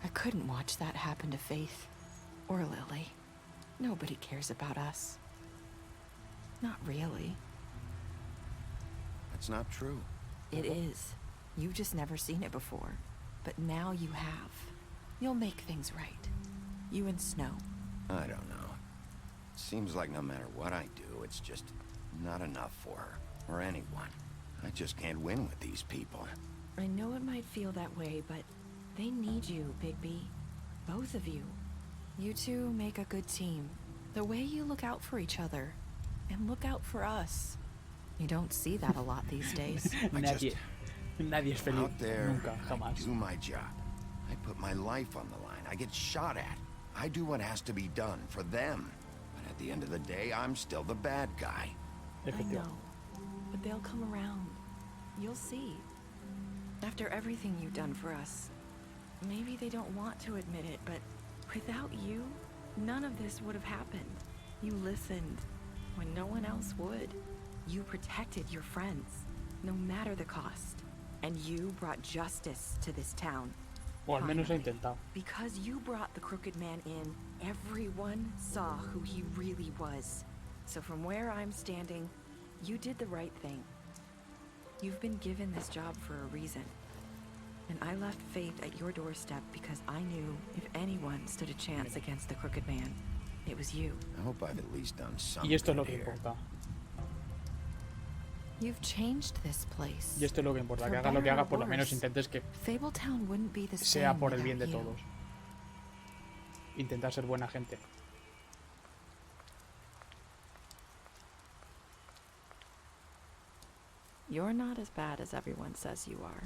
S9: I couldn't watch that happen to Faith or Lily. Nobody cares about us. Not really.
S5: That's not true.
S9: It is. You've just never seen it before. But now you have. You'll make things right. You and Snow.
S5: I don't know. Seems like no matter what I do, it's just not enough for her, or anyone. I just can't win with these people.
S9: I know it might feel that way, but they need you, Bigby. Both of you. You two make a good team. The way you look out for each other, and look out for us. You don't see that a lot these days.
S1: Nadie es feliz.
S5: Out there,
S1: Nunca, jamás.
S5: I do my job. I put my life on the line. I get shot at. I do what has to be done for them. But at the end of the day, I'm still the bad guy.
S9: I know, but they'll come around. You'll see. After everything you've done for us, maybe they don't want to admit it, but without you, none of this would have happened. You listened when no one else would. You protected your friends, no matter the cost. And you brought justice to this town.
S1: O al menos he intentado.
S9: Because you brought the crooked man in, everyone saw who he really was. So from where I'm standing, you did the right thing. You've been given this job for a reason. And I left Faith at your doorstep because I knew if anyone stood a chance against the crooked man, it was you.
S5: I hope I've at least done something.
S1: Y esto es lo que importa.
S9: You've changed this place.
S1: Y esto es lo que importa, que hagas lo que hagas, por lo menos intentes que
S9: Fabletown wouldn't be the
S1: sea
S9: same
S1: por el bien de
S9: without you.
S1: todos. Intentar ser buena gente.
S9: You're not as bad as everyone says you are.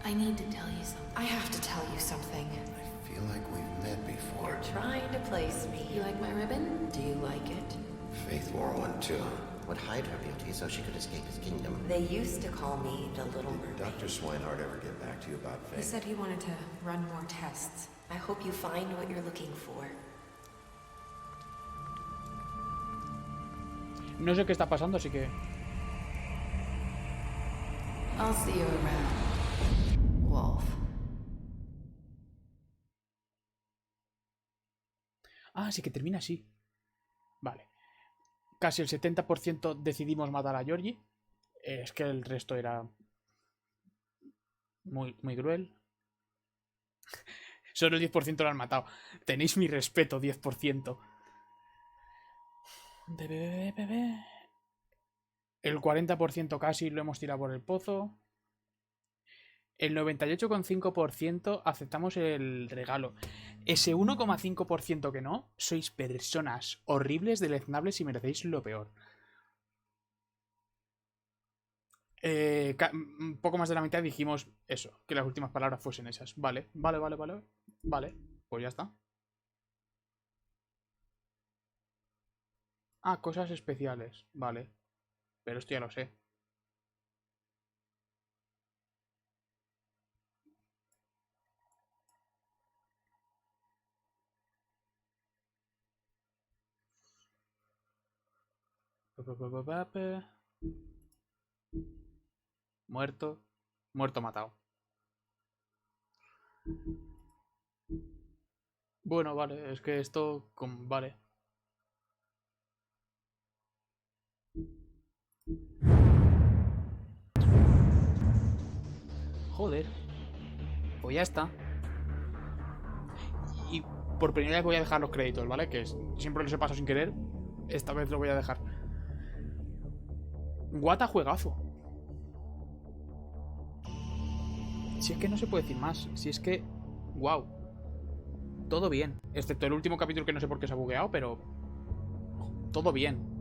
S14: I need to tell you something.
S8: I have to tell you something.
S5: I feel like we've met before.
S14: You're trying to place me. You like my ribbon? Do you like it?
S5: Faith wore one too.
S17: Would hide her beauty so she could escape his kingdom.
S14: They used to call me the Little Mermaid.
S5: Did Dr. Swinehart ever get back to you about Faith?
S8: He said he wanted to run more tests.
S14: I hope you find what you're looking for.
S1: No sé qué está pasando, así que...
S14: I'll see you around, Wolf.
S1: Ah, sí que termina así. Vale. Casi el 70% decidimos matar a Georgie. Es que el resto era... muy cruel. Solo el 10% lo han matado. Tenéis mi respeto, 10%. Bebé. El 40% casi lo hemos tirado por el pozo. El 98,5% aceptamos el regalo. Ese 1,5% que no, sois personas horribles, deleznables y merecéis lo peor. Un poco más de la mitad dijimos eso, que las últimas palabras fuesen esas. Vale, vale, vale, vale. Vale, pues ya está. Ah, cosas especiales. Vale. Pero esto ya lo sé. Muerto. Muerto matado. Bueno, vale, es que esto... Vale. Joder. Pues ya está. Y por primera vez voy a dejar los créditos, ¿vale? Que siempre los he pasado sin querer. Esta vez lo voy a dejar. Guata juegazo. Si es que no se puede decir más. Si es que... Wow. Todo bien. Excepto el último capítulo que no sé por qué se ha bugueado, pero... Todo bien.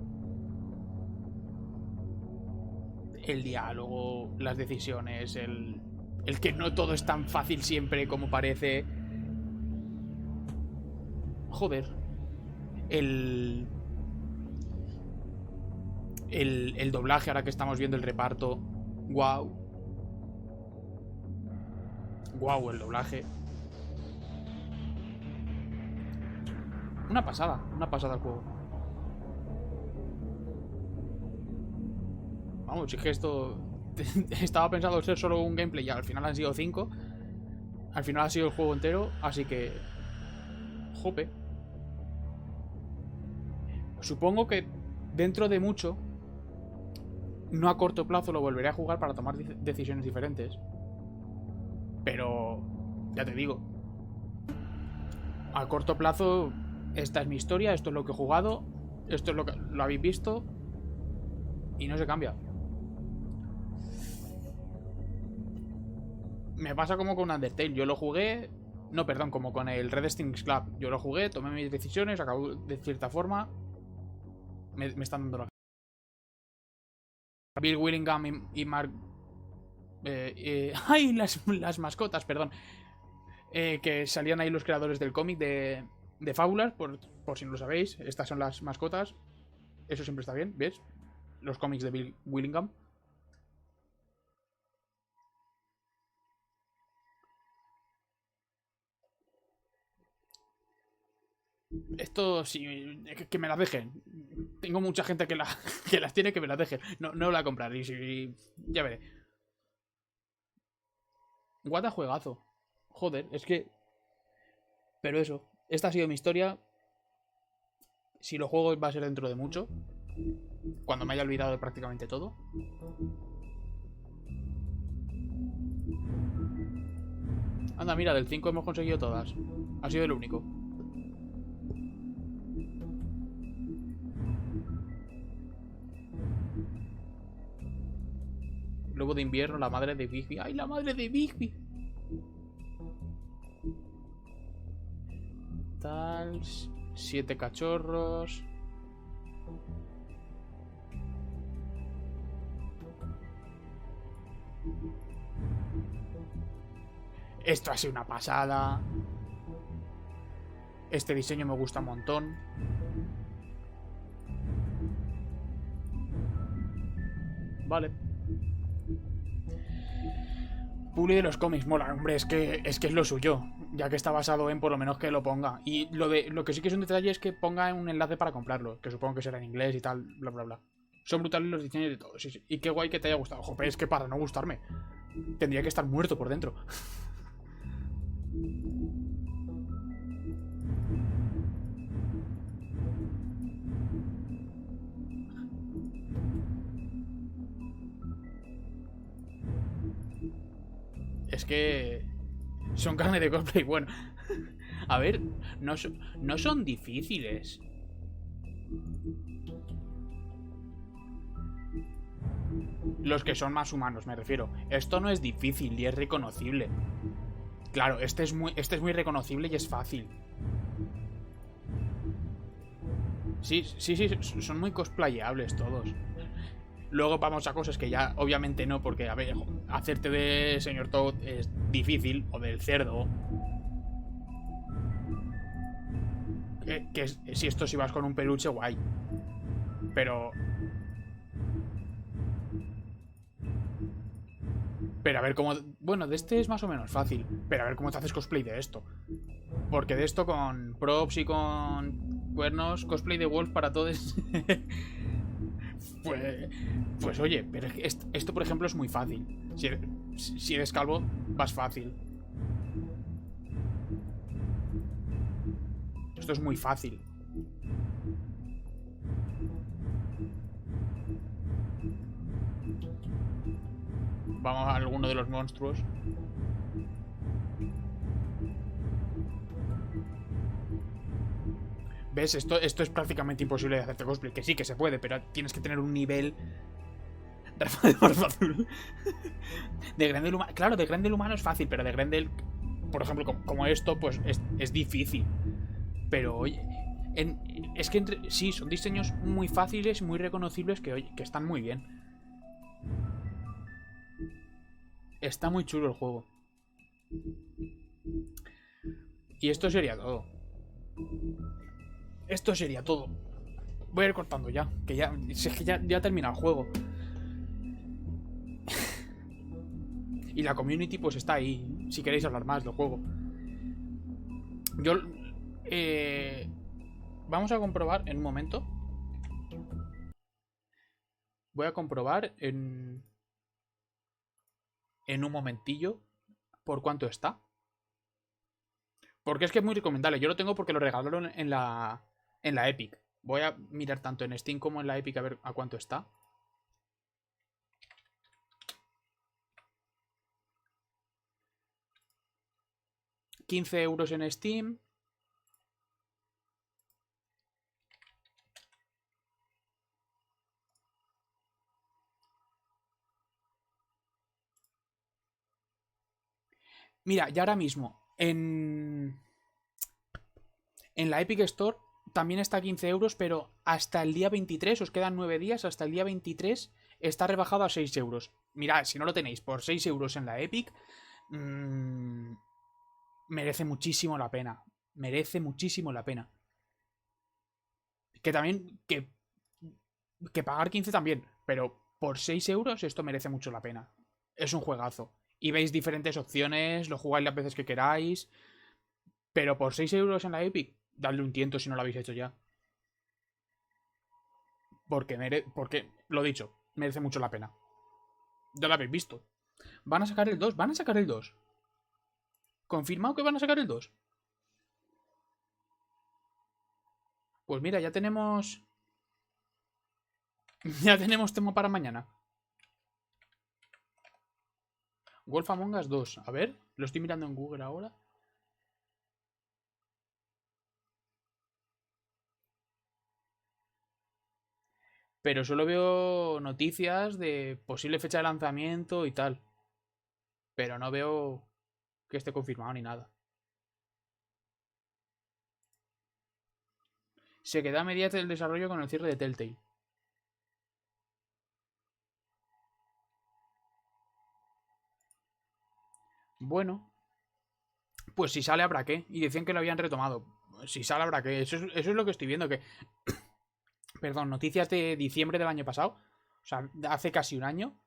S1: El diálogo, las decisiones, el que no todo es tan fácil siempre como parece. Joder. El doblaje, ahora que estamos viendo el reparto. Wow. Wow, el doblaje. Una pasada el juego. Vamos, si es que esto estaba pensado ser solo un gameplay y al final han sido 5. Al final ha sido el juego entero, así que... Jope. Supongo que dentro de mucho, no a corto plazo, lo volveré a jugar para tomar decisiones diferentes. Pero... Ya te digo. A corto plazo, esta es mi historia, esto es lo que he jugado, esto es lo que lo habéis visto y no se cambia. Me pasa como con Undertale. Yo lo jugué... No, perdón, como con el Red Strings Club. Yo lo jugué, tomé mis decisiones, acabó de cierta forma. Me están dando la... Bill Willingham y Mark... ¡Ay! Las mascotas, perdón. Que salían ahí los creadores del cómic de fábulas, por si no lo sabéis. Estas son las mascotas. Eso siempre está bien, ¿ves? Los cómics de Bill Willingham. Esto sí, que me las dejen. Tengo mucha gente que las tiene, que me las dejen. No la voy a comprar y ya veré. Guata juegazo. Joder, es que... Pero eso, esta ha sido mi historia. Si lo juego va a ser dentro de mucho, cuando me haya olvidado de prácticamente todo. Anda, mira, del 5 hemos conseguido todas. Ha sido el único. Lobo de invierno, la madre de Bigby. ¡Ay, la madre de Bigby! Tal... 7 cachorros. Esto ha sido una pasada. Este diseño me gusta un montón. Vale. Publi de los cómics, mola, hombre, es que es lo suyo. Ya que está basado en, por lo menos que lo ponga. Y lo que sí que es un detalle es que ponga un enlace para comprarlo, que supongo que será en inglés y tal, bla bla bla. Son brutales los diseños de todo, sí, sí. Y qué guay que te haya gustado. Joder, es que para no gustarme tendría que estar muerto por dentro. Es que... Son carne de cosplay, bueno. A ver, no son difíciles. Los que son más humanos, me refiero. Esto no es difícil y es reconocible. Claro, este es muy reconocible y es fácil. Sí, son muy cosplayables todos. Luego vamos a cosas que ya obviamente no, porque a ver, hacerte de señor Toad es difícil, o del cerdo. Si esto si vas con un peluche, guay. Pero a ver cómo... Bueno, de este es más o menos fácil. Pero a ver cómo te haces cosplay de esto. Porque de esto con props y con cuernos, cosplay de Wolf para todos. pues oye, pero esto por ejemplo es muy fácil. Si eres calvo, vas fácil. Esto es muy fácil. Vamos a alguno de los monstruos. ¿Ves? Esto es prácticamente imposible de hacerte cosplay. Que sí, que se puede, pero tienes que tener un nivel... Rafa de Barba Azul. De Grendel humano... Claro, de Grendel humano es fácil, pero de Grendel, por ejemplo, como esto, pues es difícil. Pero, oye... es que sí, son diseños muy fáciles, muy reconocibles, que están muy bien. Está muy chulo el juego. Y esto sería todo. Esto sería todo. Voy a ir cortando ya. Que ya. Si es que ya termina el juego. Y la community pues está ahí. Si queréis hablar más del juego. Yo. Vamos a comprobar en un momento. Voy a comprobar en un momentillo por cuánto está. Porque es que es muy recomendable. Yo lo tengo porque lo regalaron en la Epic. Voy a mirar tanto en Steam como en la Epic a ver a cuánto está. €15 en Steam. Mira, y ahora mismo en la Epic Store también está a €15, pero hasta el día 23, os quedan 9 días, hasta el día 23 está rebajado a €6. Mirad, si no lo tenéis por €6 en la Epic, merece muchísimo la pena. Merece muchísimo la pena. Que también, que pagar 15 también, pero por €6 esto merece mucho la pena. Es un juegazo. Y veis diferentes opciones, lo jugáis las veces que queráis. Pero por €6 en la Epic, dadle un tiento si no lo habéis hecho ya. Porque lo dicho, merece mucho la pena. Ya lo habéis visto. Van a sacar el 2, van a sacar el 2. ¿Confirmado que van a sacar el 2? Pues mira, ya tenemos... Ya tenemos tema para mañana. Wolf Among Us 2. A ver, lo estoy mirando en Google ahora. Pero solo veo noticias de posible fecha de lanzamiento y tal. Pero no veo que esté confirmado ni nada. Se queda a medias del desarrollo con el cierre de Telltale. Bueno. Pues si sale habrá qué. Y decían que lo habían retomado. Si sale habrá qué. Eso es lo que estoy viendo. Que... Perdón, noticias de diciembre del año pasado. O sea, hace casi un año.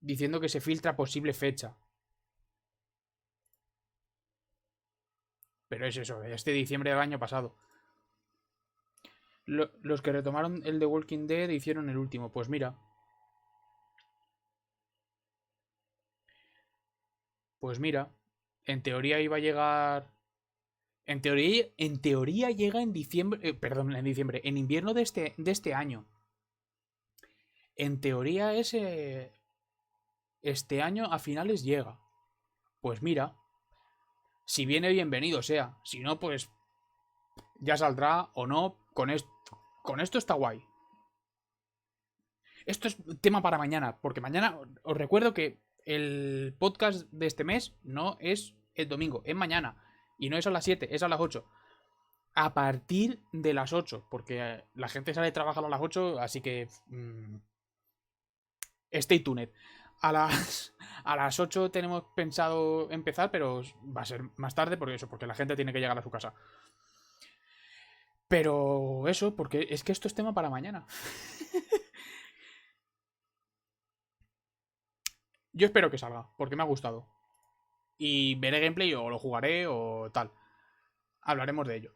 S1: Diciendo que se filtra posible fecha. Pero es eso, este diciembre del año pasado. Los que retomaron el de Walking Dead hicieron el último. Pues mira. Pues mira. En teoría iba a llegar... En teoría llega en diciembre... perdón, en diciembre. En invierno de este año. En teoría este año a finales llega. Pues mira. Si viene, bienvenido sea. Si no, pues... Ya saldrá o no. Con esto está guay. Esto es tema para mañana. Porque mañana os recuerdo que el podcast de este mes no es el domingo. Es mañana. Y no es a las 7, es a las 8. A partir de las 8. Porque la gente sale de trabajar a las 8. Así que... stay tuned. A las 8 tenemos pensado empezar, pero va a ser más tarde porque la gente tiene que llegar a su casa. Pero eso, porque es que esto es tema para mañana. Yo espero que salga, porque me ha gustado. Y veré gameplay o lo jugaré o tal. Hablaremos de ello.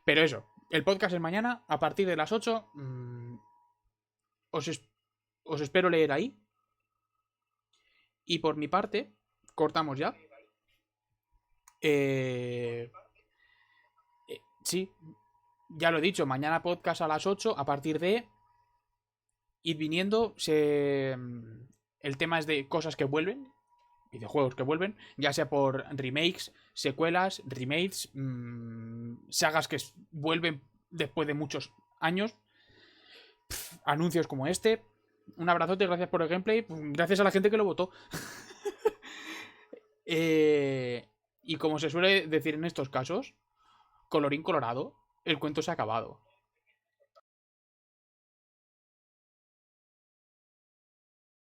S1: Pero eso, el podcast es mañana, a partir de las 8. Os espero leer ahí. Y por mi parte, cortamos ya. Sí, ya lo he dicho, mañana podcast a las 8. A partir de ir viniendo, el tema es de cosas que vuelven, videojuegos que vuelven, ya sea por remakes, secuelas, remakes, sagas que vuelven después de muchos años, anuncios como este. Un abrazote, gracias por el gameplay, gracias a la gente que lo votó. Y como se suele decir en estos casos, colorín colorado, el cuento se ha acabado.